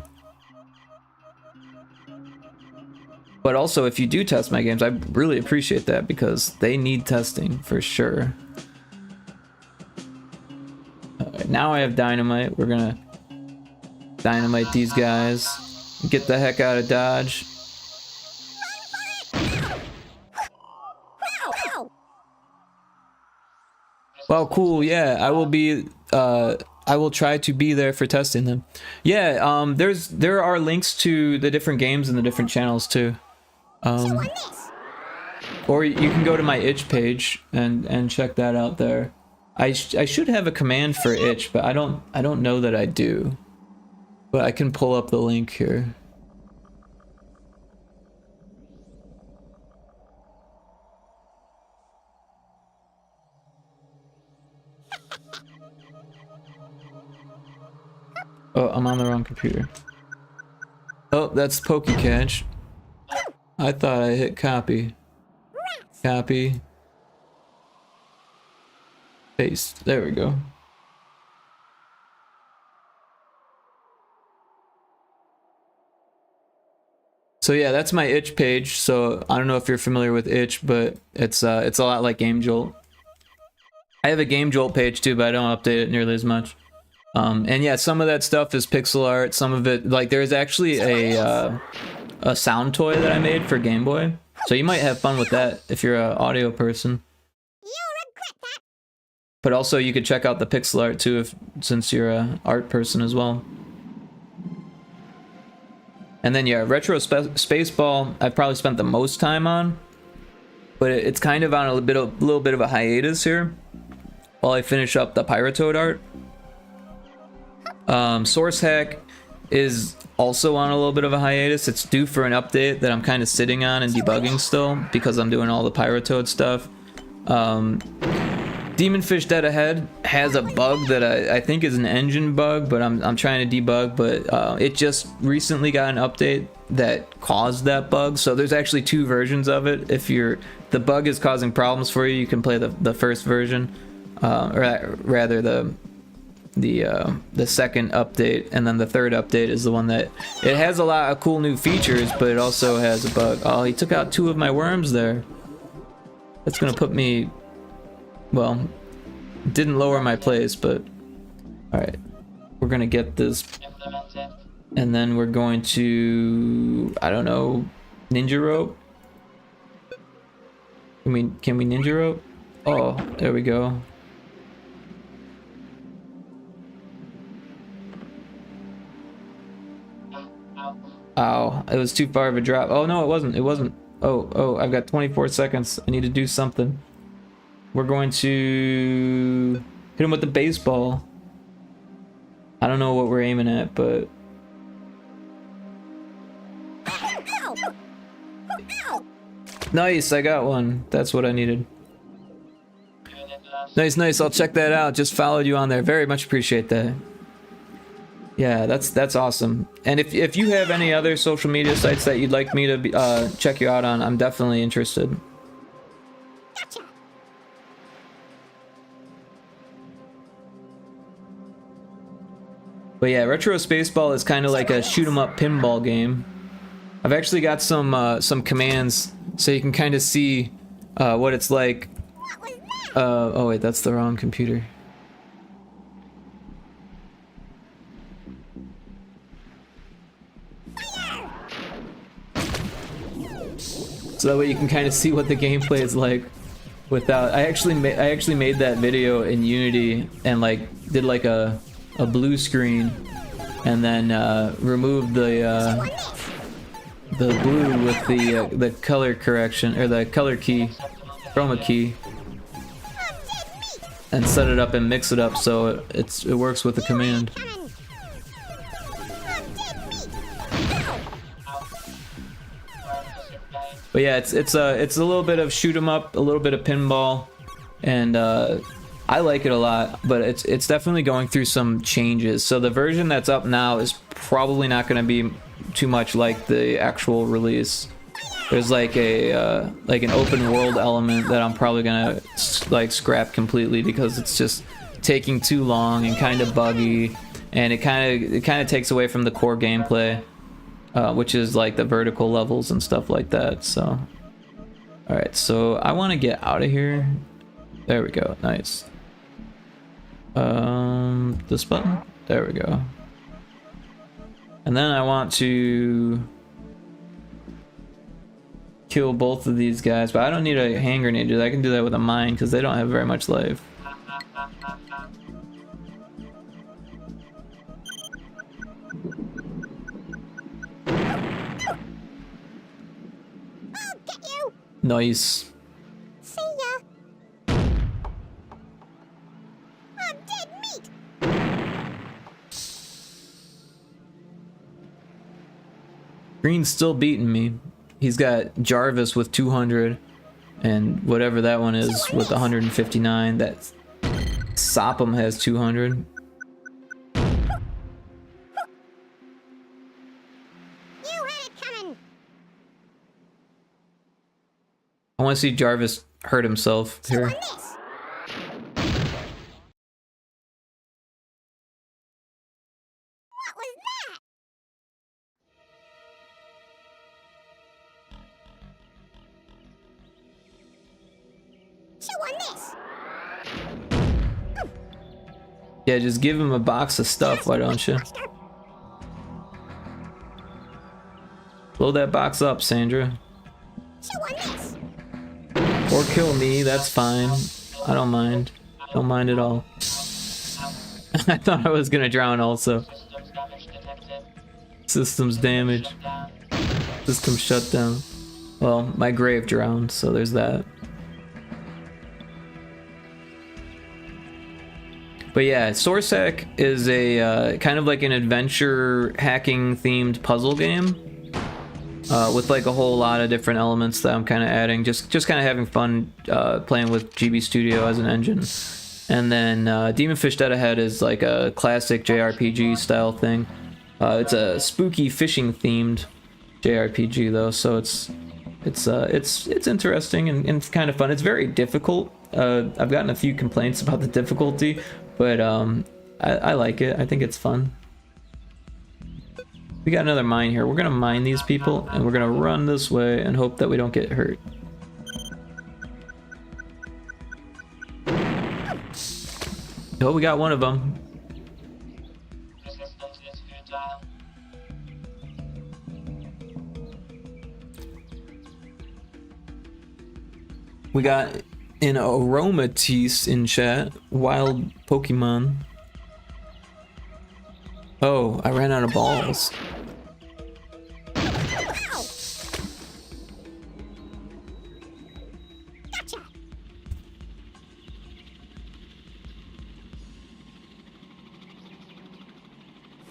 But also, if you do test my games, I really appreciate that because they need testing for sure. Alright, now I have dynamite. We're gonna dynamite these guys. Get the heck out of Dodge. Ow. Well, cool. Yeah, I will be. I will try to be there for testing them. Yeah. There are links to the different games in the different channels too. On this. Or you can go to my itch page and check that out there. I should have a command for itch, but I don't know that I do. But I can pull up the link here. Oh, I'm on the wrong computer. Oh, that's PokeCatch. I thought I hit copy. Copy. Paste. There we go. So yeah, that's my itch page. So I don't know if you're familiar with itch, but it's a lot like Game Jolt. I have a Game Jolt page too, but I don't update it nearly as much. And yeah, some of that stuff is pixel art. Some of it, like there's actually a sound toy that I made for Game Boy. So you might have fun with that if you're an audio person. You'll regret that. But also you could check out the pixel art too, since you're an art person as well. And then yeah, Retro Spaceball I've probably spent the most time on, but it's kind of on a little bit of a hiatus here while I finish up the Pyrotoad art. Source Hack is also on a little bit of a hiatus. It's due for an update that I'm kind of sitting on and debugging still because I'm doing all the Pyrotoad stuff. Demonfish Dead Ahead has a bug that I think is an engine bug, but I'm trying to debug, but it just recently got an update that caused that bug. So there's actually 2 versions of it. If the bug is causing problems for you, you can play the first version, or rather the second update, and then the third update is the one that it has a lot of cool new features, but it also has a bug. Oh, he took out 2 of my worms there. That's gonna put me, well, didn't lower my place, but all right, we're gonna get this, Implemented. and then we're going to, I don't know, ninja rope. Can we ninja rope? Oh, there we go. Ow. Ow, it was too far of a drop. Oh no, it wasn't. Oh, I've got 24 seconds. I need to do something. We're going to hit him with the baseball. I don't know what we're aiming at, but Ow. Ow. nice, I got one. That's what I needed. Unit Nice, nice. I'll check that out. Just followed you on there. Very much appreciate that. Yeah, that's awesome. And if you have any other social media sites that you'd like me to be, check you out on, I'm definitely interested. Gotcha. But yeah, Retro Spaceball is kind of like a shoot 'em up pinball game. I've actually got some commands so you can kind of see what it's like. What was that? Oh wait, that's the wrong computer. So that way you can kind of see what the gameplay is like without. I actually made that video in Unity and like did like a blue screen and then removed the blue with the color correction or the color key, chroma key, and set it up and mix it up so it works with the command. Coming. But yeah, it's a little bit of shoot 'em up, a little bit of pinball, and I like it a lot. But it's definitely going through some changes. So the version that's up now is probably not going to be too much like the actual release. There's like an open world element that I'm probably gonna like scrap completely because it's just taking too long and kind of buggy, and it kind of takes away from the core gameplay. Which is like the vertical levels and stuff like that. So, all right. So I want to get out of here. There we go. Nice. This button. There we go. And then I want to kill both of these guys, but I don't need a hand grenade. I can do that with a mine because they don't have very much life. I'll get you. Nice. See ya. I'm dead meat. Green's still beating me. He's got Jarvis with 200 and whatever that one is with 159. That Sopham has 200. You had it coming. I want to see Jarvis hurt himself Chew on here. this. What was that? Chew on this. Yeah, just give him a box of stuff, why don't you? Faster. Blow that box up, Sandra. Chew on this. Or kill me, that's fine. I don't mind. Don't mind at all. I thought I was gonna drown also. Systems damage detected. Systems damage. Down. System shut down. Well, my grave drowned, so there's that. But yeah, Source Hack is a kind of like an adventure hacking themed puzzle game with like a whole lot of different elements that I'm kind of adding. Just kind of having fun playing with GB Studio as an engine. And then Demon Fish Dead Ahead is like a classic JRPG style thing. It's a spooky fishing themed JRPG though, so it's interesting and kind of fun. It's very difficult. I've gotten a few complaints about the difficulty, but I like it. I think it's fun. We got another mine here. We're gonna mine these people and we're gonna run this way and hope that we don't get hurt. Oh, we got one of them. Resistance is futile. We got an Aromatisse in chat. Wild Pokemon. Oh, I ran out of balls. Ow. Gotcha.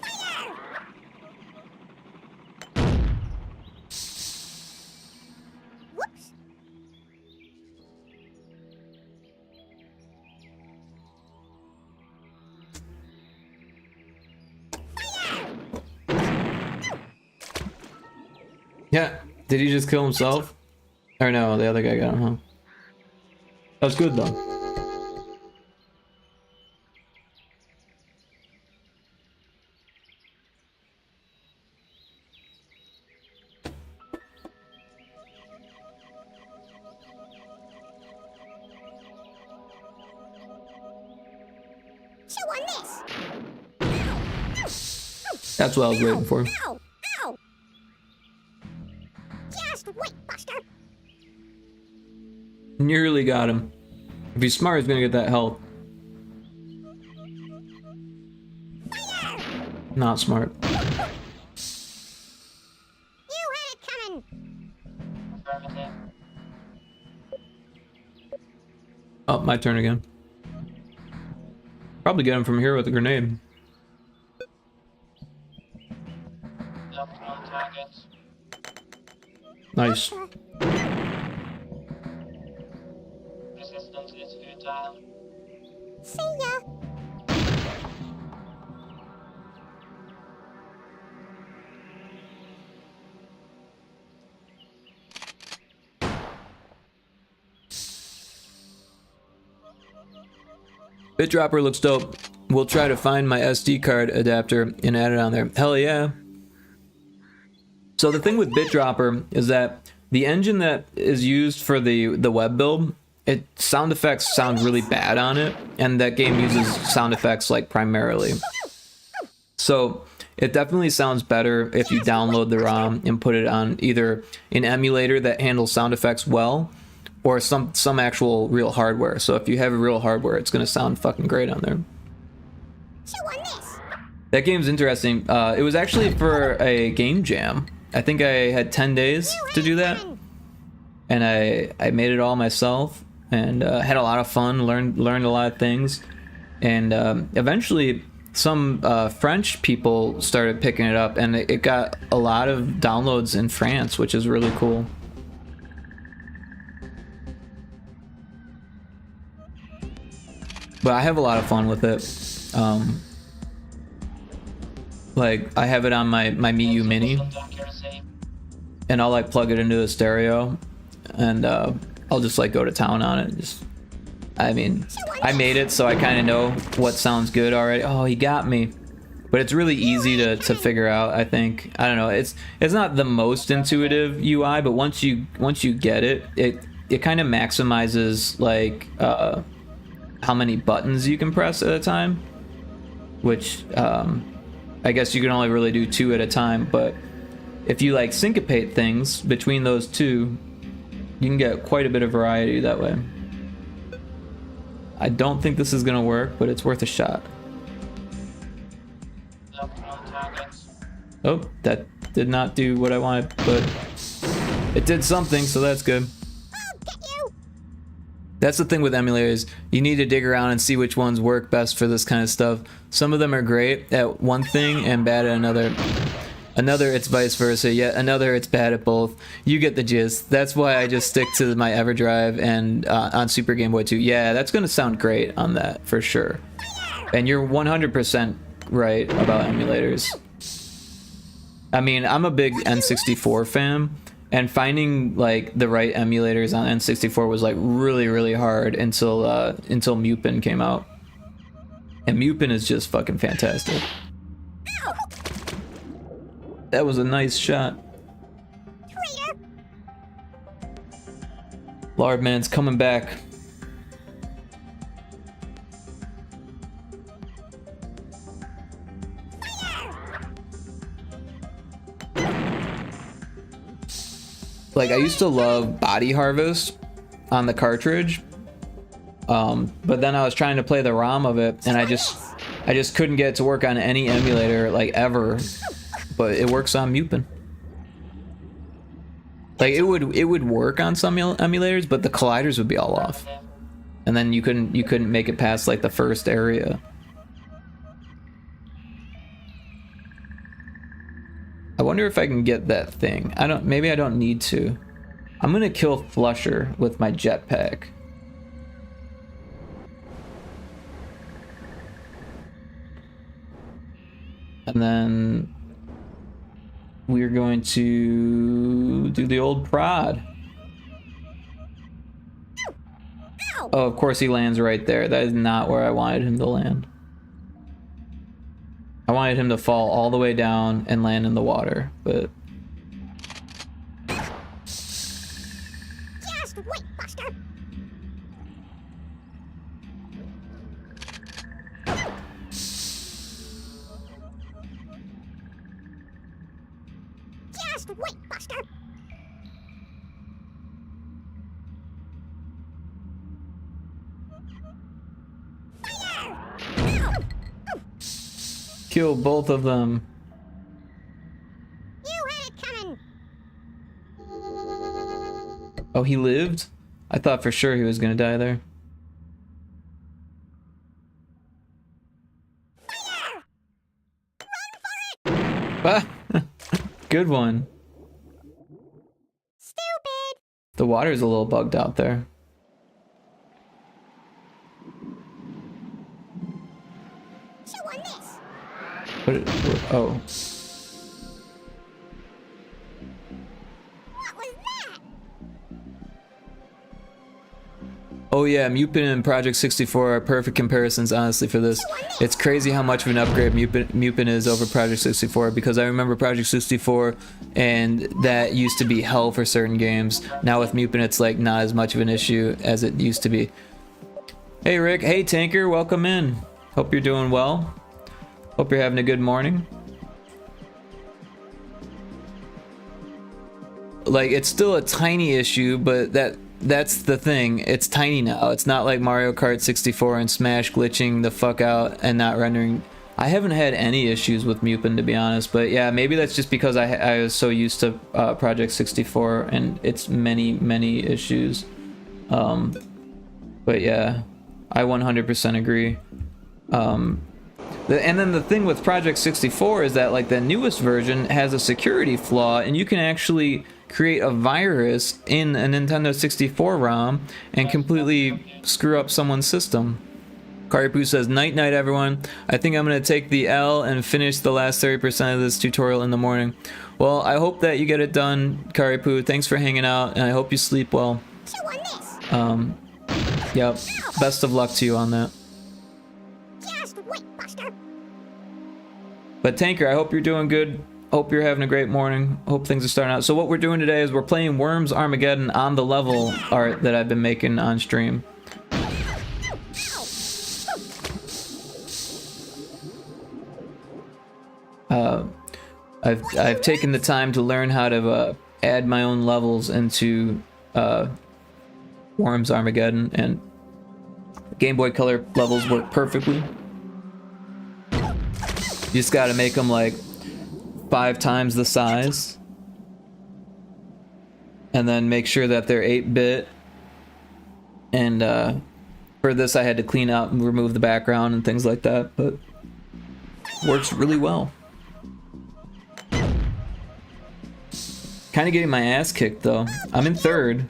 Fire. Whoops. Yeah. Did he just kill himself? Or no, the other guy got him, huh? That's good though. Chew on this. That's what I was waiting for. Ow! Ow! Just wait, Buster. Nearly got him. If he's smart, he's gonna get that health. Not smart. You had it coming. Affirmative. Oh, my turn again. Probably get him from here with a grenade. Knocked on target. Nice. Resistance is futile. See ya. BitDropper looks dope. We'll try to find my SD card adapter and add it on there. Hell yeah. So the thing with BitDropper is that the engine that is used for the web build, sound effects sound really bad on it, and that game uses sound effects like primarily. So it definitely sounds better if you download the ROM and put it on either an emulator that handles sound effects well, or some actual real hardware. So if you have a real hardware, it's gonna sound fucking great on there. Chew on this. That game's interesting. It was actually for a game jam. I think I had 10 days to do that, and I made it all myself, and had a lot of fun. Learned a lot of things, and eventually some French people started picking it up, and it got a lot of downloads in France, which is really cool. But I have a lot of fun with it. Like, I have it on my Mii Mini, Accuracy. and I'll like plug it into the stereo, and I'll just like go to town on it. Just, I mean, I made it, so I kind of know what sounds good already. Oh, he got me. But it's really easy to figure out, I think. I don't know. It's not the most intuitive UI, but once you get it, it kind of maximizes like how many buttons you can press at a time, which I guess you can only really do 2 at a time, but if you like syncopate things between those 2, you can get quite a bit of variety that way. I don't think this is gonna work, but it's worth a shot. Knocked on target. Oh, that did not do what I wanted, but it did something, so that's good. I'll get you. That's the thing with emulators. You need to dig around and see which ones work best for this kind of stuff. Some of them are great at one thing and bad at another. Another, it's vice versa. Yet another, it's bad at both. You get the gist. That's why I just stick to my EverDrive and on Super Game Boy 2. Yeah, that's going to sound great on that, for sure. And you're 100% right about emulators. I mean, I'm a big N64 fan, and finding like the right emulators on N64 was like really hard until Mupin came out. And Mupin is just fucking fantastic. That was a nice shot. Traitor. Lardman's coming back. Like, I used to love Body Harvest on the cartridge, but then I was trying to play the ROM of it, and I just couldn't get it to work on any emulator, like, ever. But it works on Mupin. Like, it would work on some emulators, but the colliders would be all off, and then you couldn't make it past like the first area. I wonder if I can get that thing. Maybe I don't need to. I'm gonna kill Flusher with my jetpack. And then we're going to do the old prod. Oh, of course he lands right there. That is not where I wanted him to land. I wanted him to fall all the way down and land in the water, but... Just wait, Buster. Just wait, Buster. Kill both of them. You had it coming. Oh, he lived? I thought for sure he was gonna die there. Ah, good one. Stupid. The water's a little bugged out there. Chew on this. Oh. What was that? Oh yeah, Mupin and Project 64 are perfect comparisons, honestly, for this. It's crazy how much of an upgrade Mupin is over Project 64, because I remember Project 64, and that used to be hell for certain games. Now with Mupin, it's like not as much of an issue as it used to be. Hey Rick, hey Tanker, welcome in. Hope you're doing well. Hope you're having a good morning. Like, it's still a tiny issue, but that's the thing. It's tiny now. It's not like Mario Kart 64 and Smash glitching the fuck out and not rendering. I haven't had any issues with Mupin, to be honest, but yeah, maybe that's just because I was so used to Project 64 and its many issues. But yeah, I 100% agree. And then the thing with Project 64 is that, like, the newest version has a security flaw, and you can actually create a virus in a Nintendo 64 ROM and completely screw up someone's system. Karipu says, night night everyone. I think I'm going to take the L and finish the last 30% of this tutorial in the morning. Well, I hope that you get it done, Karipu. Thanks for hanging out, and I hope you sleep well. Chew on this. Yep. Best of luck to you on that. Just wait, Buster. But Tanker, I hope you're doing good. Hope you're having a great morning. Hope things are starting out. So what we're doing today is we're playing Worms Armageddon on the level art that I've been making on stream. I've taken the time to learn how to add my own levels into Worms Armageddon, and Game Boy Color levels work perfectly. You just gotta make them like 5 times the size, and then make sure that they're 8-bit. And for this I had to clean out and remove the background and things like that, but works really well. Kind of getting my ass kicked though. I'm in 3rd.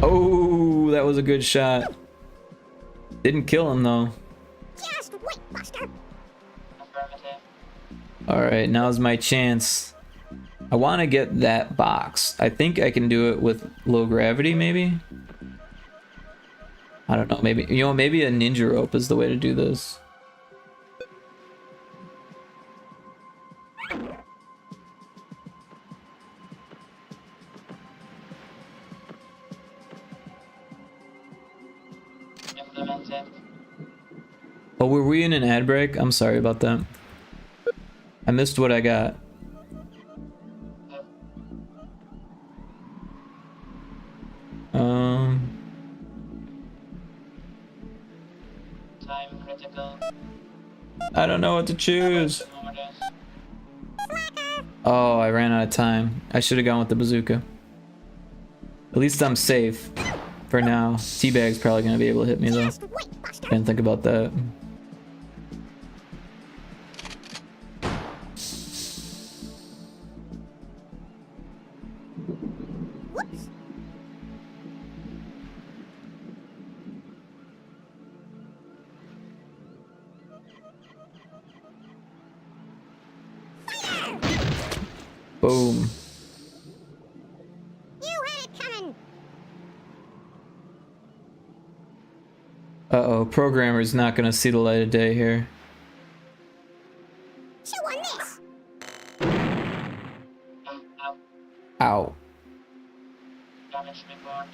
Oh, that was a good shot. Didn't kill him though. Just wait, Buster. Affirmative. Alright, now's my chance. I want to get that box. I think I can do it with low gravity, maybe? I don't know, maybe, you know, maybe a ninja rope is the way to do this. Implemented. Oh, were we in an ad break? I'm sorry about that. I missed what I got. Time critical. I don't know what to choose. Orders. Oh, I ran out of time. I should have gone with the bazooka. At least I'm safe for now. Teabag's probably gonna be able to hit me though. Just wait, Buster. Didn't think about that. Whoops. Boom. You had it coming. Uh-oh, programmer's not gonna see the light of day here. Chew on this. Ow. Ow. Damage report.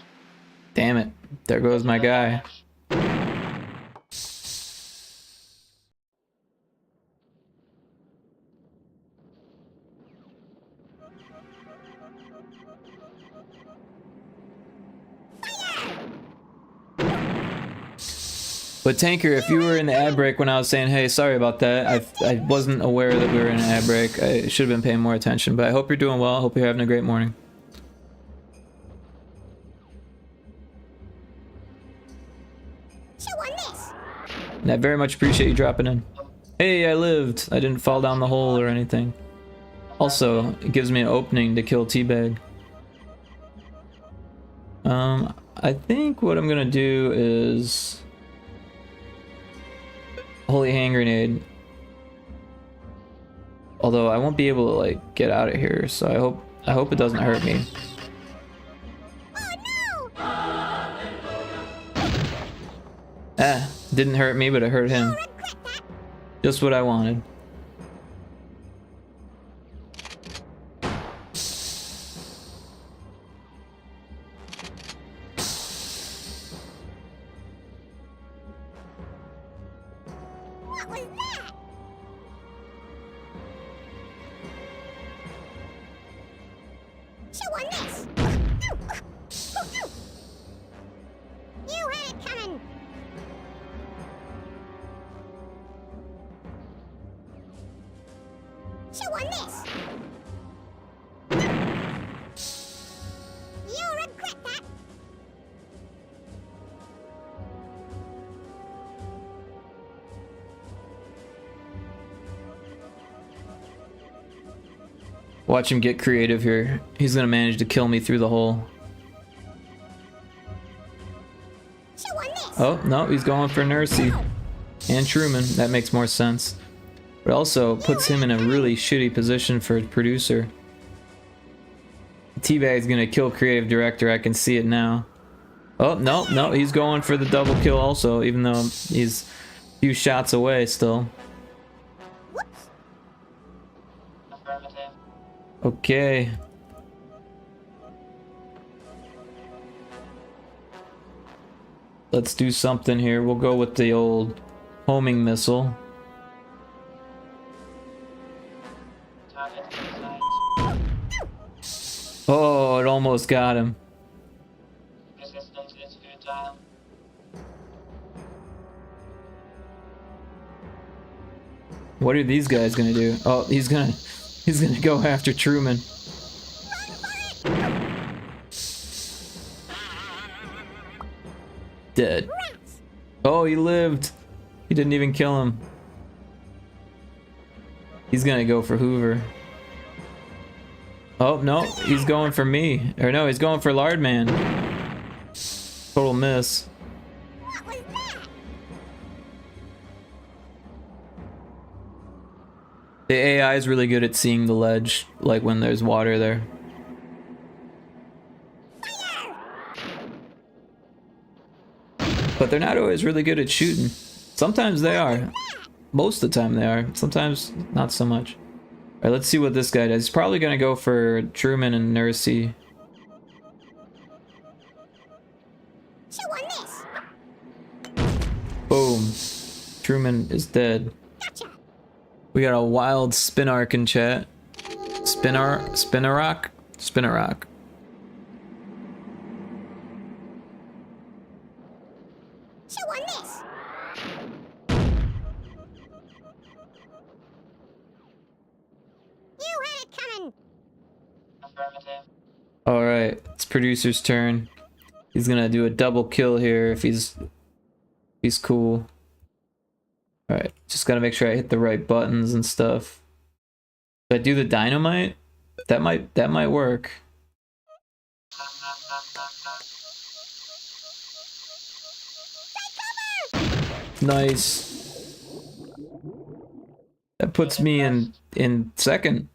Damn it. There goes my guy. But Tanker, if you were in the ad break when I was saying, hey, sorry about that, I wasn't aware that we were in an ad break. I should have been paying more attention, but I hope you're doing well. I hope you're having a great morning. Chew on this. And I very much appreciate you dropping in. Hey, I lived. I didn't fall down the hole or anything. Also, it gives me an opening to kill Teabag. I think what I'm gonna do is Holy Hand Grenade. Although I won't be able to like get out of here, so I hope it doesn't hurt me. Ah, didn't hurt me, but it hurt him. Just what I wanted. What was that? Chew on this. You had it coming. Chew on this. You'll regret that. Watch him get creative here. He's gonna manage to kill me through the hole. Chew on this. Oh, no, he's going for Nursey. And Truman. That makes more sense. But also puts him in a really shitty position for a producer. Teabag's gonna kill creative director, I can see it now. Oh, no, no, he's going for the double kill also, even though he's a few shots away still. Whoops. Affirmative. Okay. Let's do something here. We'll go with the old homing missile. Target inside. Oh, it almost got him. Resistance is futile. What are these guys gonna do? Oh, he's gonna go after Truman. Dead. Oh, he lived. He didn't even kill him. He's gonna go for Hoover. Oh, no, he's going for me. Or no, he's going for Lardman. Total miss. What was that? The AI is really good at seeing the ledge, like when there's water there. But they're not always really good at shooting. Sometimes they are. Most of the time they are. Sometimes not so much. Alright, let's see what this guy does. He's probably gonna go for Truman and Nursey. Chew on this. Boom. Truman is dead. Gotcha. We got a wild spin arc in chat. Spinarok? Spinarok. Chew on this. You had it coming. Affirmative. Alright, it's producer's turn. He's gonna do a double kill here if he's cool. Alright, just gotta make sure I hit the right buttons and stuff. If I do the dynamite, that might work. Nice. That puts me in second.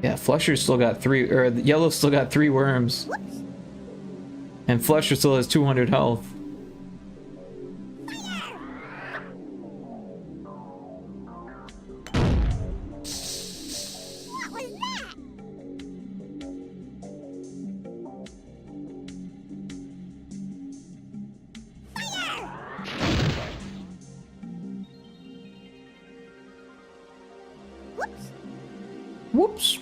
Yeah, Flusher still got 3, or Yellow still got 3 worms. And Flusher still has 200 health. What was that? Whoops. Whoops.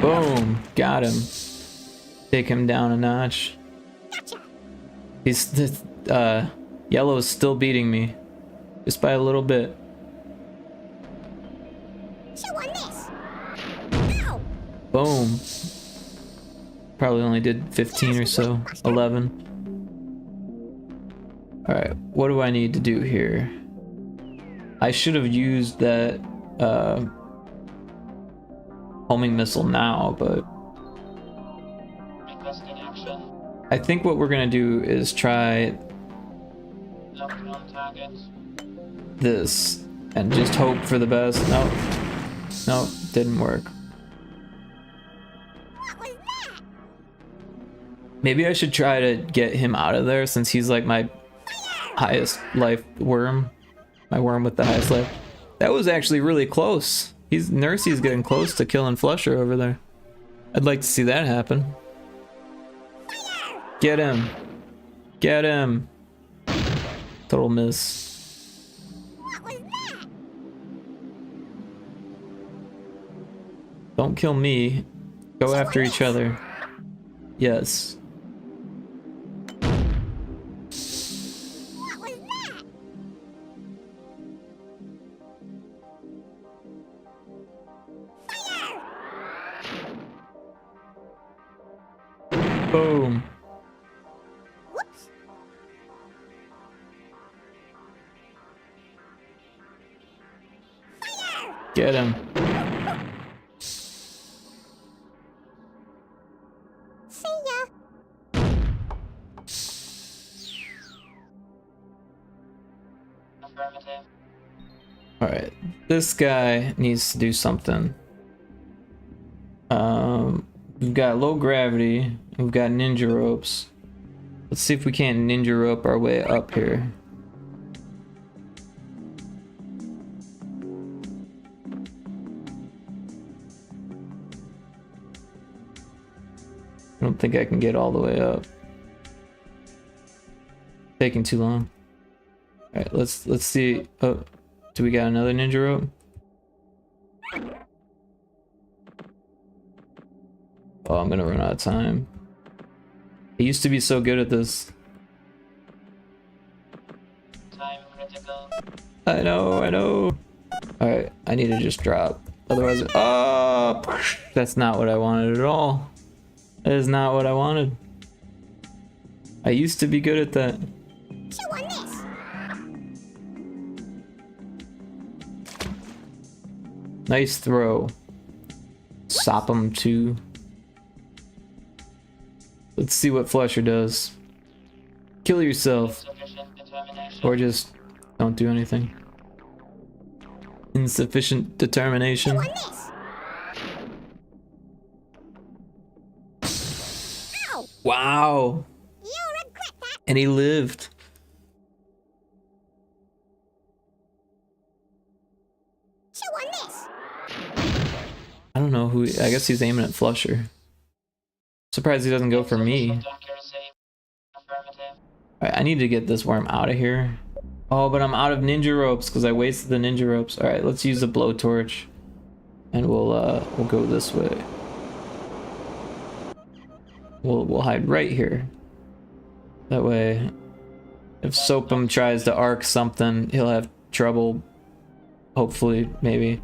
Boom. Got him. Take him down a notch. Gotcha. He's Yellow is still beating me. Just by a little bit. Chew on this. Ow. Boom. Probably only did 15 or so. 11. Alright, what do I need to do here? I should have used that homing missile now, but Requesting action. I think what we're gonna do is try Locked on target. this and just hope for the best. Nope. Nope, didn't work. What was that? Maybe I should try to get him out of there since he's like my highest life worm. My worm with the highest life. That was actually really close. Nursey's getting close to killing Flusher over there. I'd like to see that happen. Get him. Get him. Total miss. What was that? Don't kill me. Go after each other. Yes. What was that? Boom. Whoops. Get him. See ya. Affirmative. Alright. This guy needs to do something. We've got low gravity. We've got ninja ropes. Let's see if we can't ninja rope our way up here. I don't think I can get all the way up. Taking too long. Alright, let's see. Oh, do we got another ninja rope? Oh, I'm gonna run out of time. I used to be so good at this. Time critical. I know, I know. Alright, I need to just drop. Otherwise, oh, that's not what I wanted at all. That is not what I wanted. I used to be good at that. Chew on this. Nice throw. Sop him too. Let's see what Flusher does. Kill yourself. Sufficient determination. Or just don't do anything. Insufficient determination. On this. Ow. Wow. You'll regret that. And he lived. Chew on this. I don't know who. I guess he's aiming at Flusher. Surprised he doesn't go for me. Sufficient accuracy. Affirmative. Alright, I need to get this worm out of here. Oh, but I'm out of ninja ropes because I wasted the ninja ropes. Alright, let's use a blowtorch. And we'll go this way. We'll hide right here. That way, if Soapum tries to arc something, he'll have trouble. Hopefully, maybe.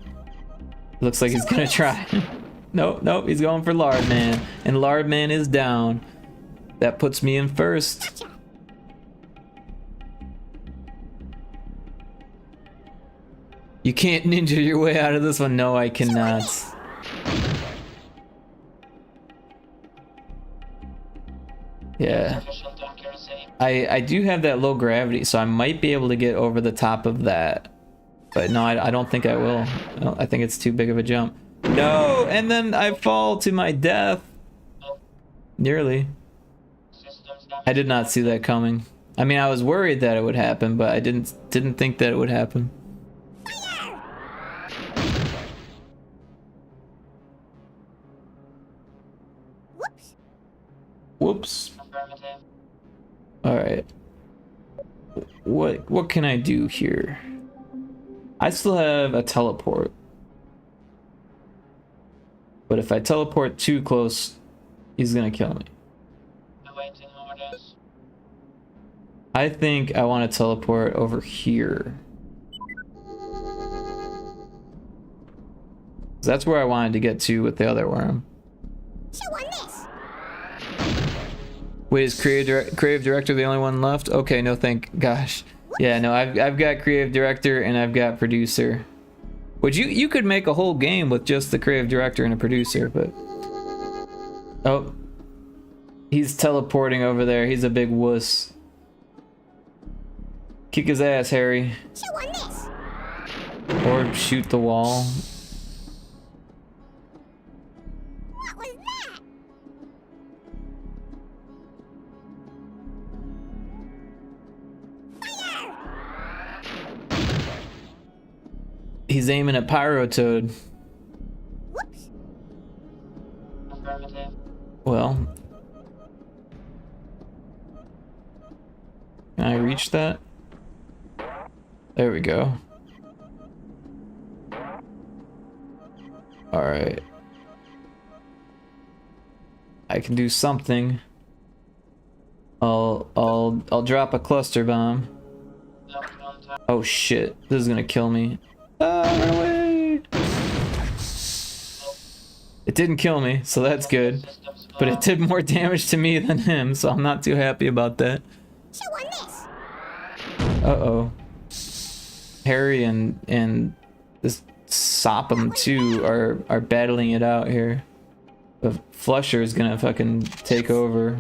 Looks like he's gonna try. Nope, nope, he's going for Lardman. And Lardman is down. That puts me in first. Gotcha. You can't ninja your way out of this one. No, I cannot. Yeah. Sufficient accuracy. I do have that low gravity, so I might be able to get over the top of that. But no, I don't think I will. I think it's too big of a jump. No! And then I fall to my death. Nearly. Systems damage. I did not see that coming. I mean, I was worried that it would happen, but I didn't think that it would happen. Whoops. Whoops. Affirmative. All right. What can I do here? I still have a teleport. But if I teleport too close, he's gonna kill me. Awaiting orders. I think I want to teleport over here. That's where I wanted to get to with the other worm. Chew on this. Wait, is creative director the only one left? Okay, no thank gosh. Yeah, no, I've got creative director and I've got producer. Would you could make a whole game with just the creative director and a producer, but oh, he's teleporting over there. He's a big wuss. Kick his ass, Harry, Chew on this. or shoot the wall. What was that? He's aiming at Pyrotoad. Whoops. Affirmative. Well, can I reach that? There we go. All right. I can do something. I'll drop a cluster bomb. Locked on target. Oh shit! This is gonna kill me. Run away! It didn't kill me, so that's good. Systems But it low. did more damage to me than him, so I'm not too happy about that. Chew on this. Uh-oh. Harry and this Sophom too are battling it out here. The Flusher is gonna fucking take over.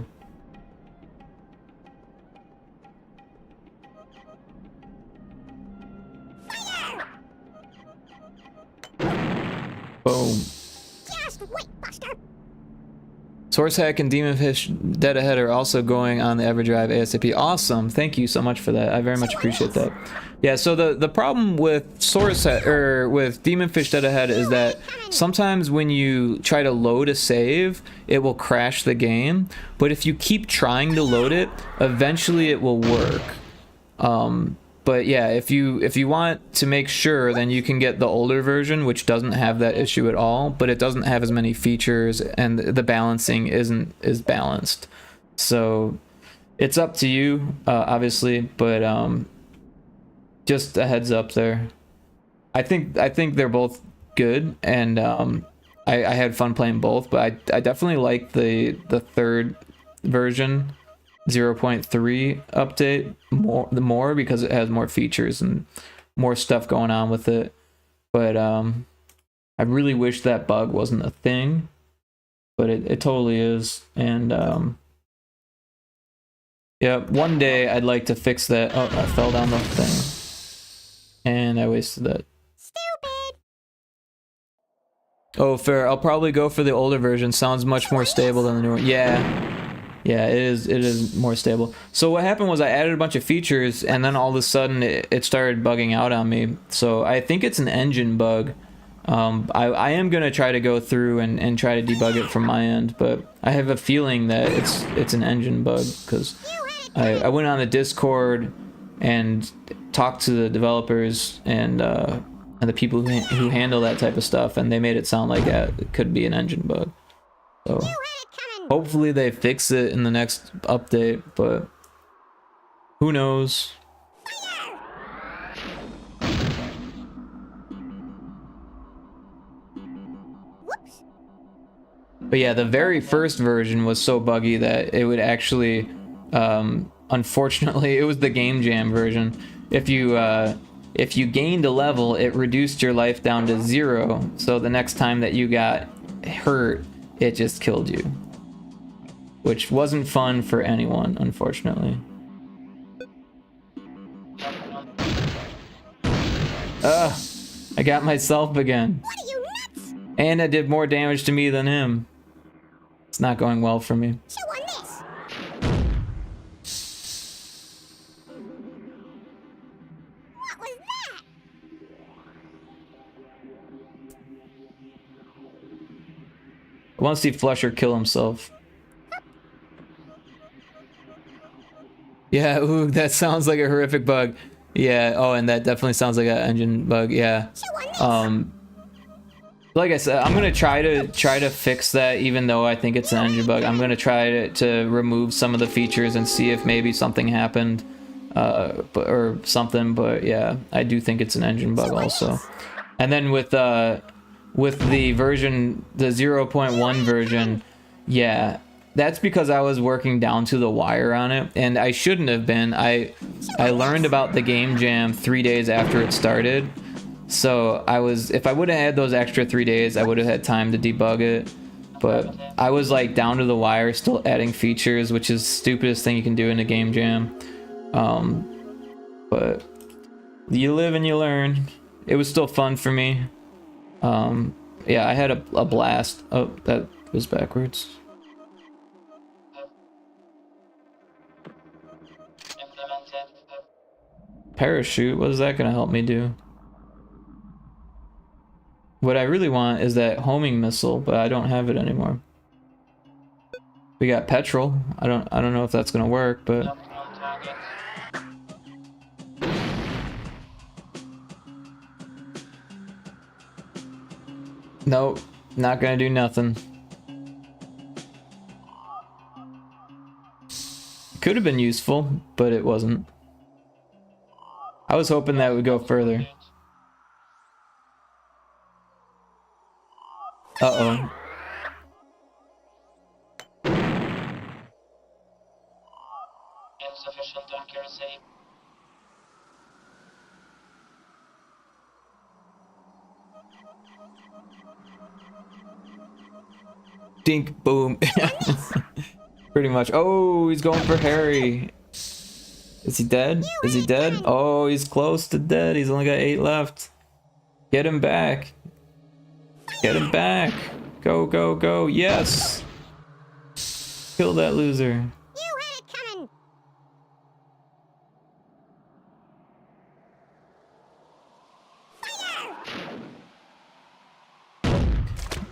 Boom. Just wait, Buster. Source Hack and Demonfish Dead Ahead are also going on the EverDrive ASAP. Awesome. Thank you so much for that. I very much appreciate that. Yeah, so the problem with Source Hack, or with Demonfish Dead Ahead is that sometimes when you try to load a save, it will crash the game. But if you keep trying to load it, eventually it will work. But yeah, if you want to make sure, then you can get the older version, which doesn't have that issue at all, but it doesn't have as many features, and the balancing isn't as balanced. So it's up to you, obviously, but just a heads up there. I think they're both good, and I had fun playing both, but I definitely like the third version. 0.3 update more because it has more features and more stuff going on with it. But I really wish that bug wasn't a thing, but it totally is. And yeah, one day I'd like to fix that. Oh, I fell down the thing and I wasted that. Stupid. Oh, fair. I'll probably go for the older version. Sounds much more stable than the new one. Yeah, it is more stable. So what happened was I added a bunch of features, and then all of a sudden it started bugging out on me. So I think it's an engine bug. I am gonna try to go through and try to debug it from my end, but I have a feeling that it's an engine bug because I went on the Discord and talked to the developers and the people who handle that type of stuff, and they made it sound like it could be an engine bug. So hopefully they fix it in the next update, but who knows? Whoops. But yeah, the very first version was so buggy that it would actually, unfortunately, it was the Game Jam version. If you gained a level, it reduced your life down to 0. So the next time that you got hurt, it just killed you. which wasn't fun for anyone, unfortunately. Ugh, I got myself again. What are you nuts? And I did more damage to me than him. It's not going well for me. Chew on this. What was that? I want to see Flusher kill himself. Yeah, ooh, that sounds like a horrific bug. Yeah, oh, and that definitely sounds like an engine bug, yeah. Chew on this. Like I said, I'm gonna try to fix that, even though I think it's an engine bug. I'm gonna try to remove some of the features and see if maybe something happened, or something. But yeah, I do think it's an engine bug also. And then with the version, the 0.1 version, yeah, that's because I was working down to the wire on it, and I shouldn't have been. I learned about the game jam 3 days after it started. So if I would have had those extra 3 days, I would have had time to debug it. But I was like down to the wire, still adding features, which is the stupidest thing you can do in a game jam. But you live and you learn. It was still fun for me. Yeah, I had a blast. Oh, that was backwards. Implemented. Parachute, what is that gonna help me do? What I really want is that homing missile, but I don't have it anymore. We got petrol. I don't know if that's gonna work, but Locked on target. nope, not gonna do nothing. Could have been useful, but it wasn't. I was hoping that would go further. Uh-oh. Insufficient accuracy. Dink, boom. Pretty much. Oh, he's going for Harry. Is he dead? Is he dead? Oh, he's close to dead. He's only got 8 left. Get him back. Get him back. Go, go, go. Yes. Kill that loser. You had it coming.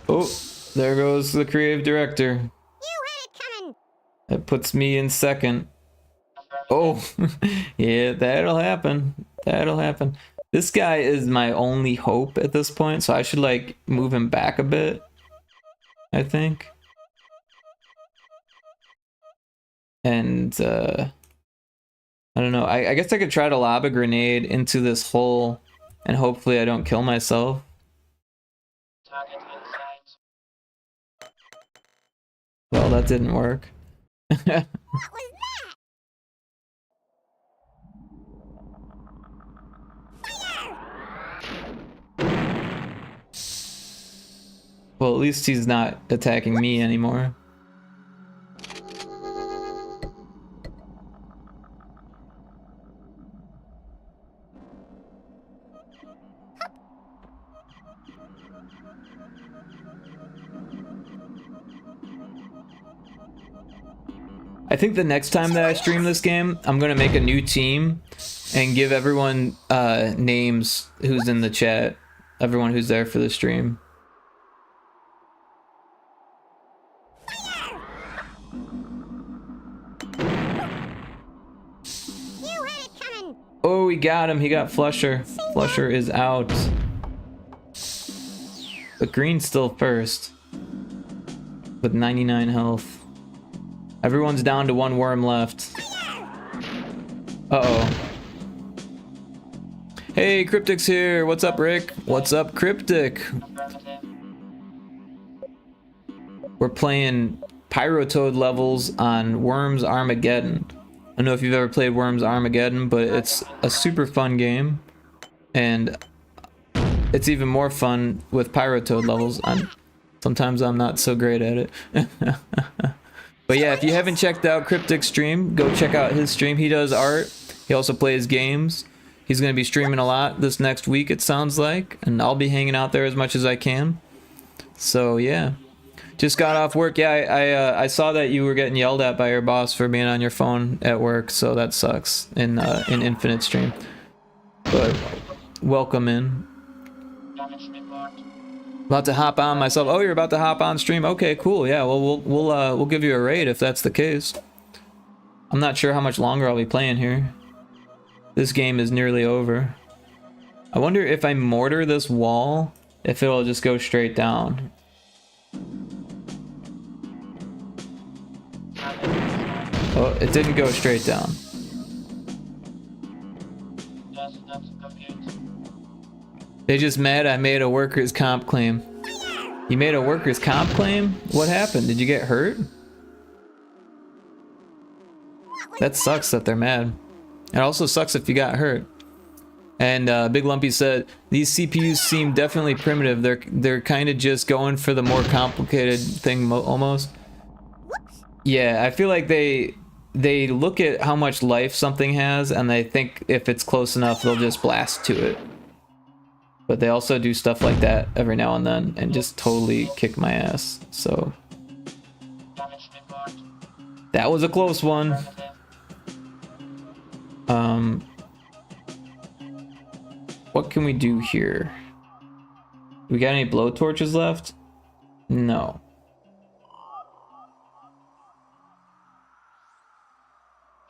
Oh, there goes the creative director. You had it coming. That puts me in second. Oh, yeah, that'll happen. That'll happen. This guy is my only hope at this point, so I should like move him back a bit, I think. And I don't know. I guess I could try to lob a grenade into this hole, and hopefully I don't kill myself. Target in sight. Well, that didn't work. What was that? Well, at least he's not attacking me anymore. I think the next time that I stream this game, I'm gonna make a new team and give everyone names who's in the chat, everyone who's there for the stream. You had it coming. Oh, he got him. He got Flusher. Flusher is out. But Green's still first with 99 health. Everyone's down to 1 worm left. Uh-oh. Hey, Cryptic's here. What's up, Rick? What's up, Cryptic? Affirmative. We're playing Pyrotoad levels on Worms Armageddon. I don't know if you've ever played Worms Armageddon, but it's a super fun game. And it's even more fun with Pyrotoad levels. Sometimes I'm not so great at it. But yeah, if you haven't checked out Cryptic's stream, go check out his stream. He does art. He also plays games. He's going to be streaming a lot this next week, it sounds like. And I'll be hanging out there as much as I can. So yeah. Just got off work. Yeah, I saw that you were getting yelled at by your boss for being on your phone at work. So that sucks in Infinite stream. But welcome in. Damage report. About to hop on myself. Oh, you're about to hop on stream. Okay, cool. Yeah, well, we'll give you a raid if that's the case. I'm not sure how much longer I'll be playing here. This game is nearly over. I wonder if I mortar this wall, if it'll just go straight down. Oh, it didn't go straight down. Does not compute. They just mad I made a workers' comp claim. You made a workers' comp claim? What happened? Did you get hurt? That sucks that they're mad. It also sucks if you got hurt. And Big Lumpy said, these CPUs seem definitely primitive. They're kind of just going for the more complicated thing almost. Yeah, I feel like they look at how much life something has and they think if it's close enough they'll just blast to it. But they also do stuff like that every now and then and just totally kick my ass. So Damage report. that was a close one. What can we do here? We got any blowtorches left? No.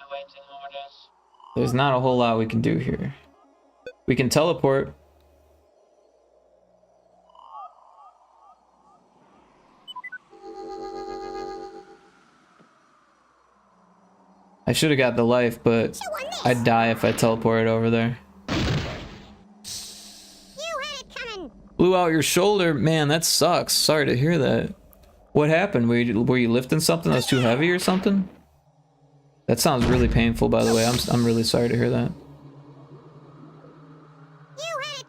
Awaiting orders. There's not a whole lot we can do here. We can teleport. I should have got the life, but I'd die if I teleported over there. You had it coming. Blew out your shoulder? Man, that sucks. Sorry to hear that. What happened? Were you lifting something that was too heavy or something? That sounds really painful, by the way. I'm really sorry to hear that. You had it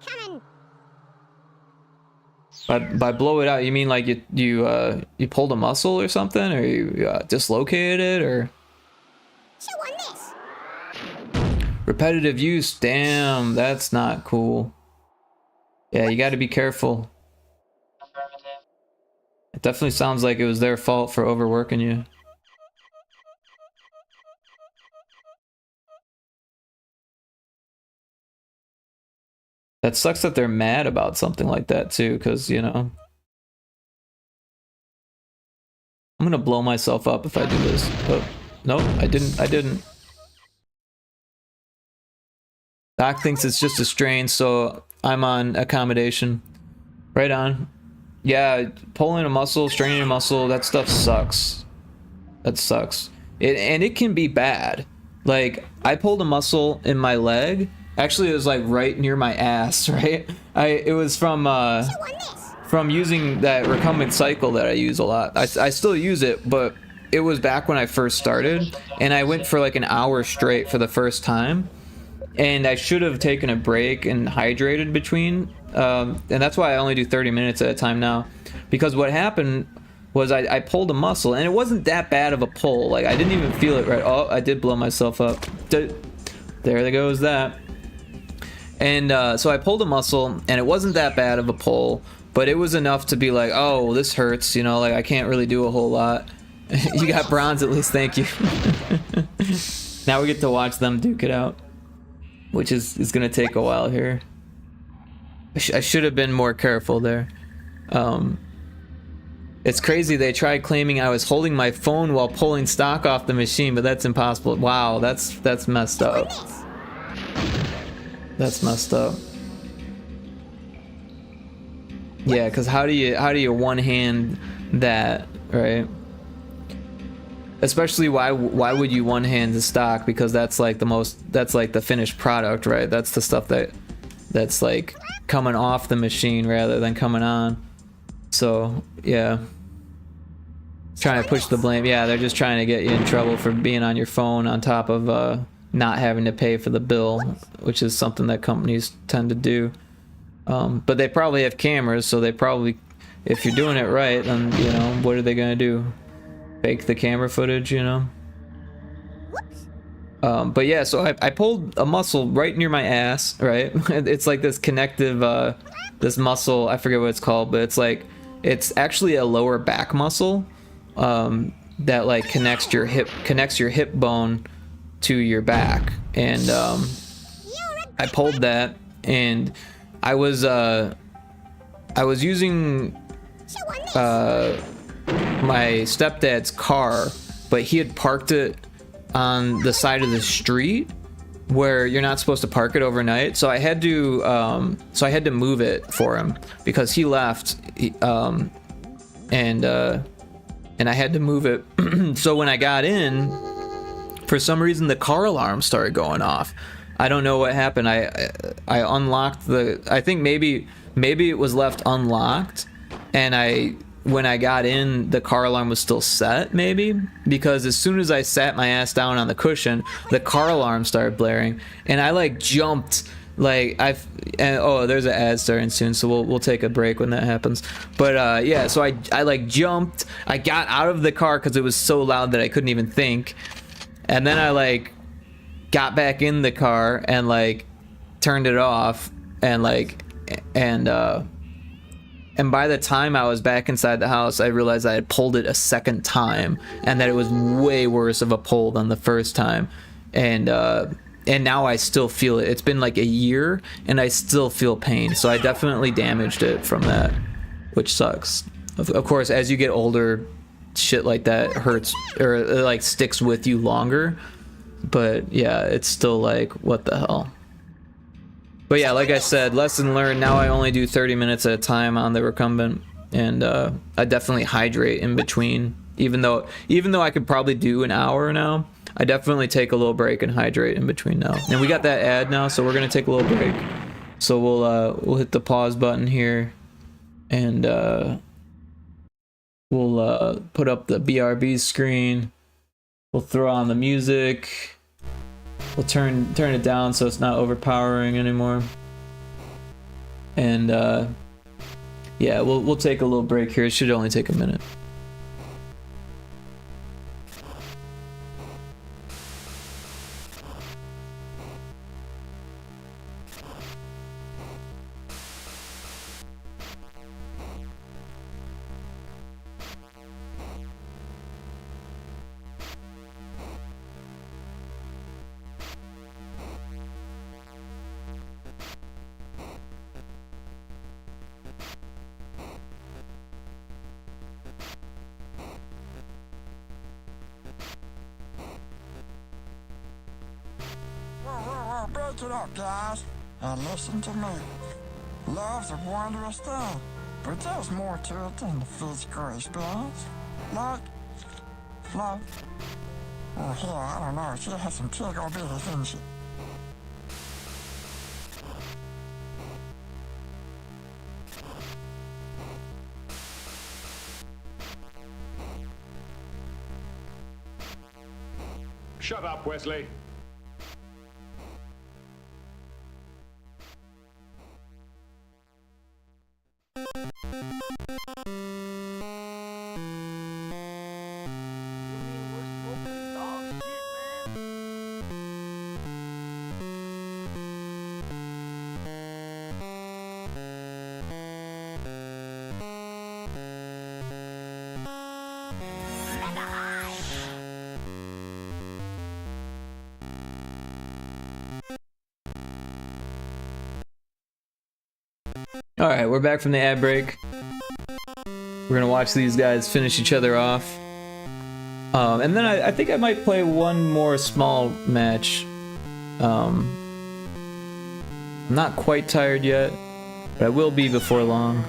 coming. By blow it out, you mean like you pulled a muscle or something, or you dislocated it, or Chew on this. repetitive use? Damn, that's not cool. Yeah, you got to be careful. Affirmative. It definitely sounds like it was their fault for overworking you. That sucks that they're mad about something like that too, because, you know, I'm gonna blow myself up if I do this. Oh, nope, I didn't. Doc thinks it's just a strain, so I'm on accommodation. Right on. Yeah, pulling a muscle, straining a muscle, that stuff sucks. That sucks. And it can be bad. Like, I pulled a muscle in my leg. Actually, it was like right near my ass, right? It was from using that recumbent cycle that I use a lot. I still use it, but it was back when I first started, and I went for like an hour straight for the first time. And I should have taken a break and hydrated between, and that's why I only do 30 minutes at a time now. Because what happened was I pulled a muscle, and it wasn't that bad of a pull. Like, I didn't even feel it right. Oh, I did blow myself up. There goes that. And so I pulled a muscle, and it wasn't that bad of a pull, but it was enough to be like, oh, this hurts, you know, like I can't really do a whole lot. You got bronze at least, thank you. Now we get to watch them duke it out, which is gonna take a while here. I should have been more careful there. It's crazy they tried claiming I was holding my phone while pulling stock off the machine, but that's impossible. Wow, that's messed up. That's messed up. Yeah, because how do you one hand that, right? Especially why would you one hand the stock? Because that's like the finished product, right? That's the stuff that's like coming off the machine rather than coming on. So yeah, trying to push the blame. Yeah, they're just trying to get you in trouble for being on your phone on top of not having to pay for the bill, which is something that companies tend to do. But they probably have cameras, so they probably, if you're doing it right, then, you know, what are they gonna do? fake the camera footage, you know. Whoops. But yeah, so I pulled a muscle right near my ass, right? It's like this connective, this muscle, I forget what it's called, but it's like, it's actually a lower back muscle, that like connects your hip bone to your back. And, I pulled that, and I was using, my stepdad's car, but he had parked it on the side of the street where you're not supposed to park it overnight. So I had to move it for him because he left, and I had to move it. So when I got in, for some reason the car alarm started going off. I don't know what happened. I unlocked I think maybe it was left unlocked, and when I got in, the car alarm was still set, maybe, because as soon as I sat my ass down on the cushion, the car alarm started blaring, and I like jumped, like oh, there's an ad starting soon, so we'll take a break when that happens. But yeah, so I like jumped, I got out of the car because it was so loud that I couldn't even think, and then I like got back in the car and like turned it off, and and by the time I was back inside the house, I realized I had pulled it a second time, and that it was way worse of a pull than the first time. And now I still feel it. It's been like a year, and I still feel pain. So I definitely damaged it from that, which sucks. Of course, as you get older, shit like that hurts, or it like sticks with you longer. But yeah, it's still like, what the hell? But yeah, like I said, lesson learned. Now I only do 30 minutes at a time on the recumbent, and I definitely hydrate in between. Even though I could probably do an hour now, I definitely take a little break and hydrate in between now. And we got that ad now, so we're gonna take a little break. So we'll hit the pause button here, and we'll put up the BRB screen. We'll throw on the music. We'll turn it down so it's not overpowering anymore. And yeah, we'll take a little break here. It should only take a minute. Break it up, guys, and listen to me. Love's a wondrous thing, but there's more to it than the physical experience. Like, oh hell, I don't know, she has some tickle bitties, didn't she? Shut up, Wesley. Alright, we're back from the ad break. We're gonna watch these guys finish each other off. And then I think I might play one more small match. I'm not quite tired yet, but I will be before long.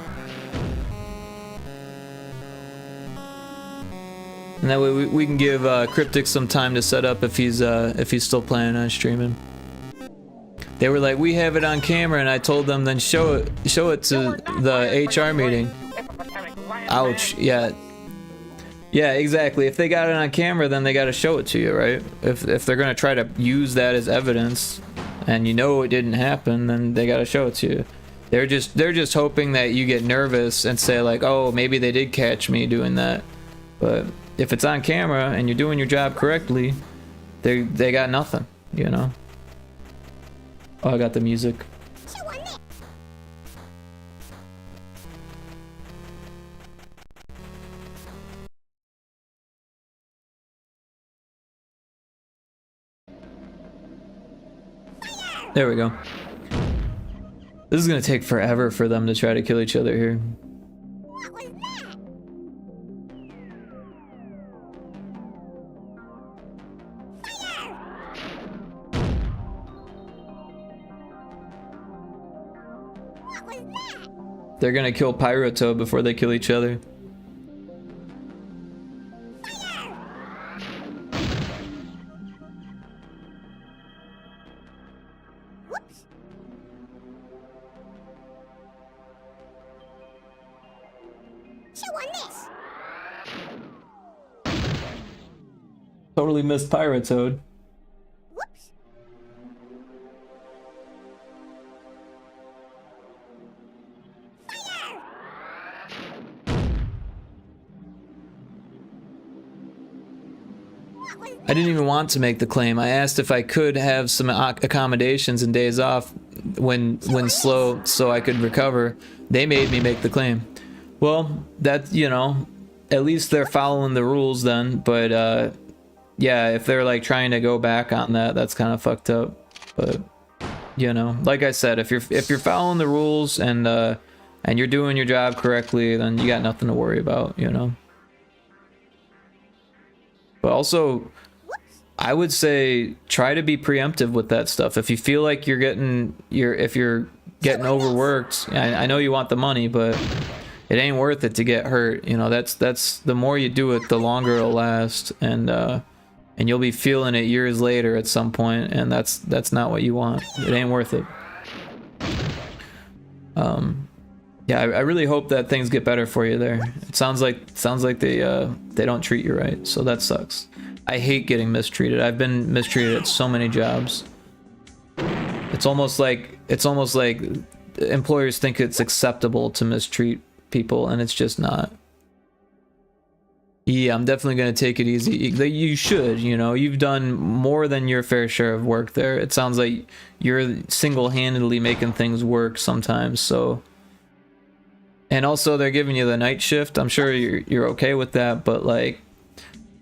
And that way we can give Cryptic some time to set up if he's still planning on streaming. They were like, we have it on camera, and I told them then show it to the HR meeting. Ouch, yeah. Yeah, exactly. If they got it on camera, then they gotta show it to you, right? If they're gonna try to use that as evidence, and you know it didn't happen, then they gotta show it to you. They're just hoping that you get nervous and say like, oh, maybe they did catch me doing that. But if it's on camera and you're doing your job correctly, they got nothing, you know. Oh, I got the music. Chew on this. There we go. This is gonna take forever for them to try to kill each other here. What was that? What was that? They're gonna kill Pyrotoad before they kill each other. Whoops. Chew on this. Totally missed Pyrotoad. Whoops. What was I didn't even want to make the claim. I asked if I could have some accommodations and days off when slow so I could recover. They made me make the claim. Well, that, you know, at least they're following the rules then, but yeah, if they're like trying to go back on that, that's kind of fucked up. But you know, like I said, if you're following the rules and you're doing your job correctly, then you got nothing to worry about, you know. But also, I would say try to be preemptive with that stuff. If you feel like if you're getting overworked, I know you want the money, but it ain't worth it to get hurt. You know, that's the more you do it, the longer it'll last, and you'll be feeling it years later at some point, and that's not what you want. It ain't worth it. Yeah, I really hope that things get better for you there. It sounds like they don't treat you right, so that sucks. I hate getting mistreated. I've been mistreated at so many jobs. It's almost like employers think it's acceptable to mistreat people, and it's just not. Yeah, I'm definitely gonna take it easy. You should, you know, you've done more than your fair share of work there. It sounds like you're single-handedly making things work sometimes, so. And also they're giving you the night shift. I'm sure you're okay with that, but like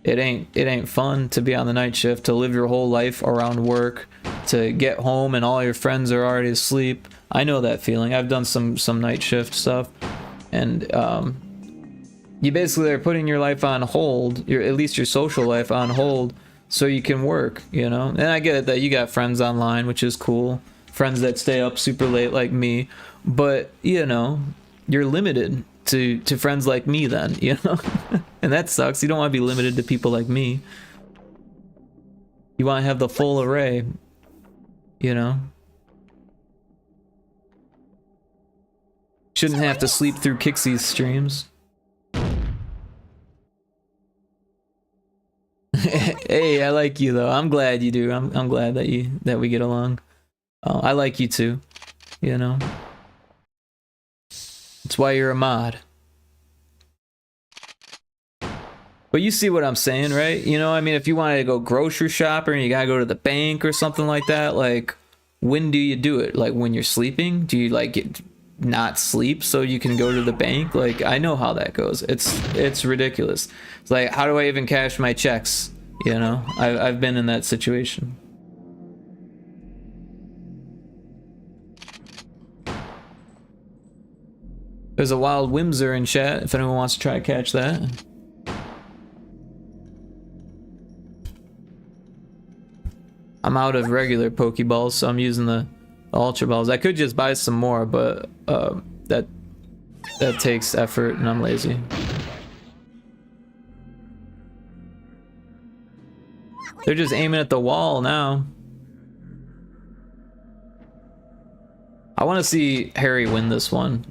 it ain't fun to be on the night shift, to live your whole life around work, to get home and all your friends are already asleep. I know that feeling. I've done some night shift stuff, and you basically are putting your life on hold, at least your social life on hold, so you can work, you know. And I get it that you got friends online, which is cool, friends that stay up super late like me, but you know, you're limited to friends like me then, you know. And that sucks. You don't want to be limited to people like me. You want to have the full array, you know. Shouldn't have to sleep through Kixie's streams. Hey, I like you though. I'm glad you do. I'm glad that we get along. I like you too, you know. That's why you're a mod. But you see what I'm saying, right? You know, I mean, if you wanted to go grocery shopping, you gotta go to the bank or something like that. Like, when do you do it? Like when you're sleeping? Do you like not sleep so you can go to the bank? Like, I know how that goes. It's ridiculous. It's like, how do I even cash my checks? You know, I've been in that situation. There's a wild Whimser in chat if anyone wants to try to catch that. I'm out of regular Pokeballs, so I'm using the Ultra Balls. I could just buy some more, but that takes effort and I'm lazy. They're just aiming at the wall now. I want to see Harry win this one.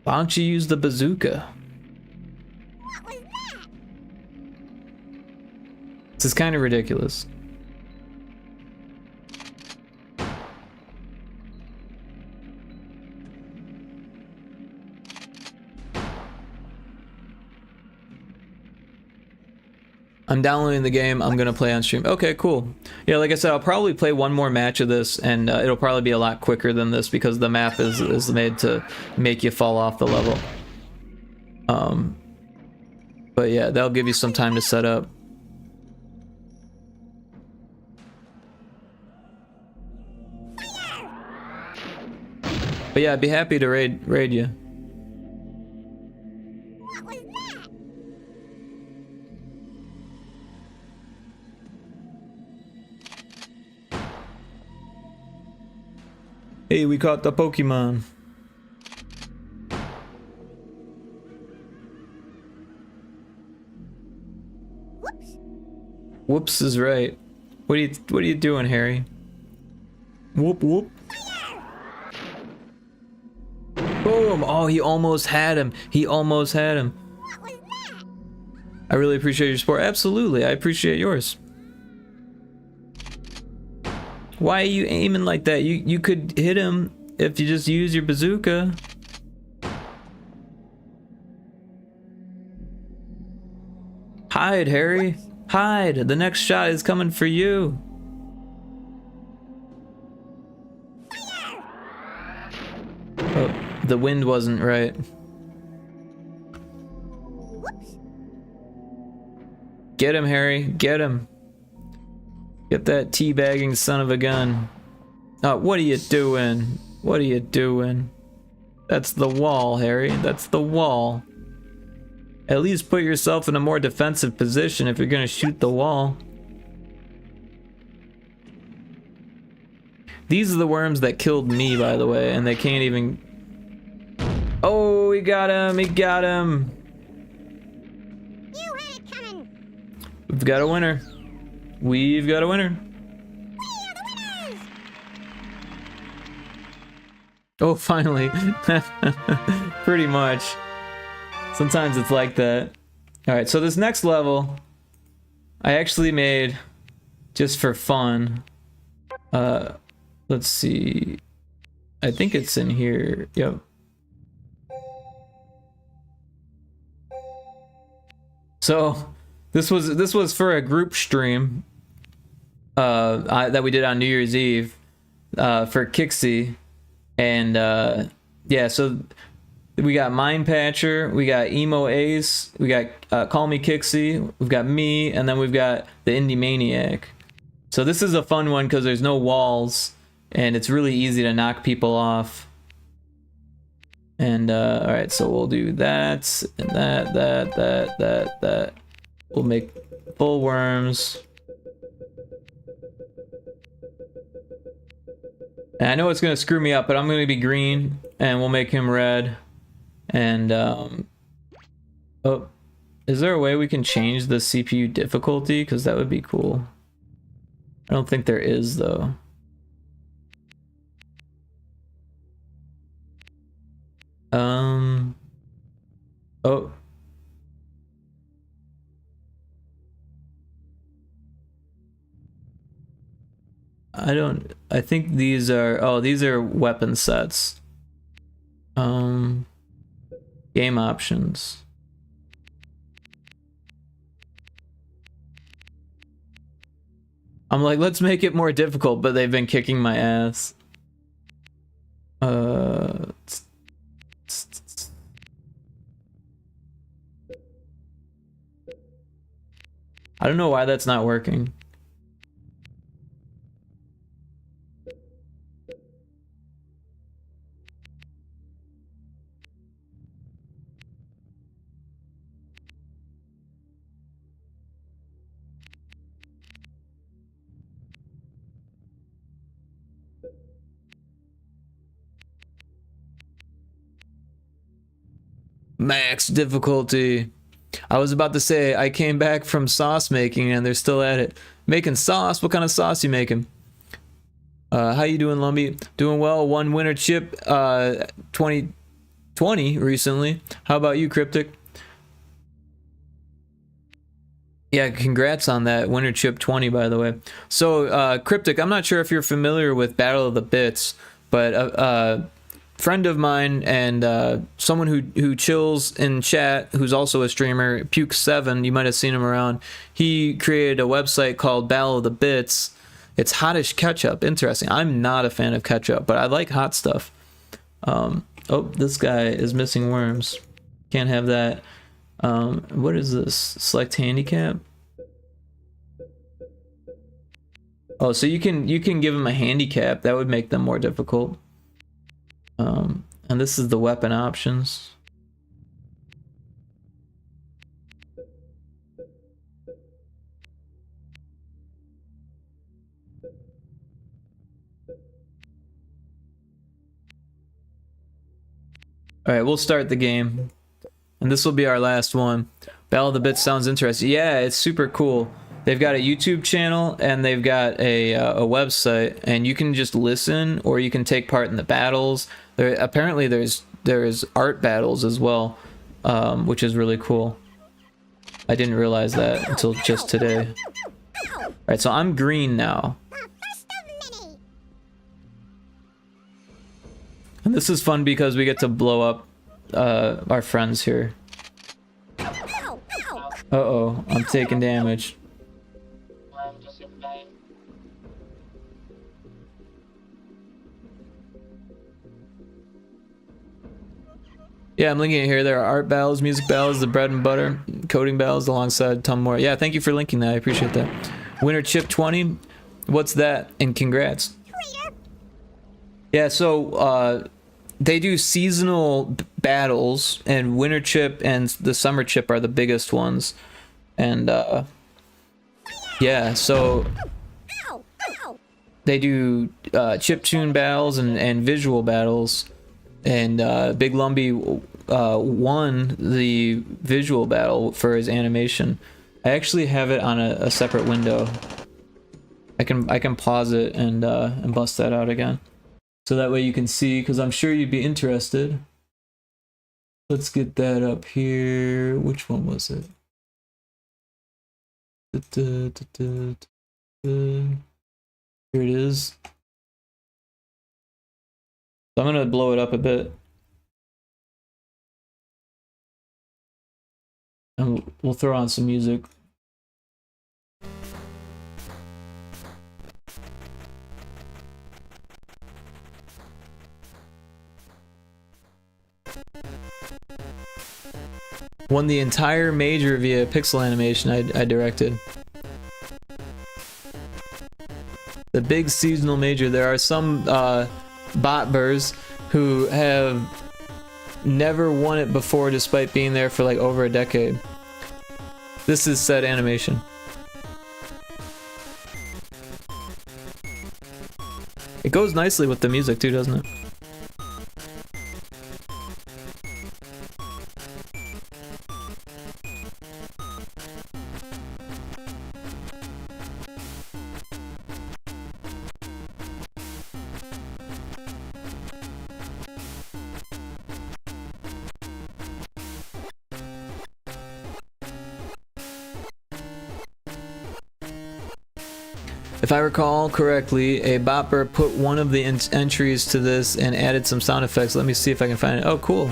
Why don't you use the bazooka? What was that? This is kind of ridiculous. I'm downloading the game. I'm gonna play on stream. Okay, cool. Yeah, like I said, I'll probably play one more match of this, and it'll probably be a lot quicker than this because the map is made to make you fall off the level. But yeah, that'll give you some time to set up. But yeah, I'd be happy to raid you. What was that? Hey, we caught the Pokemon. Whoops. Whoops is right. What are you doing, Harry? Whoop whoop. Boom! Oh, he almost had him. He almost had him. What was that? I really appreciate your support. Absolutely, I appreciate yours. Why are you aiming like that? You could hit him if you just use your bazooka. Hide, Harry. Hide. The next shot is coming for you. Oh, the wind wasn't right. Whoops. Get him, Harry. Get him. Get that teabagging son of a gun. Oh, what are you doing? What are you doing? That's the wall, Harry. That's the wall. At least put yourself in a more defensive position if you're gonna shoot the wall. These are the worms that killed me, by the way, and they can't even... Oh, he got him! He got him! You had it coming. We've got a winner. We've got a winner. We are the winners. Oh, finally. Pretty much. Sometimes it's like that. Alright, so this next level, I actually made just for fun. Let's see. I think it's in here. Yep. So this was for a group stream that we did on New Year's Eve for Kixie, and yeah, so we got Mind Patcher, we got Emo Ace, we got Call Me Kixie, we've got me, and then we've got the Indie Maniac. So this is a fun one because there's no walls and it's really easy to knock people off. And all right, so we'll do that and that. We'll make full worms. And I know it's gonna screw me up, but I'm gonna be green and we'll make him red. And oh, is there a way we can change the CPU difficulty? Because that would be cool. I don't think there is though. Oh. I think these are, oh, these are weapon sets. Game options. I'm like, let's make it more difficult, but they've been kicking my ass. I don't know why that's not working. Max difficulty. I was about to say I came back from sauce making and they're still at it. Making sauce? What kind of sauce you making? How you doing, Lumby? Doing well. One winner chip 2020 recently. How about you, Cryptic? Yeah, congrats on that winner chip 20, by the way. So Cryptic, I'm not sure if you're familiar with Battle of the Bits, but friend of mine and someone who chills in chat, who's also a streamer, Puke7, you might have seen him around. He created a website called Battle of the Bits. It's hotish ketchup. Interesting. I'm not a fan of ketchup, but I like hot stuff. Oh, this guy is missing worms. Can't have that. What is this? Select handicap? Oh, so you can give them a handicap. That would make them more difficult. And this is the weapon options. Alright, we'll start the game. And this will be our last one. Battle of the Bits sounds interesting. Yeah, it's super cool. They've got a YouTube channel and they've got a website, and you can just listen or you can take part in the battles. Apparently there's art battles as well, which is really cool. I didn't realize that until just today. Alright, so I'm green now. And this is fun because we get to blow up our friends here. Uh-oh, I'm taking damage. Worm disobeyed. Yeah, I'm linking it here. There are art battles, music battles, the bread and butter, coding battles alongside a ton more. Yeah, thank you for linking that. I appreciate that. Winner Chip 20. What's that? And congrats. Yeah, so they do seasonal battles, and Winter Chip and the Summer Chip are the biggest ones. And yeah, so they do chip tune battles and visual battles. And Big Lumbee won the visual battle for his animation. I actually have it on a separate window. I can pause it and bust that out again, so that way you can see, because I'm sure you'd be interested. Let's get that up here. Which one was it? Here it is. So I'm gonna blow it up a bit. And we'll throw on some music. Won the entire major via pixel animation I directed. The big seasonal major. There are some botbers who have never won it before despite being there for like over a decade. This is said animation. It goes nicely with the music too, doesn't it? If I recall correctly, a bopper put one of the entries to this and added some sound effects. Let me see if I can find it. Oh, cool.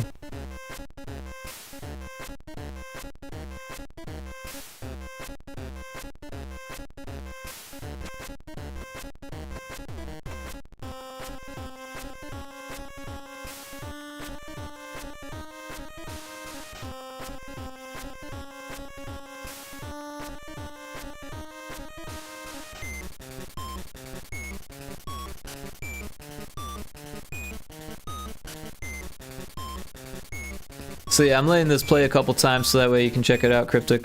So yeah, I'm letting this play a couple times so that way you can check it out, Cryptic.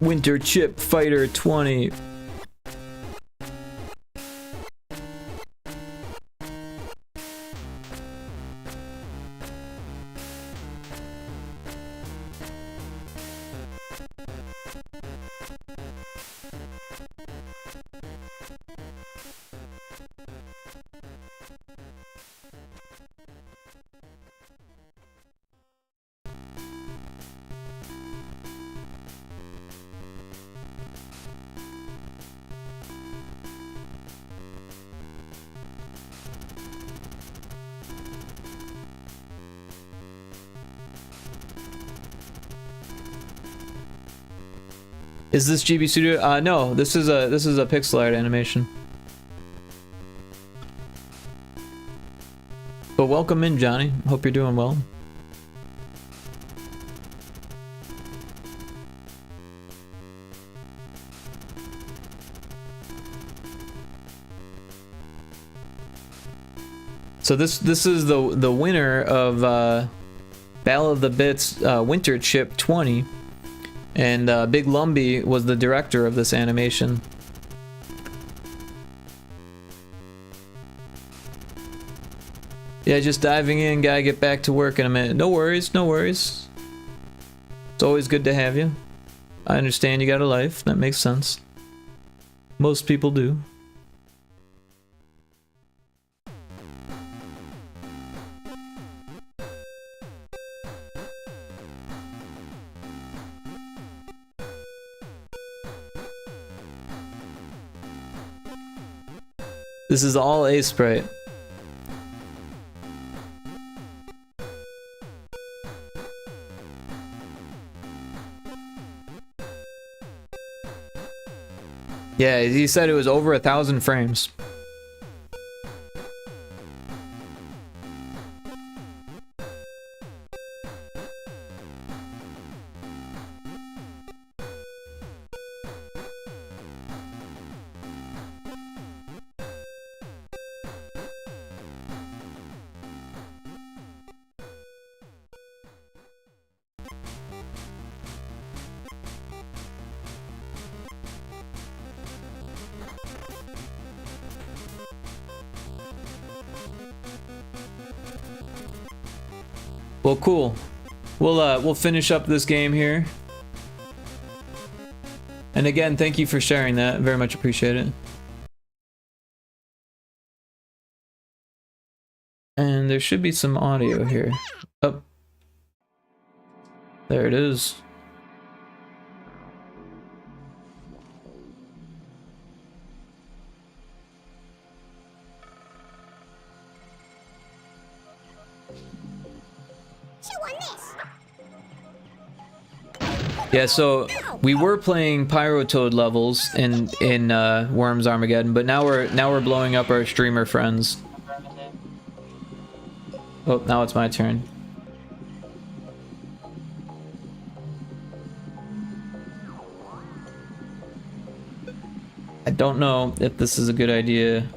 Winter Chip Fighter 20. Is this GB Studio? No, this is a pixel art animation. But welcome in, Johnny. Hope you're doing well. So this is the winner of Battle of the Bits Winter Chip 20, and Big Lumbee was the director of this animation. Yeah, just diving in, gotta get back to work in a minute. No worries, no worries. It's always good to have you. I understand you got a life, that makes sense. Most people do. This is all A Sprite. Yeah, he said it was over 1,000 frames. Well, cool. We'll finish up this game here. And again, thank you for sharing that. Very much appreciate it. And there should be some audio here. Oh. There it is. Yeah, so we were playing Pyrotoad levels in Worms Armageddon, but now we're blowing up our streamer friends. Oh, now it's my turn. I don't know if this is a good idea.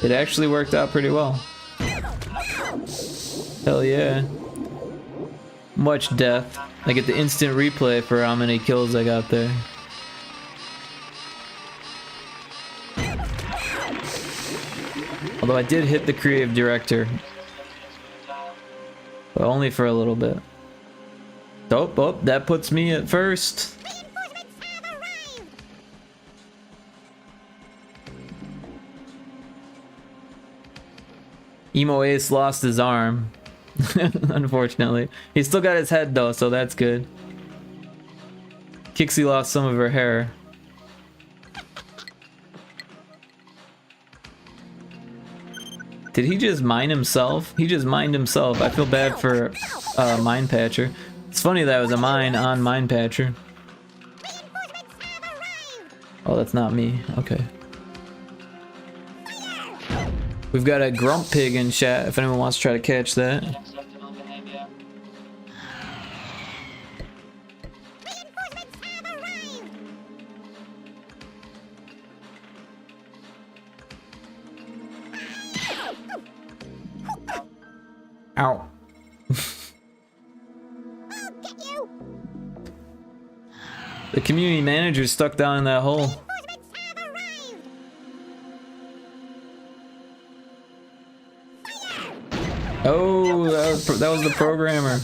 It actually worked out pretty well. Hell yeah. Much death. I get the instant replay for how many kills I got there. Although I did hit the creative director. But only for a little bit. Oh, that puts me at first. Emo Ace lost his arm. Unfortunately. He still got his head though, so that's good. Kixie lost some of her hair. Did he just mine himself? He just mined himself. I feel bad for Mine Patcher. It's funny that was a mine on Mine Patcher. Oh, that's not me. Okay. We've got a Grump Pig in chat if anyone wants to try to catch that. Unacceptable behavior. Ow. The community manager's stuck down in that hole. Oh, that was the programmer.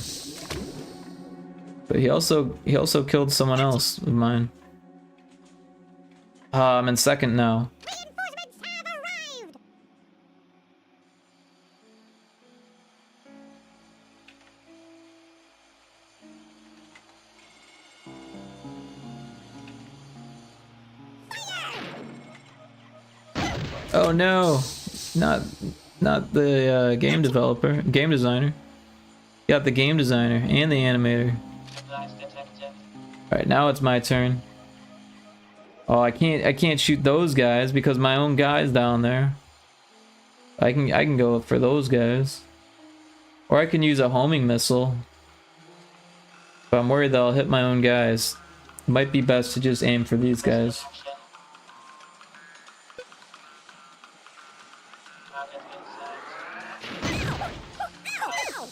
But he also killed someone else of mine. I'm in second now. Oh no, not the game designer. Got the game designer and the animator. Supplies detected. Alright, now it's my turn. Oh, I can't shoot those guys because my own guy's down there. I can go for those guys. Or I can use a homing missile. But I'm worried that I'll hit my own guys. Might be best to just aim for these guys. Action. Target in sight. Ow!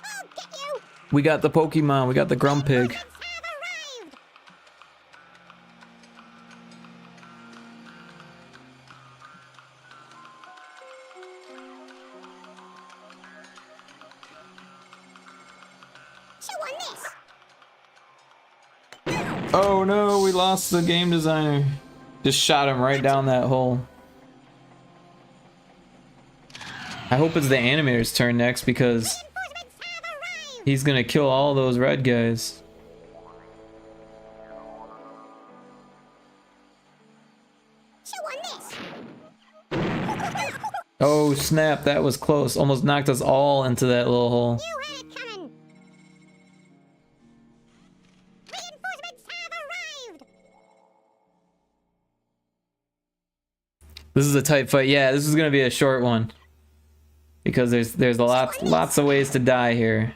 I'll get you! We got the Pokemon, we got the Grumpig. Have arrived! Chew on this! Oh no, we lost the game designer. Just shot him right down that hole. I hope it's the animator's turn next because Reinforcements have arrived! he's gonna kill all those red guys. Chew on this! Oh snap, that was close. Almost knocked us all into that little hole. You had it coming! Reinforcements have arrived! This is a tight fight. Yeah, this is gonna be a short one. Because there's lots of ways to die here.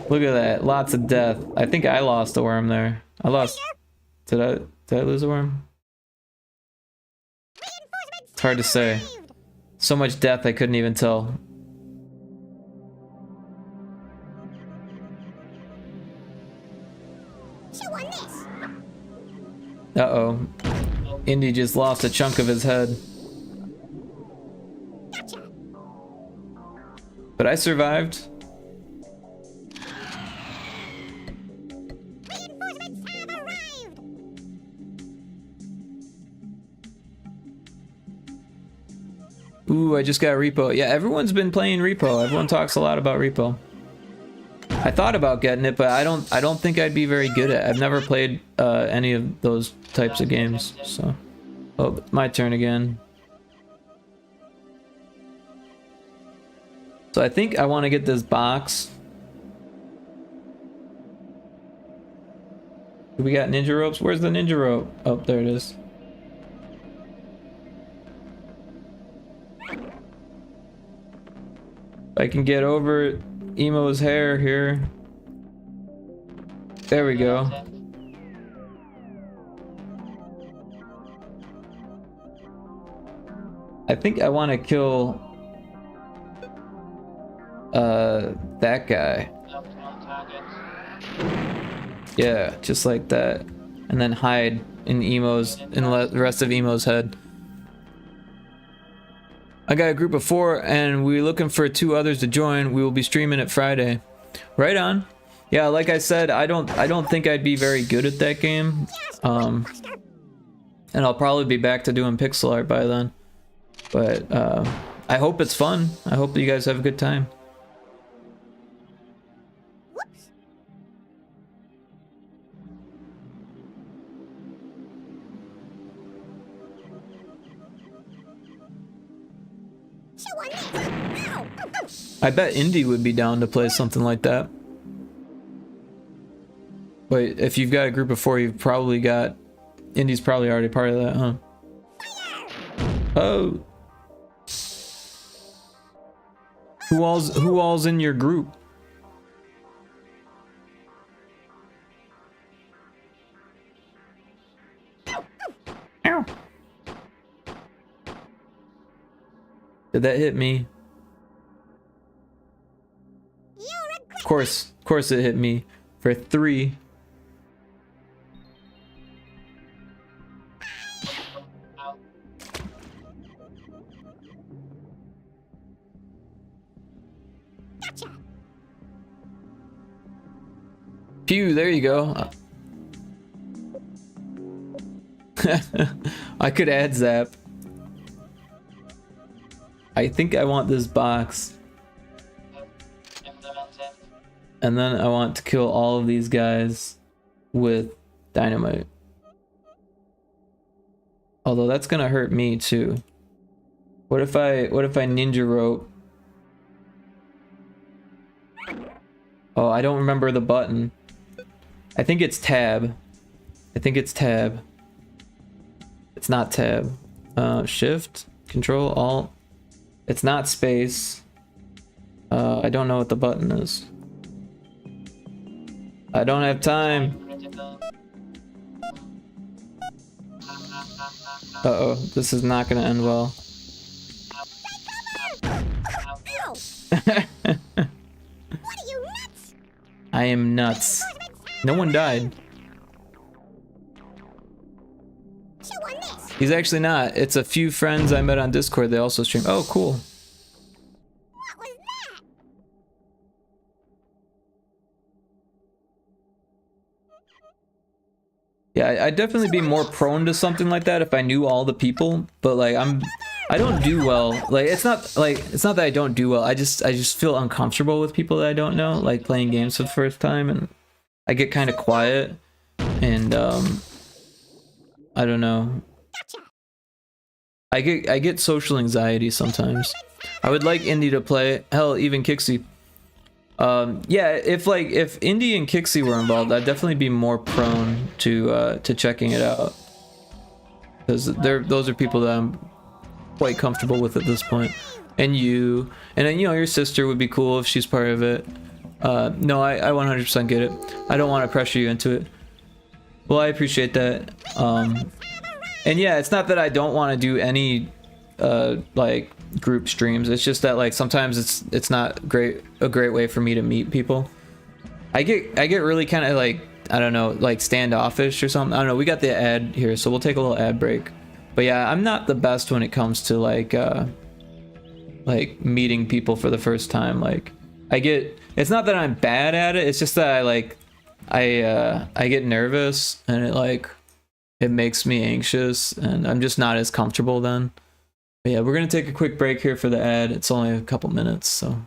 Look at that, lots of death. I think I lost a worm there. I lost. Did I lose a worm? It's hard to say. So much death I couldn't even tell. Chew on this! Uh-oh. Indy just lost a chunk of his head. Gotcha! But I survived. Reinforcements have arrived! Ooh, I just got Repo. Yeah, everyone's been playing Repo. Everyone talks a lot about Repo. I thought about getting it, but I don't think I'd be very good at it. I've never played any of those types of games, so. Oh, my turn again. So I think I want to get this box. We got ninja ropes. Where's the ninja rope? Oh, there it is. I can get over Emo's hair here. There we go. I think I want to kill that guy. Optimal target. Yeah, just like that. And then hide in the rest of Emo's head. I got a group of 4 and we're looking for 2 others to join. We will be streaming it Friday. Right on. Yeah, like I said, I don't think I'd be very good at that game. And I'll probably be back to doing pixel art by then. But I hope it's fun. I hope you guys have a good time. Whoops! Chew on this! Ow! I bet Indy would be down to play something like that. But if you've got a group of 4, you've probably got... Indy's probably already part of that, huh? Oh! Who all's in your group? Ow! Did that hit me? Of course it hit me. For 3. Out. Gotcha! Pew, there you go. I could add zap. I think I want this box. Implemented. And then I want to kill all of these guys with dynamite. Although that's gonna hurt me too. What if I ninja rope? Oh, I don't remember the button. I think it's tab. I think it's tab. It's not tab. Shift, control, alt. It's not space. I don't know what the button is. I don't have time. Critical. Uh-oh, this is not gonna end well. Ow! What are you, nuts? I am nuts. No one died. Chew on this. He's actually not. It's a few friends I met on Discord. They also stream. Oh, cool. What was that? Yeah, I'd definitely be more prone to something like that if I knew all the people. But like, I don't do well. Like, it's not that I don't do well. I just feel uncomfortable with people that I don't know. Like playing games for the first time, and I get kind of quiet, and I don't know. I get social anxiety sometimes. I would like Indy to play. Hell, even Kixie. Yeah, if Indy and Kixie were involved, I'd definitely be more prone to checking it out, because those are people that I'm quite comfortable with at this point. And you, and then, you know, your sister would be cool if she's part of it. No, I 100% get it. I don't want to pressure you into it. Well, I appreciate that. And yeah, it's not that I don't want to do any like group streams. It's just that like sometimes it's not a great way for me to meet people. I get really kind of like, I don't know, like standoffish or something. I don't know. We got the ad here, so we'll take a little ad break. But yeah, I'm not the best when it comes to like meeting people for the first time. Like it's not that I'm bad at it. It's just that I get nervous, and it makes me anxious, and I'm just not as comfortable then. But yeah, we're gonna take a quick break here for the ad. It's only a couple minutes, so.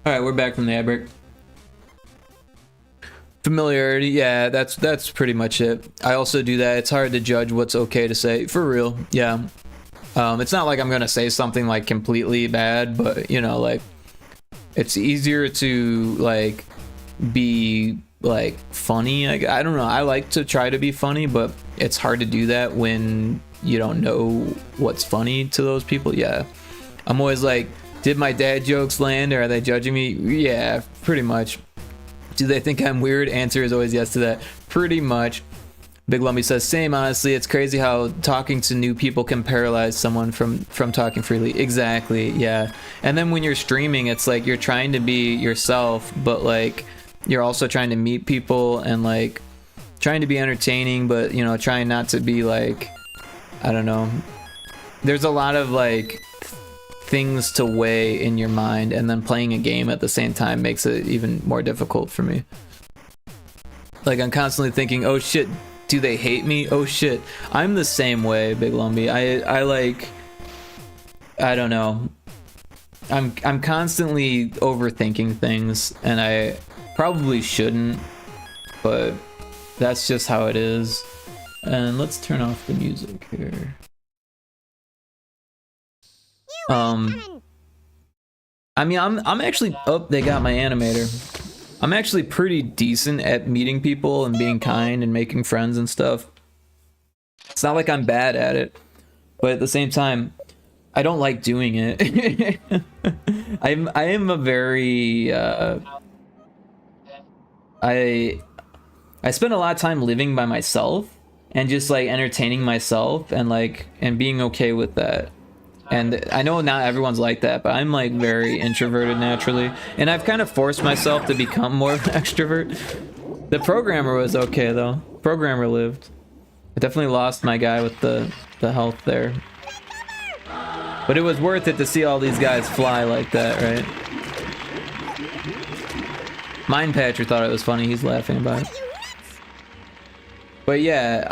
All right, we're back from the ad break. Familiarity, yeah, that's pretty much it. I also do that. It's hard to judge what's okay to say, for real. Yeah, it's not like I'm gonna say something like completely bad, but you know, like it's easier to like be like funny. I don't know. I like to try to be funny, but it's hard to do that when you don't know what's funny to those people. Yeah, I'm always like, did my dad jokes land, or are they judging me? Yeah, pretty much. Do they think I'm weird? Answer is always yes to that. Pretty much. Big Lumpy says, same, honestly. It's crazy how talking to new people can paralyze someone from talking freely. Exactly, yeah. And then when you're streaming, it's like you're trying to be yourself, but like you're also trying to meet people and like trying to be entertaining, but you know, trying not to be like, I don't know. There's a lot of like things to weigh in your mind, and then playing a game at the same time makes it even more difficult for me. Like I'm constantly thinking, oh shit, do they hate me? Oh shit, I'm the same way, Big Lumbee. I like, I don't know. I'm constantly overthinking things, and I probably shouldn't, but that's just how it is. And let's turn off the music here. I mean, I'm actually, oh, they got my animator. I'm actually pretty decent at meeting people and being kind and making friends and stuff. It's not like I'm bad at it, but at the same time, I don't like doing it. I am a very I spend a lot of time living by myself and just like entertaining myself and like and being okay with that. And I know not everyone's like that, but I'm like very introverted naturally, and I've kind of forced myself to become more of an extrovert. The programmer was okay though. Programmer lived. I definitely lost my guy with the health there. But it was worth it to see all these guys fly like that, right? Mind Patcher thought it was funny. He's laughing about it. But yeah,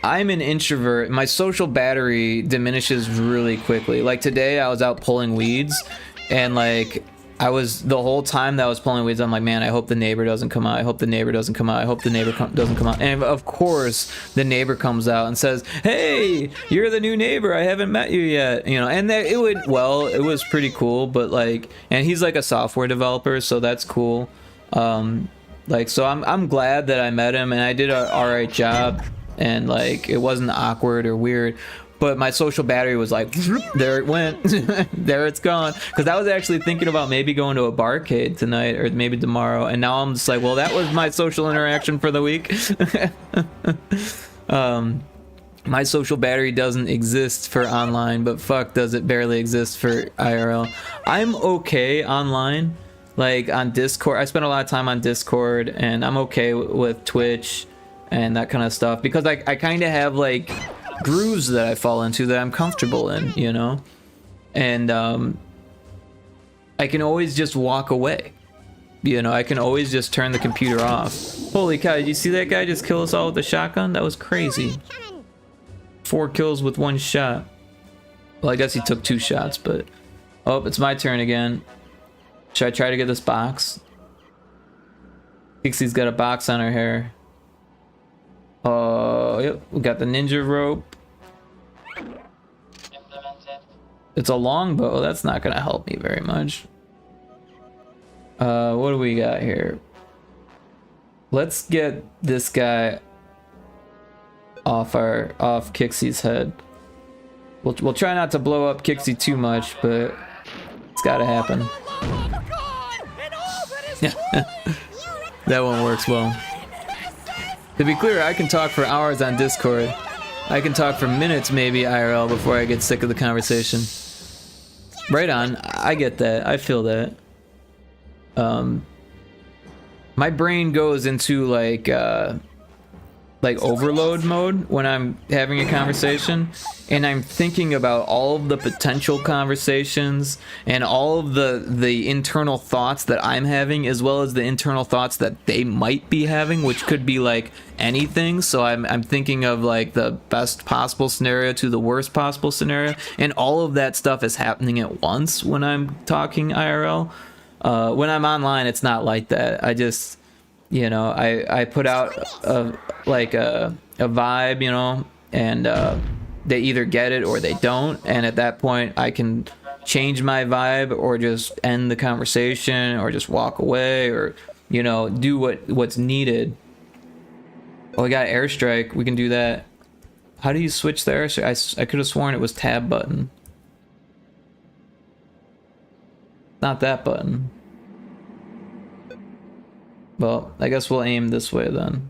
I'm an introvert. My social battery diminishes really quickly. Like today, I was out pulling weeds, and like I was the whole time that I was pulling weeds, I'm like, man, I hope the neighbor doesn't come out. I hope the neighbor doesn't come out. I hope the neighbor doesn't come out. And of course, the neighbor comes out and says, "Hey, you're the new neighbor. I haven't met you yet." You know, and that it went well. It was pretty cool. But like, and he's like a software developer, so that's cool. Like, so I'm glad that I met him, and I did a alright job, and like it wasn't awkward or weird. But my social battery was like, there it went. There it's gone. Because I was actually thinking about maybe going to a barcade tonight or maybe tomorrow. And now I'm just like, well, that was my social interaction for the week. My social battery doesn't exist for online, but fuck, does it barely exist for IRL. I'm okay online. Like on Discord, I spend a lot of time on Discord, and I'm okay with Twitch and that kind of stuff. Because I kind of have like grooves that I fall into that I'm comfortable in, you know, and I can always just walk away, you know. I can always just turn the computer off. Holy cow, did you see that guy just kill us all with a shotgun? That was crazy. 4 kills with 1 shot. Well, I guess he took 2 shots, but oh, it's my turn again. Should I try to get this box? Pixie's got a box on her hair. Oh, yep, we got the ninja rope. It's a longbow. That's not gonna help me very much. What do we got here? Let's get this guy off Kixie's head. We'll try not to blow up Kixie too much, but it's gotta happen. That one works well. To be clear, I can talk for hours on Discord. I can talk for minutes maybe IRL before I get sick of the conversation. Right on. I get that. I feel that. My brain goes into like overload mode when I'm having a conversation, and I'm thinking about all of the potential conversations and all of the internal thoughts that I'm having, as well as the internal thoughts that they might be having, which could be like anything. So I'm thinking of like the best possible scenario to the worst possible scenario, and all of that stuff is happening at once when I'm talking IRL. When I'm online, it's not like that. I just, you know, I put out a vibe, you know, and they either get it or they don't, and at that point I can change my vibe or just end the conversation or just walk away, or, you know, do what's needed. Oh, we got airstrike. We can do that. How do you switch the airstrike? I could have sworn it was tab button. Not that button. Well, I guess we'll aim this way then.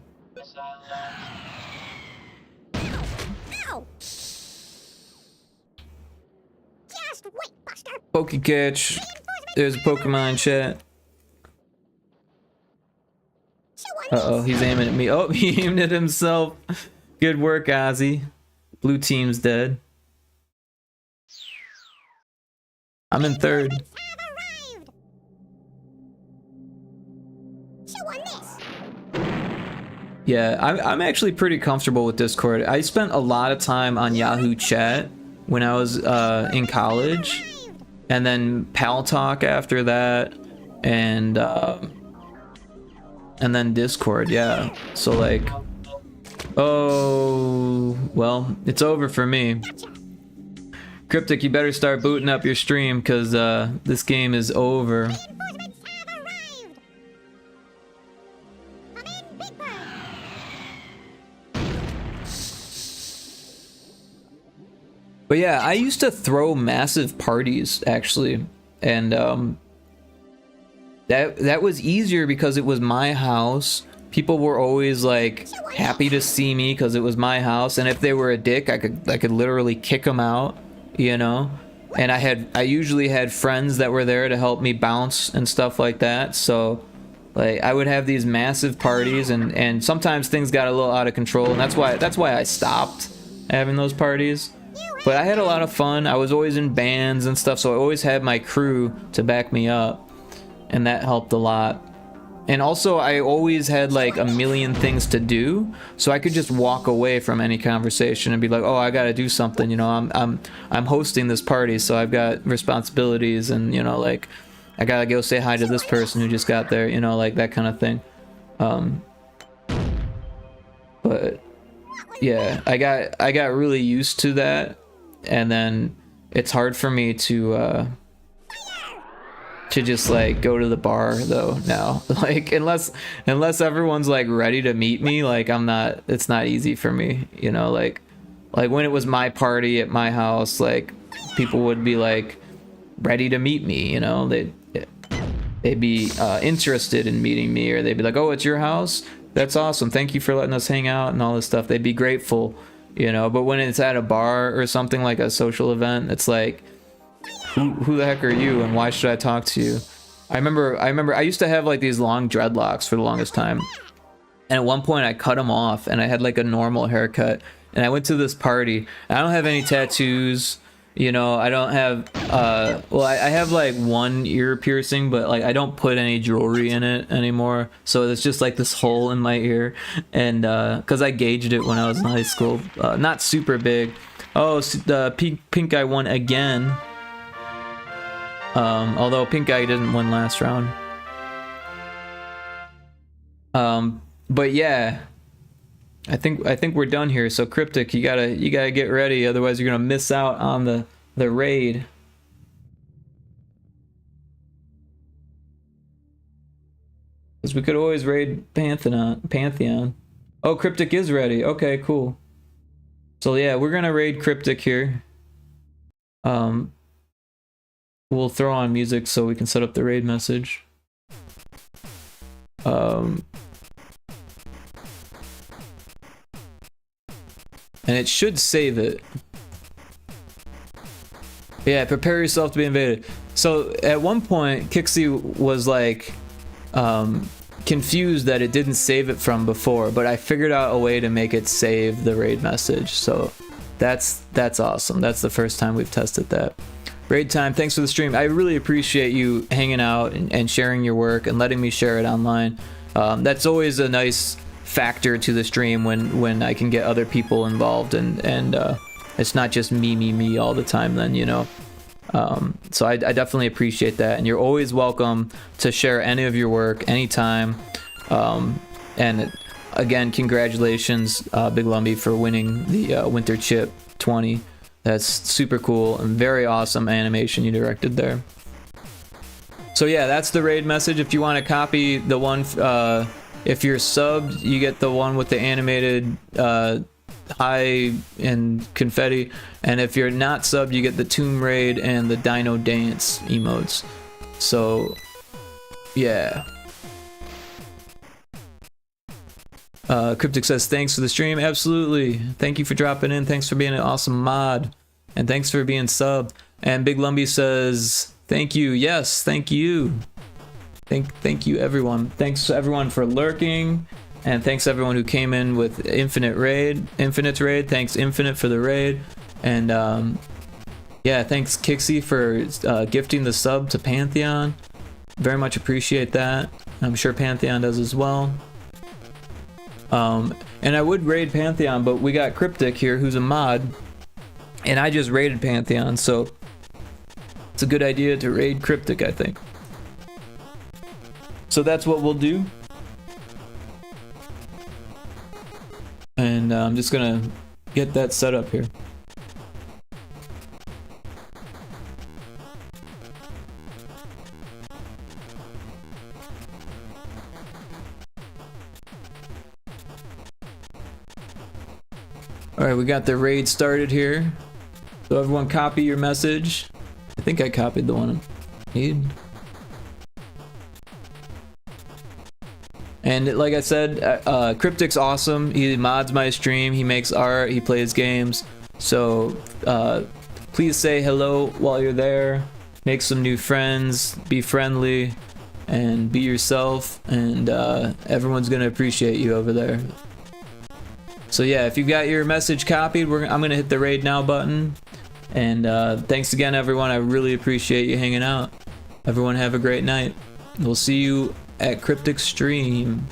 Ow! Just wait, Buster. Pokecatch. There's a Pokemon chat. Uh-oh, he's aiming at me. Oh, he aimed at himself. Good work, Ozzy. Blue team's dead. I'm in third. Yeah, I'm actually pretty comfortable with Discord. I spent a lot of time on Yahoo Chat when I was in college, and then Pal Talk after that, and then Discord. Yeah, so like, oh well, it's over for me. Cryptic, you better start booting up your stream because this game is over. Reinforcements have arrived. Come in, Big Bird. But yeah, I used to throw massive parties actually, and that was easier because it was my house. People were always like happy to see me because it was my house, and if they were a dick, I could literally kick them out, you know. And I usually had friends that were there to help me bounce and stuff like that. So like I would have these massive parties, and sometimes things got a little out of control, and that's why I stopped having those parties. But I had a lot of fun. I was always in bands and stuff, so I always had my crew to back me up, and that helped a lot. And also I always had like a million things to do, so I could just walk away from any conversation and be like, oh, I gotta do something, you know. I'm hosting this party, so I've got responsibilities, and you know, like I gotta go say hi to this person who just got there, you know, like that kind of thing. But yeah, I got really used to that, and then it's hard for me to just like go to the bar though now. Like unless everyone's like ready to meet me, like it's not easy for me, you know. Like when it was my party at my house, like people would be like ready to meet me, you know. They'd be interested in meeting me, or they'd be like, oh, it's your house? That's awesome, thank you for letting us hang out and all this stuff. They'd be grateful, you know. But when it's at a bar or something like a social event, it's like, who the heck are you, and why should I talk to you? I remember I used to have like these long dreadlocks for the longest time, and at one point I cut them off and I had like a normal haircut, and I went to this party. I don't have any tattoos, you know. I don't have well, I have like one ear piercing, but like I don't put any jewelry in it anymore, so it's just like this hole in my ear. And because I gauged it when I was in high school, not super big. Oh, the pink guy won again. Although pink guy didn't win last round. But yeah, I think we're done here. So Cryptic, you gotta get ready, otherwise you're gonna miss out on the raid. Because we could always raid Pantheon. Oh, Cryptic is ready. Okay, cool. So yeah, we're gonna raid Cryptic here. We'll throw on music so we can set up the raid message. And it should save it. Yeah, prepare yourself to be invaded. So at one point, Kixie was like confused that it didn't save it from before, but I figured out a way to make it save the raid message. So that's awesome. That's the first time we've tested that. Raid time, thanks for the stream. I really appreciate you hanging out and sharing your work and letting me share it online. That's always a nice factor to the stream when I can get other people involved, and it's not just me all the time then, you know. So I definitely appreciate that, and you're always welcome to share any of your work anytime. And again, congratulations, Big Lumbee, for winning the Winter Chip 20. That's super cool and very awesome animation you directed there. So yeah, that's the raid message. If you want to copy the one, if you're subbed, you get the one with the animated hi and confetti, and if you're not subbed, you get the Tomb Raid and the Dino Dance emotes. So yeah. Cryptic says, thanks for the stream. Absolutely. Thank you for dropping in. Thanks for being an awesome mod. And thanks for being subbed. And Big Lumbee says, thank you. Yes, thank you. Thank you, everyone. Thanks to everyone for lurking. And thanks everyone who came in with Infinite's raid. Thanks Infinite for the raid. And yeah, thanks Kixie for gifting the sub to Pantheon. Very much appreciate that. I'm sure Pantheon does as well. And I would raid Pantheon, but we got Cryptic here, who's a mod, and I just raided Pantheon, so it's a good idea to raid Cryptic, I think. So that's what we'll do. And I'm just gonna get that set up here. Alright, we got the raid started here. So everyone copy your message. I think I copied the one I need. And like I said, Cryptic's awesome. He mods my stream, he makes art, he plays games. So please say hello while you're there. Make some new friends, be friendly, and be yourself. And everyone's gonna appreciate you over there. So yeah, if you got your message copied, I'm gonna hit the raid now button. And thanks again, everyone. I really appreciate you hanging out. Everyone have a great night. We'll see you at Cryptic Stream.